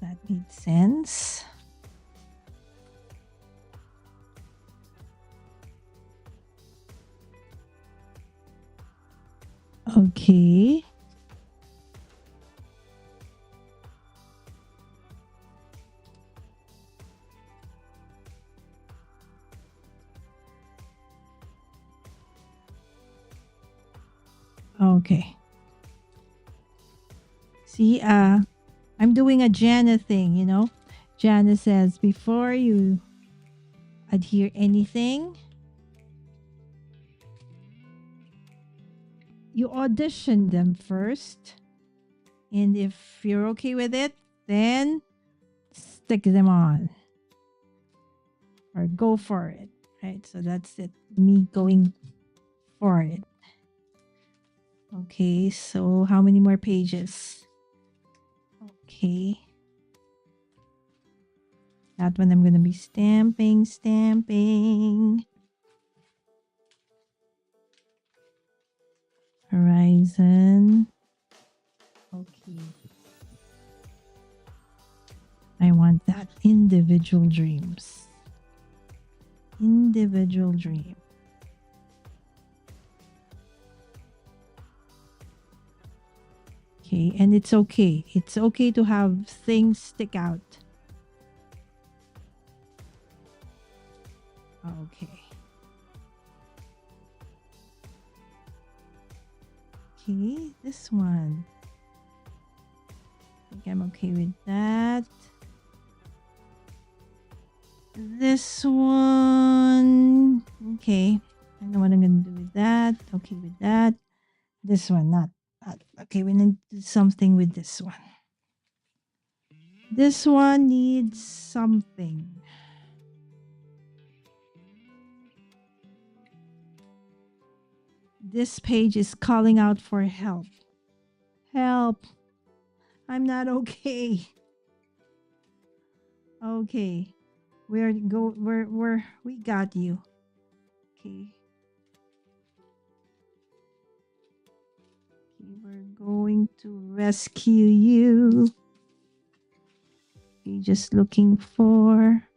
That made sense. Okay. Okay. See, I'm doing a Jana thing, you know. Jana says before you adhere anything, you audition them first. And if you're okay with it, then stick them on or go for it. Right? So that's it. Me going for it. Okay, so how many more pages? Okay. That one I'm going to be stamping. Horizon. Okay. I want that. Individual dreams. Individual dream. Okay, and it's okay. It's okay to have things stick out. Okay. Okay, this one. I think I'm okay with that. This one. Okay. I know what I'm going to do with that. Okay with that. This one, not. Okay, we need to do something with this one. This one needs something. This page is calling out for help. Help. I'm not okay. Okay. We got you. Okay. Okay, we're going to rescue you. Okay, just looking for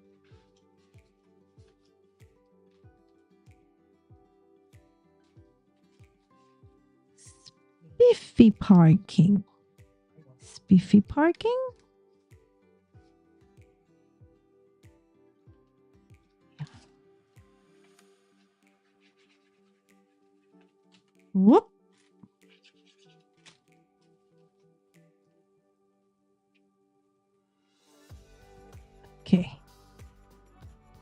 spiffy parking. Spiffy parking? Whoop. Okay.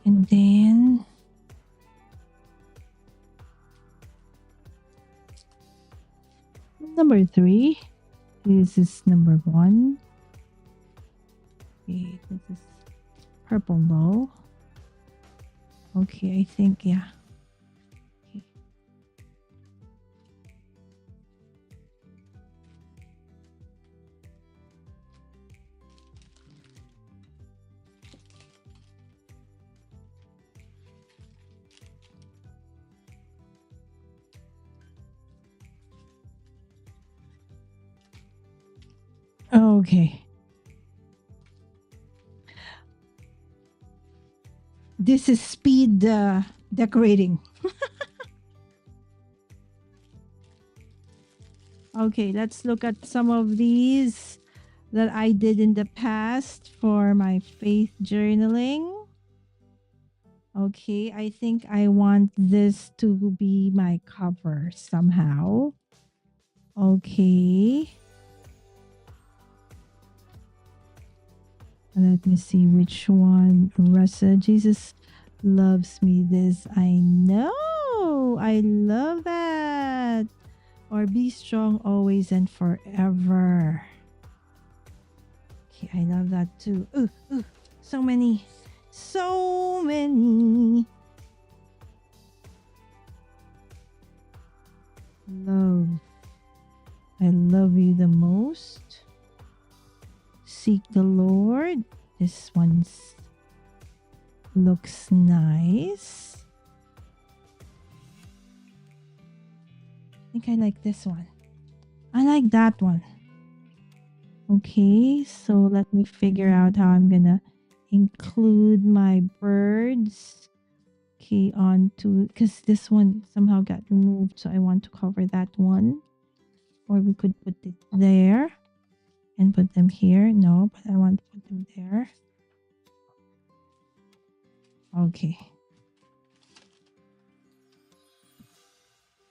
And then number 3. This is number 1. Okay, this is purple low. Okay, I think, yeah. Okay. This is speed decorating. Okay, let's look at some of these that I did in the past for my faith journaling. Okay, I think I want this to be my cover somehow. Okay. Let me see which one. Rasa, Jesus loves me. This I know. I love that. Or be strong always and forever. Okay, I love that too. Ooh, so many. So many. Love. I love you the most. Seek the Lord. This one looks nice. I think I like this one. I like that one. Okay, so let me figure out how I'm gonna include my birds. Okay, onto, because this one somehow got removed, so I want to cover that one. Or we could put it there and put them here. No, but I want to put them there. Okay.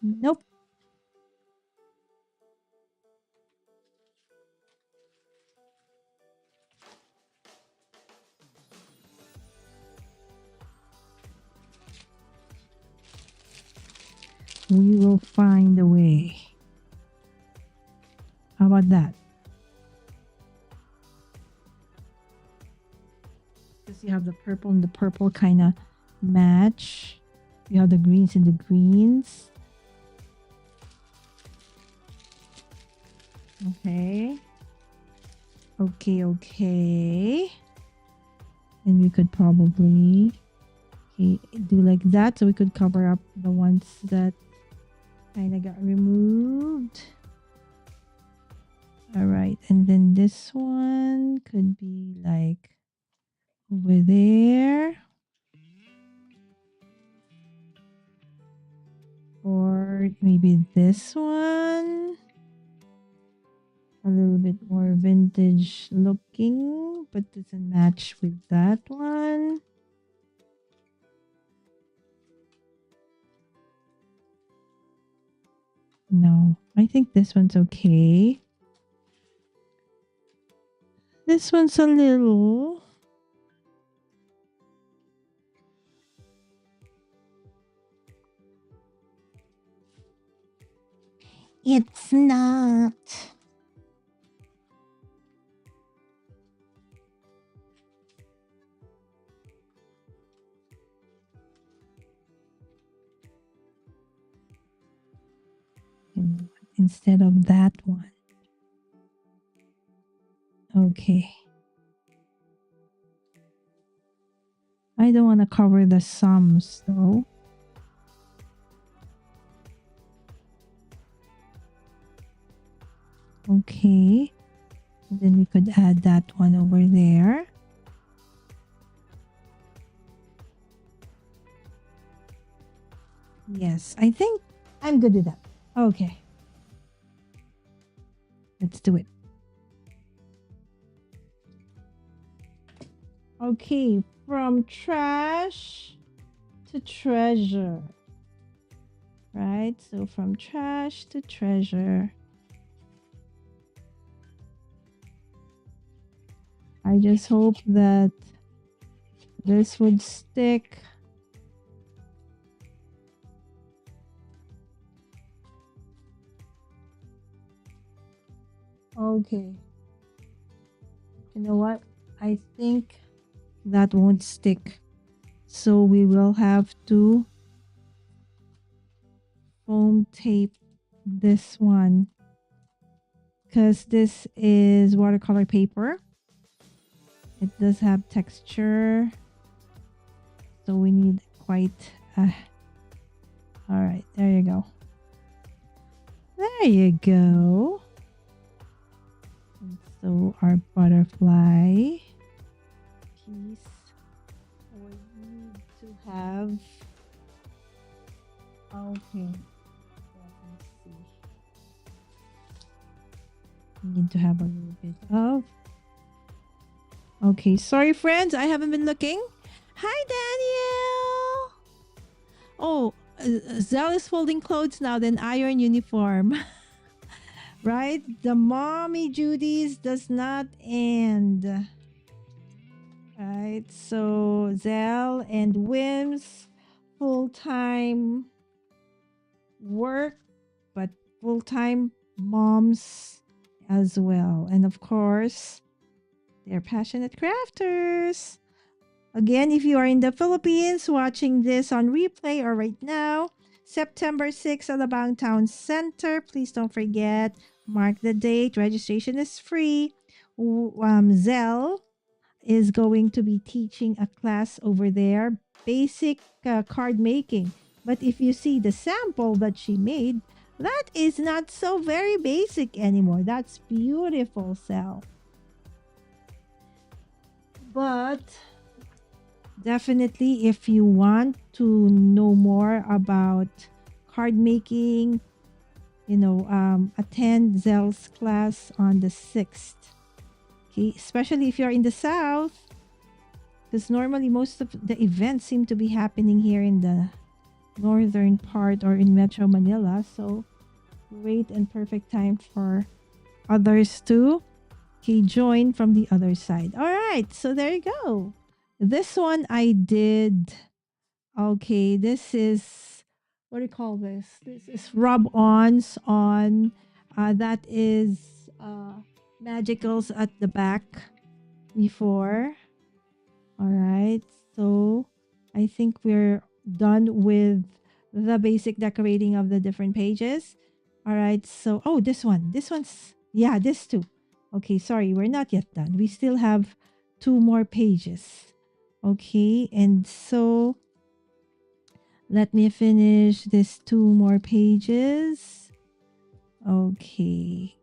Nope. We will find a way. How about that? Because you have the purple and the purple kind of match. You have the greens and the greens. Okay. Okay. And we could probably do like that, so we could cover up the ones that kind of got removed. All right, and then this one could be like over there. Or maybe this one. A little bit more vintage looking, but doesn't match with that one. No, I think this one's okay. This one's a little. It's not. Instead of that one. Okay. I don't want to cover the sums though. Okay. And then we could add that one over there. Yes, I think I'm good with that. Okay. Let's do it. Okay, from trash to treasure. Right? So from trash to treasure. I just hope that this would stick. Okay. You know what? I think that won't stick. So we will have to foam tape this one because this is watercolor paper. It does have texture. So we need quite all right, there you go. There you go. And so our butterfly piece would need to have, okay, let me see. We need to have a little bit of, okay, sorry friends, I haven't been looking. Hi Daniel. Oh, Zell is folding clothes now, then iron uniform. Right? The mommy duties does not end. Right? So Zell and Wim's full-time work, but full-time moms as well. And of course, they're passionate crafters. Again, if you are in the Philippines watching this on replay or right now, September 6th at the Bangtown Center. Please don't forget, mark the date. Registration is free. Zell is going to be teaching a class over there, basic card making. But if you see the sample that she made, that is not so very basic anymore. That's beautiful, Zell. But definitely, if you want to know more about card making, attend Zell's class on the 6th. Okay, especially if you're in the South, because normally most of the events seem to be happening here in the northern part or in Metro Manila. So great and perfect time for others to join from the other side. All right, so there you go. This one I did. Okay, this is, what do you call this? This is rub-ons on, that is magicals at the back before. All right, so I think we're done with the basic decorating of the different pages. All right, so, oh, this one's, yeah, this too. Okay, sorry, we're not yet done. We still have 2 more pages. Okay, and so let me finish this 2 more pages. Okay,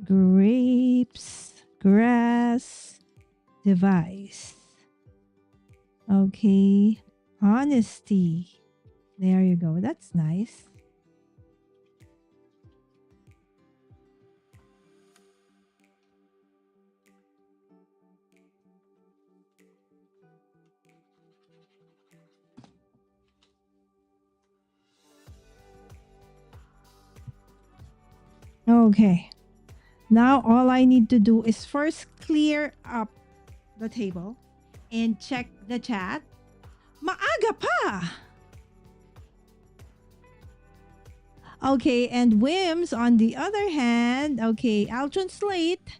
grapes, grass, device. Okay. Honesty. There you go. That's nice. Okay. Now all I need to do is first clear up the table and check the chat. Maaga pa! Okay, and Wims, on the other hand, okay, I'll translate.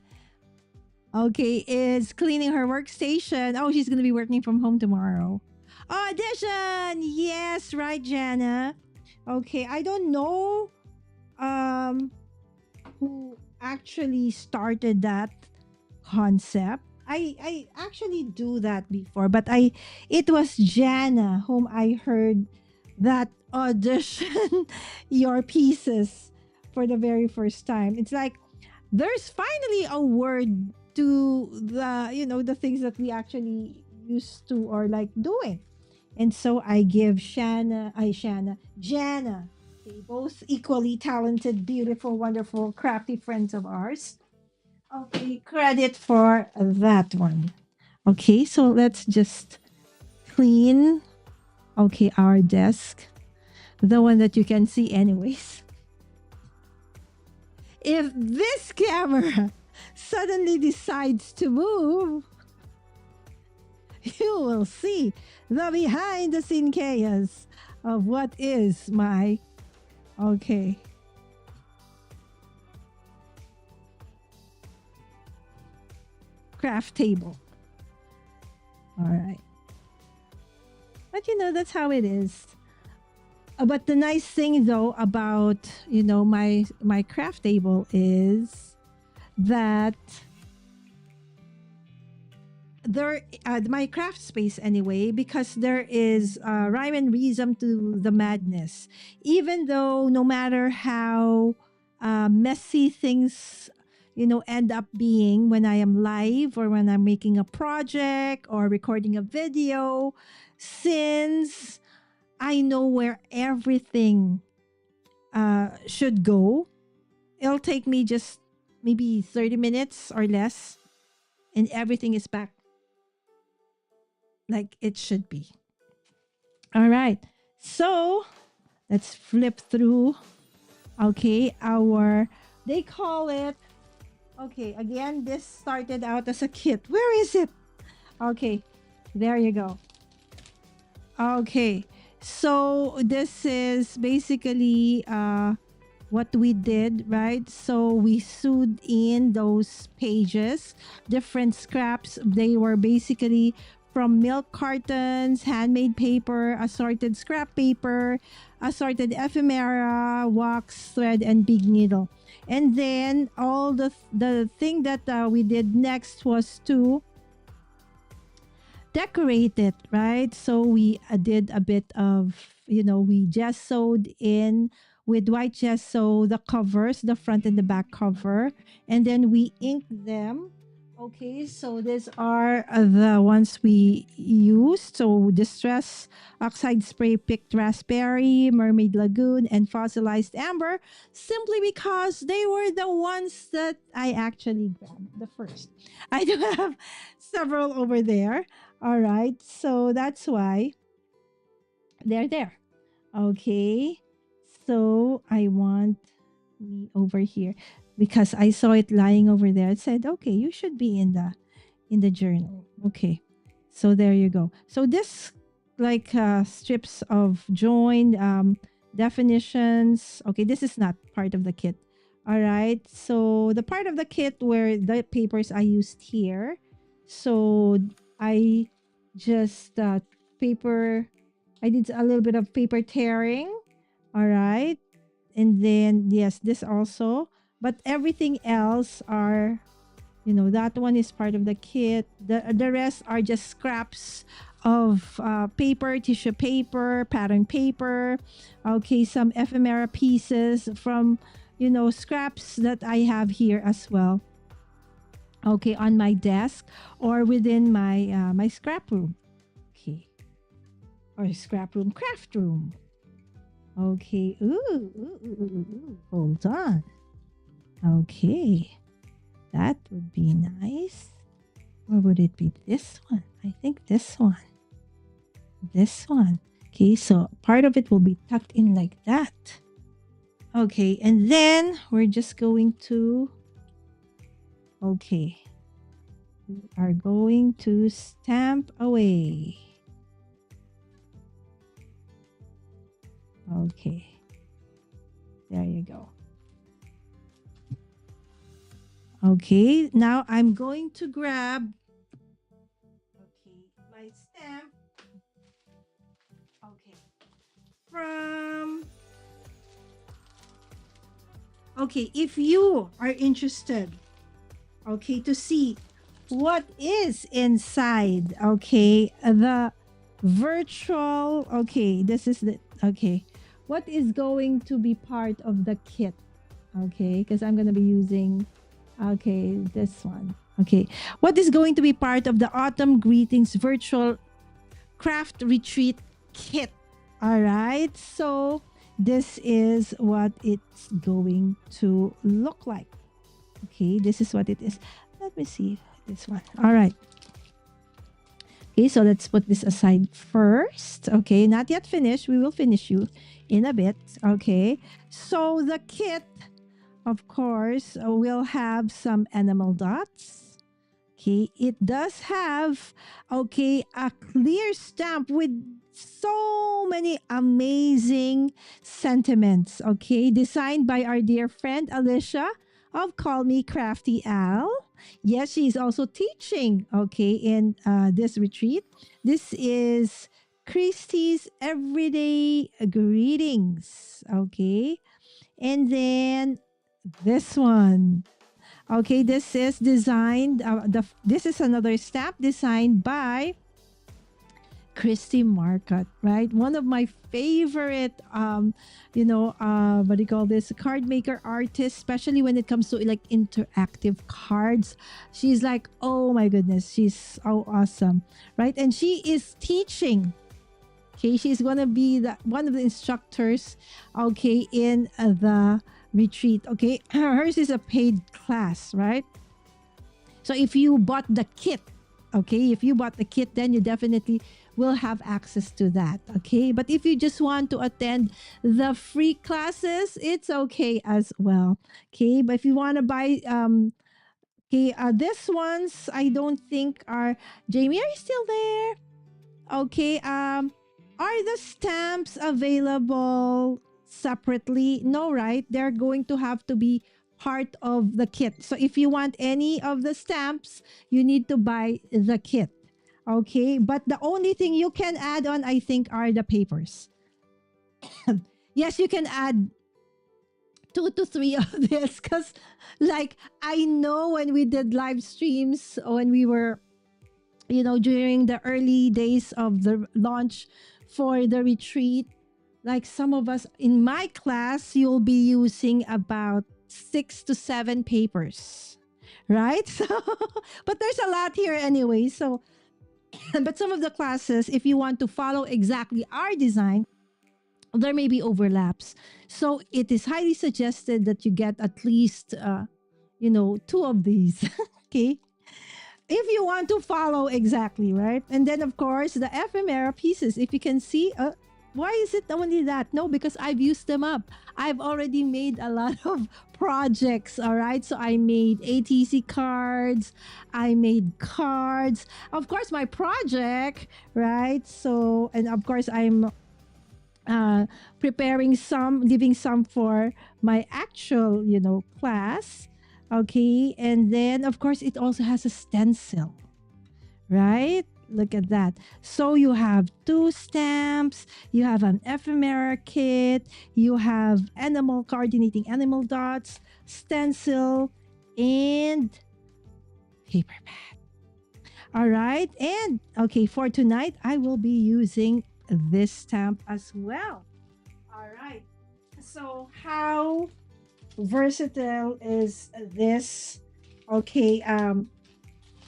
Okay, is cleaning her workstation. Oh, she's gonna be working from home tomorrow. Audition! Yes, right, Jana. Okay, I don't know who actually started that concept. I actually do that before, but it was Jana whom I heard that audition your pieces for the very first time. It's like there's finally a word to the things that we actually used to or like doing. And so I give Jana, okay, both equally talented, beautiful, wonderful, crafty friends of ours. Okay, credit for that one. Okay, so let's just clean, okay, our desk, the one that you can see anyways. If this camera suddenly decides to move, you will see the behind the scene chaos of what is my, okay, craft table. All right. But that's how it is. But the nice thing though about, my craft table is that there my craft space anyway, because there is rhyme and reason to the madness, even though no matter how messy things end up being when I am live or when I'm making a project or recording a video, since I know where everything should go, it'll take me just maybe 30 minutes or less and everything is back like it should be. All right. So let's flip through. Okay. They call it, okay, again, this started out as a kit. Where is it? Okay. There you go. Okay. So this is basically what we did, right? So we sewed in those pages, different scraps. They were basically from milk cartons, handmade paper, assorted scrap paper, assorted ephemera, wax, thread, and big needle. And then all the thing that we did next was to decorate it, right? So we did a bit of, we just sewed in with white gesso the covers, the front and the back cover, and then we inked them. Okay, so these are the ones we used. So Distress Oxide Spray Picked Raspberry, Mermaid Lagoon, and Fossilized Amber, simply because they were the ones that I actually grabbed the first. I do have several over there. All right, so that's why they're there. Okay, so I want me over here because I saw it lying over there. It said, "Okay, you should be in the journal." Okay, so there you go. So this like strips of joined definitions. Okay, this is not part of the kit. All right, so the part of the kit where the papers I used here. So I just paper. I did a little bit of paper tearing. All right. And then, yes, this also. But everything else are, that one is part of the kit. The rest are just scraps of paper, tissue paper, pattern paper. Okay, some ephemera pieces from, scraps that I have here as well. okay, on my desk or within my scrap room. Okay. Or scrap room, craft room. Okay. Ooh. Hold on. Okay. That would be nice. Or would it be this one? I think this one. This one. Okay, so part of it will be tucked in like that. Okay, and then we're just going to, okay, we are going to stamp away. Okay, there you go. Okay, now I'm going to grab, okay, my stamp. Okay, from, okay, if you are interested, okay, to see what is inside, okay, the virtual, okay, this is the, okay, what is going to be part of the kit, okay, because I'm going to be using, okay, this one, okay, what is going to be part of the Autumn Greetings virtual craft retreat kit. All right, so this is what it's going to look like. Okay, this is what it is. Let me see this one. All right. Okay, so let's put this aside first. Okay, not yet finished. We will finish you in a bit. Okay, so the kit, of course, will have some enamel dots. Okay, it does have, okay, a clear stamp with so many amazing sentiments. Okay, designed by our dear friend Alicia of Call Me Crafty Al. Yes, she's also teaching, okay, in this retreat. This is Christie's Everyday Greetings. Okay, and then this one. Okay, this is designed. This is another stamp designed by Christy Marcotte, right? One of my favorite, what do you call this? Card maker artists, especially when it comes to like interactive cards. She's like, oh my goodness, she's so awesome, right? And she is teaching. Okay, she's gonna be one of the instructors. Okay, in the retreat. Okay, hers is a paid class, right? So if you bought the kit, okay, if you bought the kit, then you definitely will have access to that. Okay, but if you just want to attend the free classes, it's okay as well. Okay, but if you want to buy, okay, this ones I don't think are. Jamie, are you still there? Okay, are the stamps available separately? No, right? They're going to have to be part of the kit. So if you want any of the stamps, you need to buy the kit. Okay, but the only thing you can add on, I think, are the papers. Yes, you can add 2 to 3 of this because, like, I know when we did live streams, when we were, during the early days of the launch for the retreat, like some of us in my class, you'll be using about 6 to 7 papers, right? So, but there's a lot here anyway. So, but some of the classes, if you want to follow exactly our design, there may be overlaps. So it is highly suggested that you get at least, 2 of these. Okay, if you want to follow exactly, right? And then, of course, the ephemera pieces. If you can see, why is it only that? No, because I've used them up. I've already made a lot of projects, all right? So I made ATC cards, I made cards. Of course, my project, right? So, and of course, I'm preparing some, leaving some for my actual, class. Okay. And then, of course, it also has a stencil, right? Look at that. So you have 2 stamps, you have an ephemera kit, you have animal coordinating animal dots, stencil, and paper pad. All right. And okay, for tonight, I will be using this stamp as well. All right. So how versatile is this,
okay,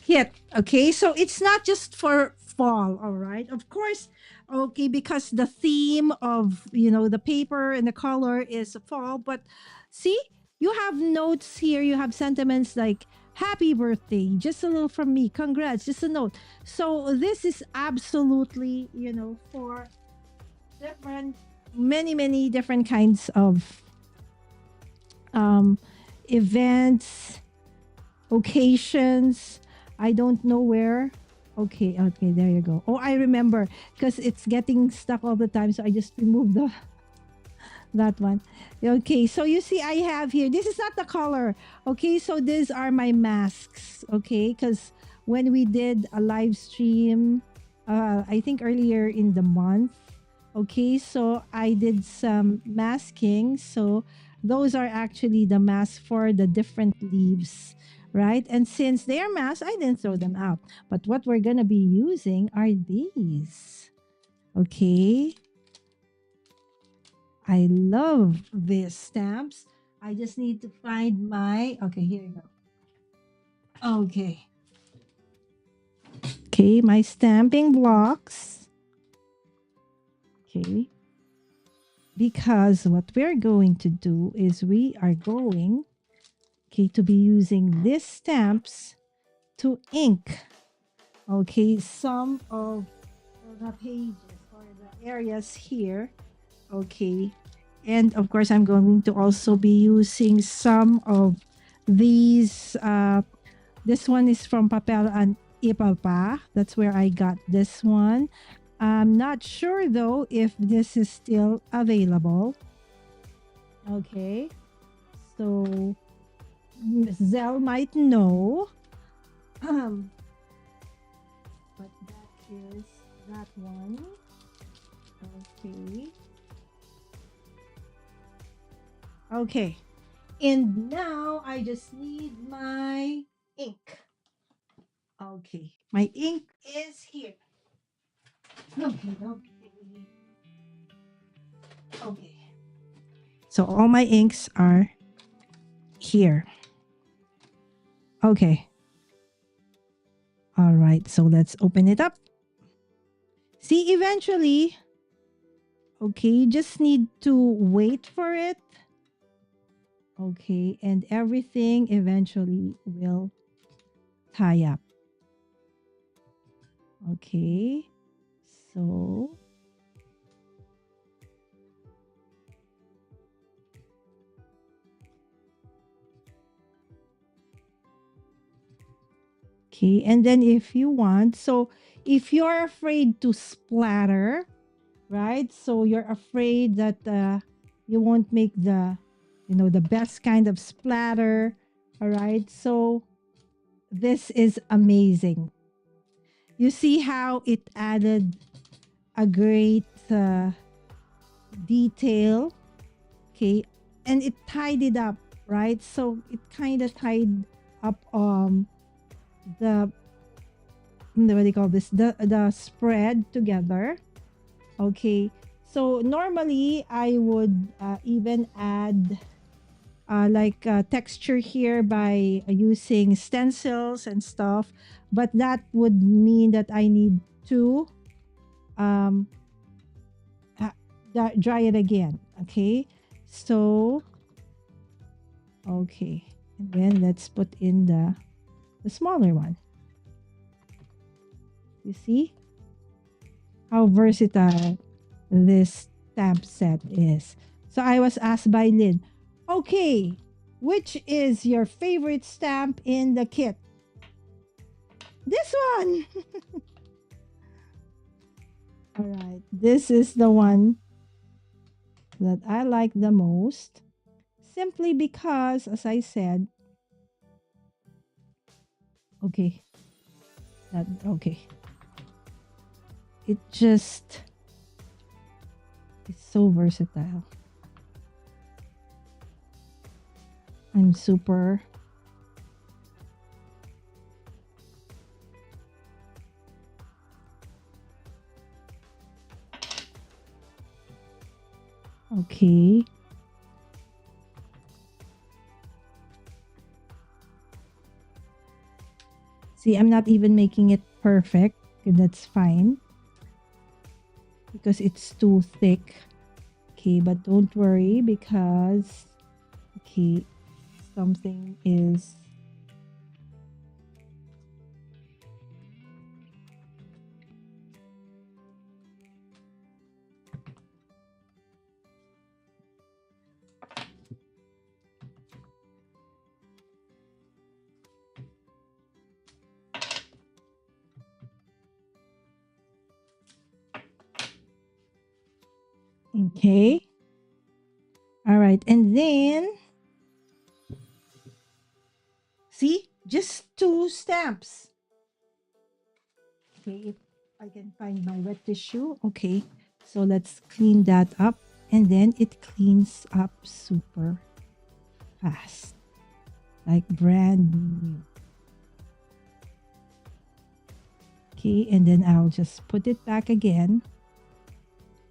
kit. Okay, so it's not just for fall, all right? Of course, okay, because the theme of, the paper and the color is fall, but see, you have notes here, you have sentiments like happy birthday, just a little from me, congrats, just a note. So this is absolutely, for different, many different kinds of um events, occasions. I don't know where. Okay, okay, there you go. Oh, I remember because it's getting stuck all the time, so I just removed the that one. Okay, so you see, I have here. This is not the color. Okay, so these are my masks. Okay, because when we did a live stream, I think earlier in the month. Okay, so I did some masking. So those are actually the masks for the different leaves, right? And since they are masks, I didn't throw them out. But what we're gonna be using are these. Okay, I love these stamps. I just need to find my. Okay, here you go. Okay. Okay, my stamping blocks. Okay. Because what we're going to do is we are going, okay, to be using these stamps to ink, okay, some of the pages or the areas here. Okay. And of course, I'm going to also be using some of these. This one is from Papel and Ipalpa. That's where I got this one. I'm not sure though if this is still available. Okay. So Zell might know. Um, but that is that one. Okay. Okay. And now I just need my ink. Okay. My ink is here. Okay, okay. Okay. So all my inks are here. Okay. All right. So let's open it up. See, eventually, okay, you just need to wait for it. Okay. And everything eventually will tie up. Okay. So, okay. And then if you want, so if you're afraid to splatter, right? So you're afraid that you won't make the best kind of splatter. All right. So this is amazing. You see how it added a great detail. Okay. And it tied it up, right? So it kind of tied up the what do you call this? The spread together. Okay. So normally I would even add like texture here by using stencils and stuff, but that would mean that I need to um, dry it again. Okay. So, okay. And then let's put in the smaller one. You see how versatile this stamp set is. So I was asked by Lynn, okay, which is your favorite stamp in the kit? This one. All right. This is the one that I like the most. Simply because, as I said, okay, that okay. It just it's so versatile. I'm super okay. See, I'm not even making it perfect. Okay, that's fine because it's too thick. Okay, but don't worry because, okay, something is, okay. All right. And then, see, just 2 stamps. Okay, if I can find my wet tissue. Okay, so let's clean that up. And then it cleans up super fast, like brand new. Okay, and then I'll just put it back again.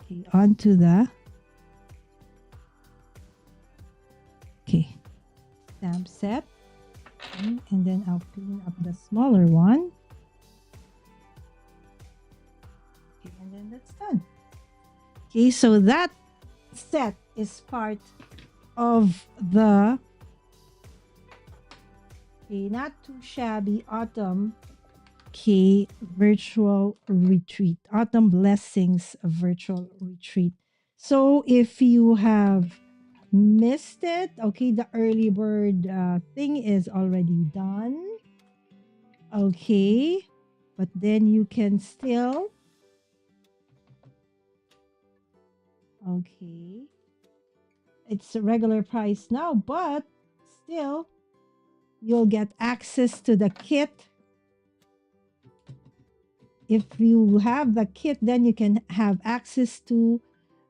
Okay, onto the, okay, stamp set. Okay, and then I'll clean up the smaller one. Okay, and then that's done. Okay, so that set is part of the, okay, not too shabby autumn, okay, virtual retreat, autumn blessings virtual retreat. So if you have missed it, okay, the early bird thing is already done. Okay, but then you can still, okay, it's a regular price now, but still you'll get access to the kit. If you have the kit, then you can have access to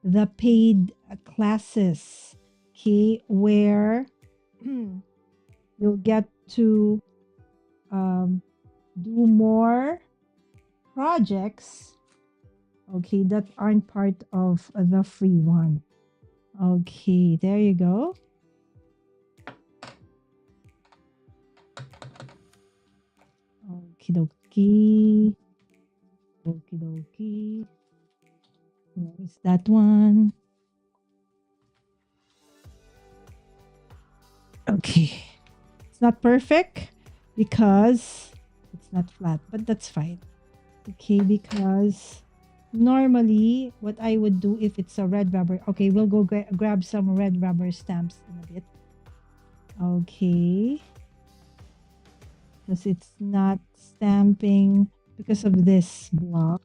the paid classes, okay, where you'll get to do more projects, okay, that aren't part of the free one. Okay, there you go. Okie dokie. Okie dokie. Where is that one? Okay. It's not perfect because it's not flat, but that's fine. Okay, because normally what I would do if it's a red rubber, okay, we'll go grab some red rubber stamps in a bit. Okay. Because it's not stamping because of this block.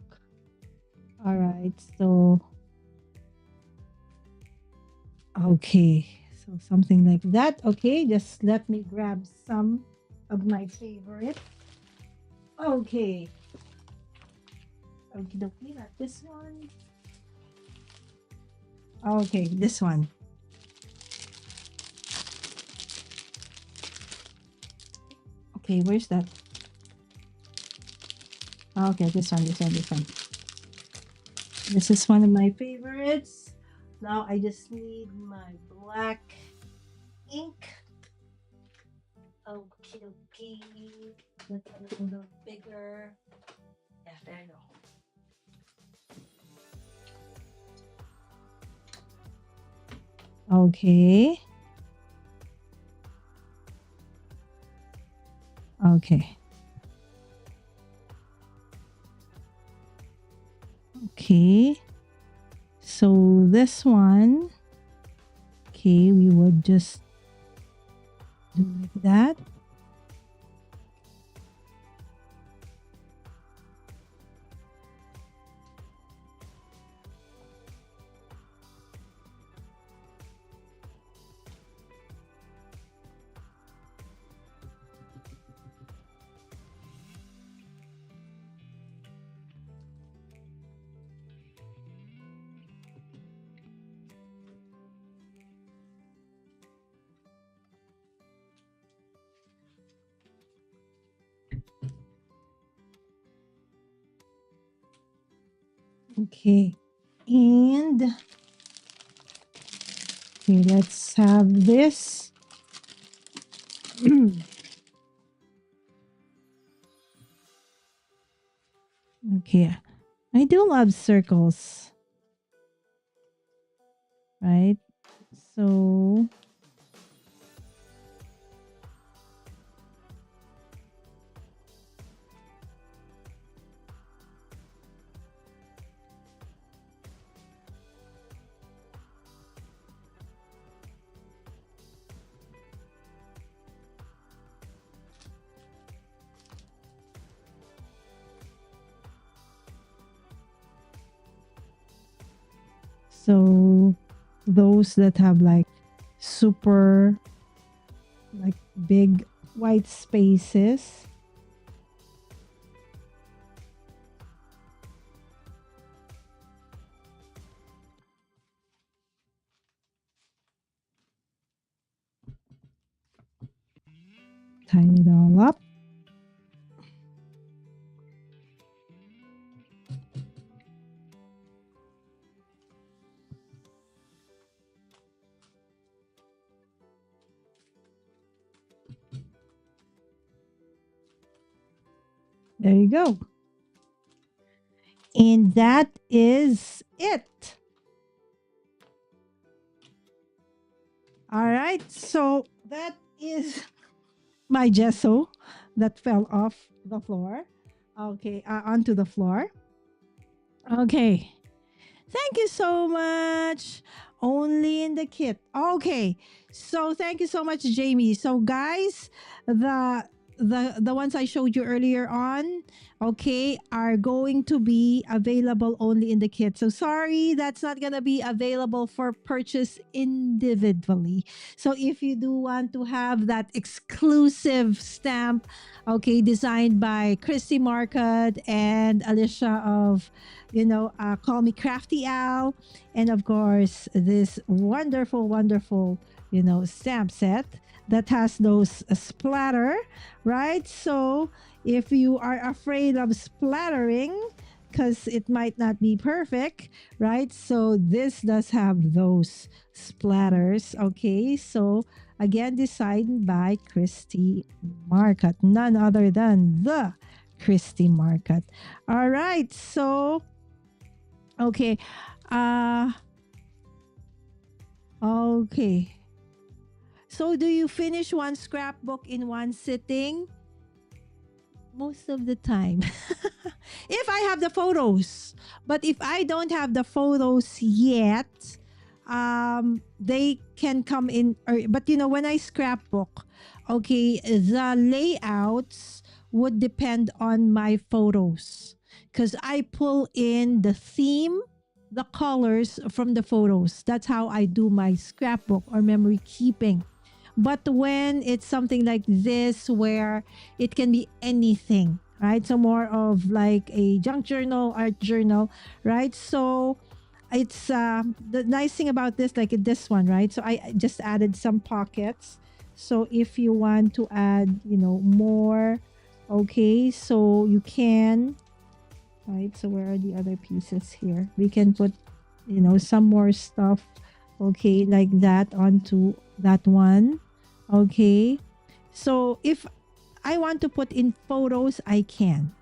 All right, so okay, so something like that. Okay, just let me grab some of my favorite. Okay. Okie dokie, not this one. Okay, this one. Okay, where's that? Okay, this one, this one, this one. This is one of my favorites. Now I just need my black ink. Okay, okay. Make it a little bigger. Yeah, there you go. Okay. Okay. Okay. So this one, okay, we would just do like that. Okay. And okay, let's have this. Okay. I do love circles, right? So, so those that have like super like big white spaces. Tie it all up. There you go. And that is it. All right. So that is my gesso that fell off the floor. Okay, onto the floor. Okay. Thank you so much. Only in the kit. Okay. So thank you so much, Jamie. So guys, the the ones I showed you earlier on, okay, are going to be available only in the kit. So sorry, that's not gonna be available for purchase individually. So if you do want to have that exclusive stamp, okay, designed by Christy Marcotte and Alicia of Call Me Crafty Al, and of course, this wonderful, wonderful, stamp set that has those splatter, right? So if you are afraid of splattering, because it might not be perfect, right? So this does have those splatters, okay? So again, designed by Christy Marcotte, none other than the Christy Marcotte. All right, so okay. Uh okay. So do you finish one scrapbook in one sitting? Most of the time. If I have the photos. But if I don't have the photos yet, they can come in but when I scrapbook, okay, the layouts would depend on my photos because I pull in the theme, the colors from the photos. That's how I do my scrapbook or memory keeping. But when it's something like this, where it can be anything, right? So more of like a junk journal, art journal, right? So it's the nice thing about this, like this one, right? So I just added some pockets. So if you want to add, more, okay, so you can, right? So where are the other pieces here? We can put, some more stuff, okay, like that onto that one. Okay. So if I want to put in photos, I can.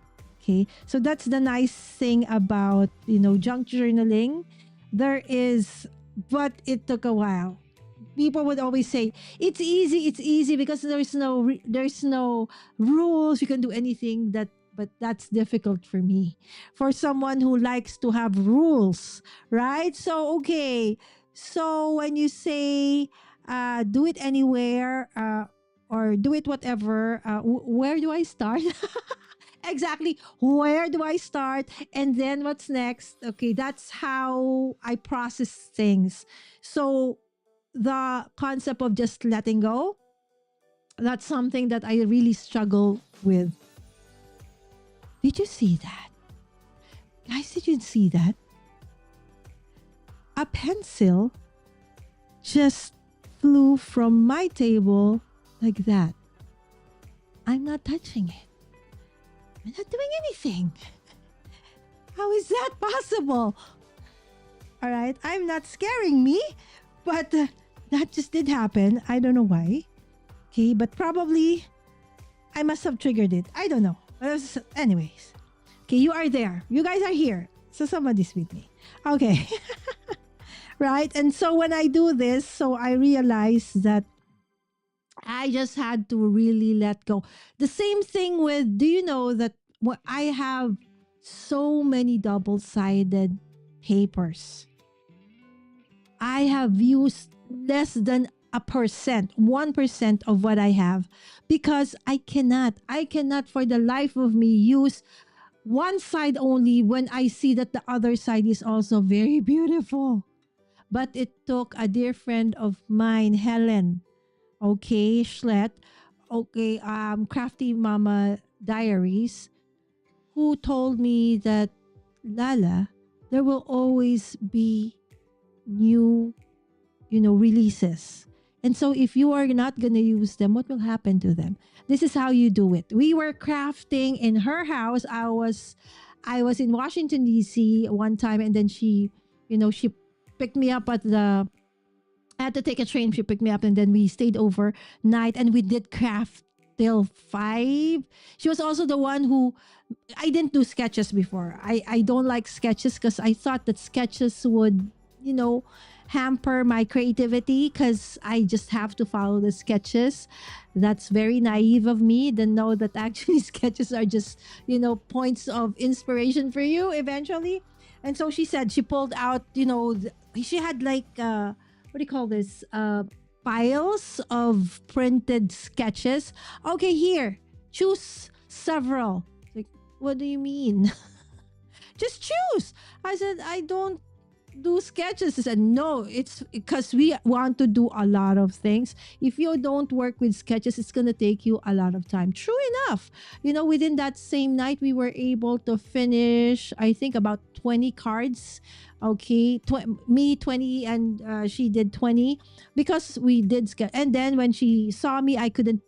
Okay. So that's the nice thing about, junk journaling. There is, but it took a while. People would always say it's easy because there's no rules, you can do anything, but that's difficult for me, for someone who likes to have rules, right? So okay, so when you say do it anywhere, or do it whatever, where do I start? Exactly, where do I start and then what's next? Okay, that's how I process things. So the concept of just letting go, that's something that I really struggle with. Did you see that? Guys, did you see that? A pencil just flew from my table like that. I'm not touching it. I'm not doing anything. How is that possible? All right, I'm not scaring me, but that just did happen. I don't know why. Okay, but probably I must have triggered it. I don't know. Anyways, Okay, you are there. You guys are here. So somebody's with me. Okay. Right? And so when I do this, so I realize that I just had to really let go. The same thing with, do you know that I have so many double sided papers? I have used less than a percent, 1% of what I have because I cannot for the life of me use one side only when I see that the other side is also very beautiful. But it took a dear friend of mine, Helen, okay, Schlet, okay, Crafty Mama Diaries, who told me that, Lala, there will always be new, releases. And so if you are not going to use them, what will happen to them? This is how you do it. We were crafting in her house. I was in Washington D.C. one time, and then she picked me up at the I had to take a train. She picked me up, and then we stayed overnight, and we did craft till 5. She was also the one who I didn't do sketches before. I don't like sketches because I thought that sketches would, hamper my creativity because I just have to follow the sketches. That's very naive of me. Then know that actually sketches are just, points of inspiration for you eventually. And so she said she pulled out, she had like, what do you call this? Piles of printed sketches. Okay, here, choose several. Like, what do you mean? Just choose. I said, I don't do sketches. I said, no, it's because we want to do a lot of things. If you don't work with sketches, it's going to take you a lot of time. True enough. Within that same night, we were able to finish, I think, about 20 cards. Okay. Me 20 and she did 20 because we did sketch. And then when she saw me, I couldn't,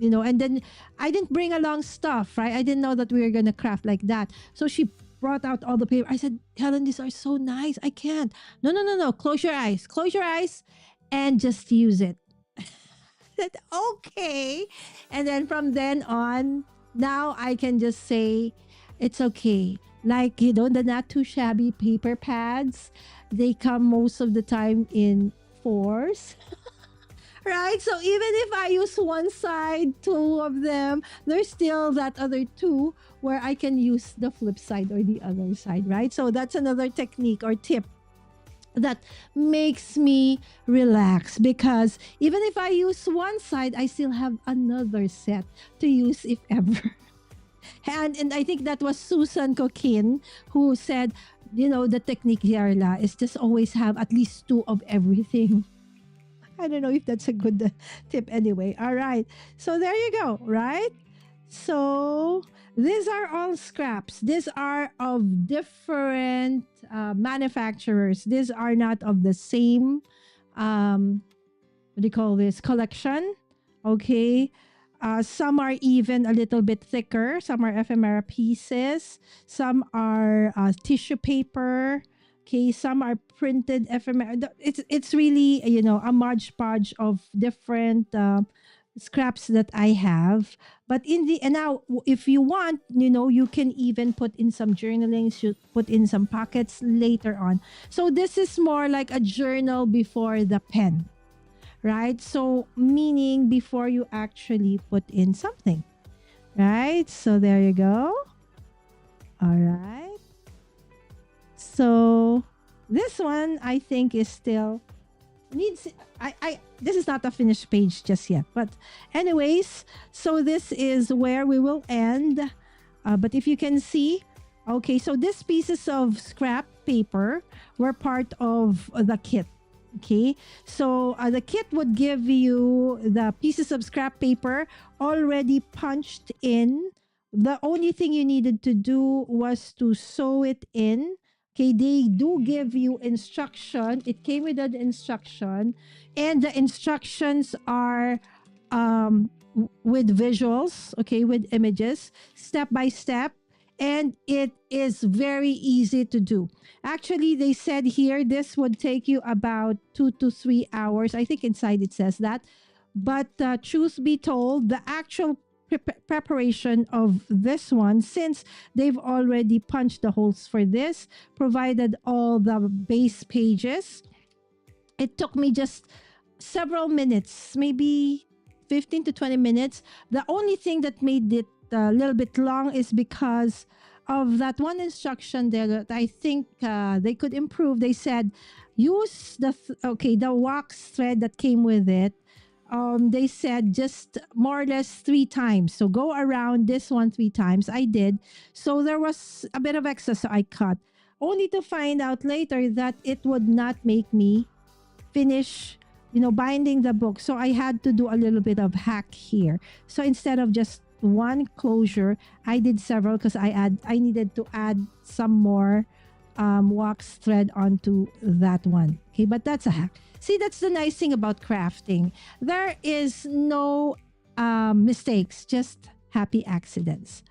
and then I didn't bring along stuff, right? I didn't know that we were going to craft like that. So she brought out all the paper. I said, Helen, these are so nice. I can't. No, no, no, no. Close your eyes. Close your eyes and just use it. I said, okay. And then from then on, now I can just say, it's okay. Like, the not too shabby paper pads, they come most of the time in 4s. Right? So even if I use one side, 2 of them, there's still that other 2 where I can use the flip side or the other side, right? So that's another technique or tip that makes me relax because even if I use one side, I still have another set to use if ever. And I think that was Susan Coquin who said, the technique, Yarla, is just always have at least 2 of everything. I don't know if that's a good tip anyway. All right. So there you go, right? So these are all scraps. These are of different manufacturers. These are not of the same, what do you call this, collection. Okay. Some are even a little bit thicker. Some are ephemera pieces. Some are tissue paper. Okay, some are printed ephemera. It's really, a modge podge of different scraps that I have. But and now if you want, you can even put in some journalings, you put in some pockets later on. So this is more like a journal before the pen, right? So meaning before you actually put in something, right? So there you go. All right. So this one I think is still needs I this is not a finished page just yet, but anyways, so this is where we will end. But if you can see, okay, so these pieces of scrap paper were part of the kit. Okay, so the kit would give you the pieces of scrap paper already punched in. The only thing you needed to do was to sew it in. Okay, they do give you instruction. It came with an instruction, and the instructions are with visuals, okay, with images, step by step, and it is very easy to do. Actually, they said here this would take you about 2 to 3 hours. I think inside it says that. But truth be told, the actual preparation of this one, since they've already punched the holes for this, provided all the base pages. It took me just several minutes, maybe 15 to 20 minutes. The only thing that made it a little bit long is because of that one instruction there that I think they could improve. They said use the wax thread that came with it. They said just more or less 3 times. So go around this one 3 times. I did. So there was a bit of excess, so I cut. Only to find out later that it would not make me finish, binding the book. So I had to do a little bit of hack here. So instead of just one closure, I did several because I needed to add some more wax thread onto that one. Okay, but that's a hack. See, that's the nice thing about crafting. There is no mistakes, just happy accidents.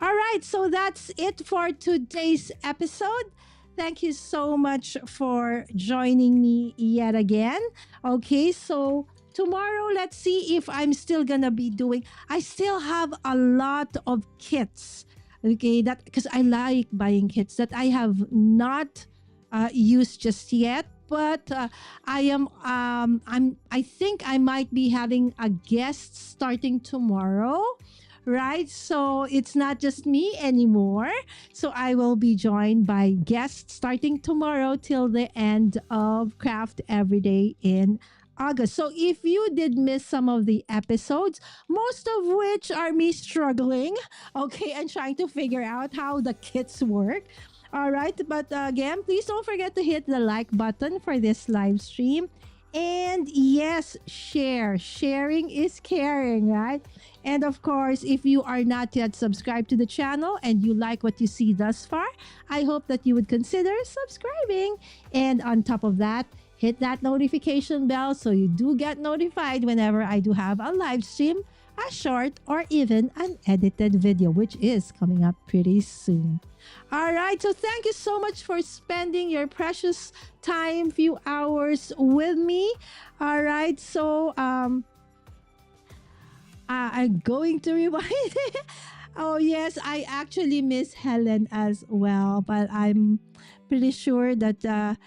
All right, so that's it for today's episode. Thank you so much for joining me yet again. Okay, so tomorrow, let's see if I'm still gonna be doing. I still have a lot of kits. Okay, that because I like buying kits that I have not used just yet. But I think I might be having a guest starting tomorrow, right? So it's not just me anymore. So I will be joined by guests starting tomorrow till the end of Craft Everyday in August. So if you did miss some of the episodes, most of which are me struggling, okay, and trying to figure out how the kits work. All right, but again, please don't forget to hit the like button for this live stream. And yes, share. Sharing is caring, right? And of course, if you are not yet subscribed to the channel and you like what you see thus far, I hope that you would consider subscribing. And on top of that, hit that notification bell so you do get notified whenever I do have a live stream, a short, or even an edited video, which is coming up pretty soon. All right, so thank you so much for spending your precious time, few hours with me. All right, so I'm going to rewind. Oh yes, I actually miss Helen as well, but I'm pretty sure that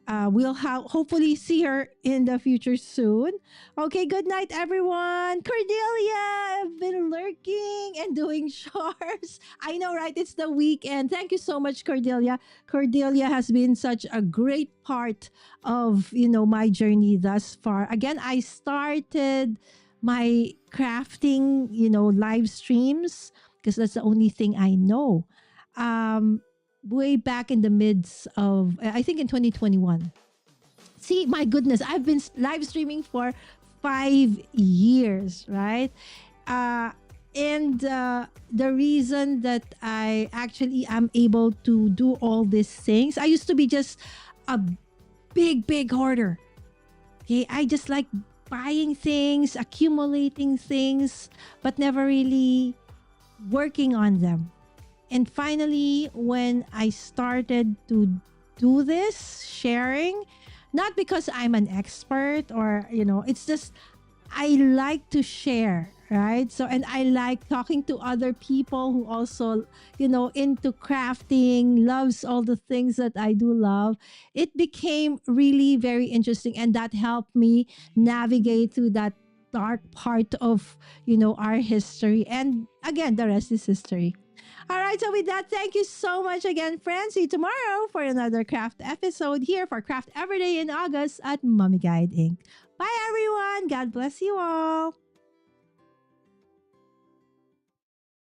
we'll hopefully see her in the future soon. Okay, good night, everyone. Cordelia, I've been lurking and doing chores. I know, right? It's the weekend. Thank you so much, Cordelia. Cordelia has been such a great part of, my journey thus far. Again, I started my crafting, live streams because that's the only thing I know. Way back in the midst of, I think in 2021. See, my goodness, I've been live streaming for 5 years, right? And the reason that I actually am able to do all these things, I used to be just a big hoarder. Okay, I just like buying things, accumulating things, but never really working on them. And finally, when I started to do this sharing, not because I'm an expert or, it's just I like to share, right? So, and I like talking to other people who also, into crafting, loves all the things that I do love. It became really very interesting, and that helped me navigate through that dark part of, our history. And again, the rest is history. All right, so with that, thank you so much again, friends. See you tomorrow for another craft episode here for Craft Everyday in August at Mommy Guide Inc. Bye, everyone. God bless you all.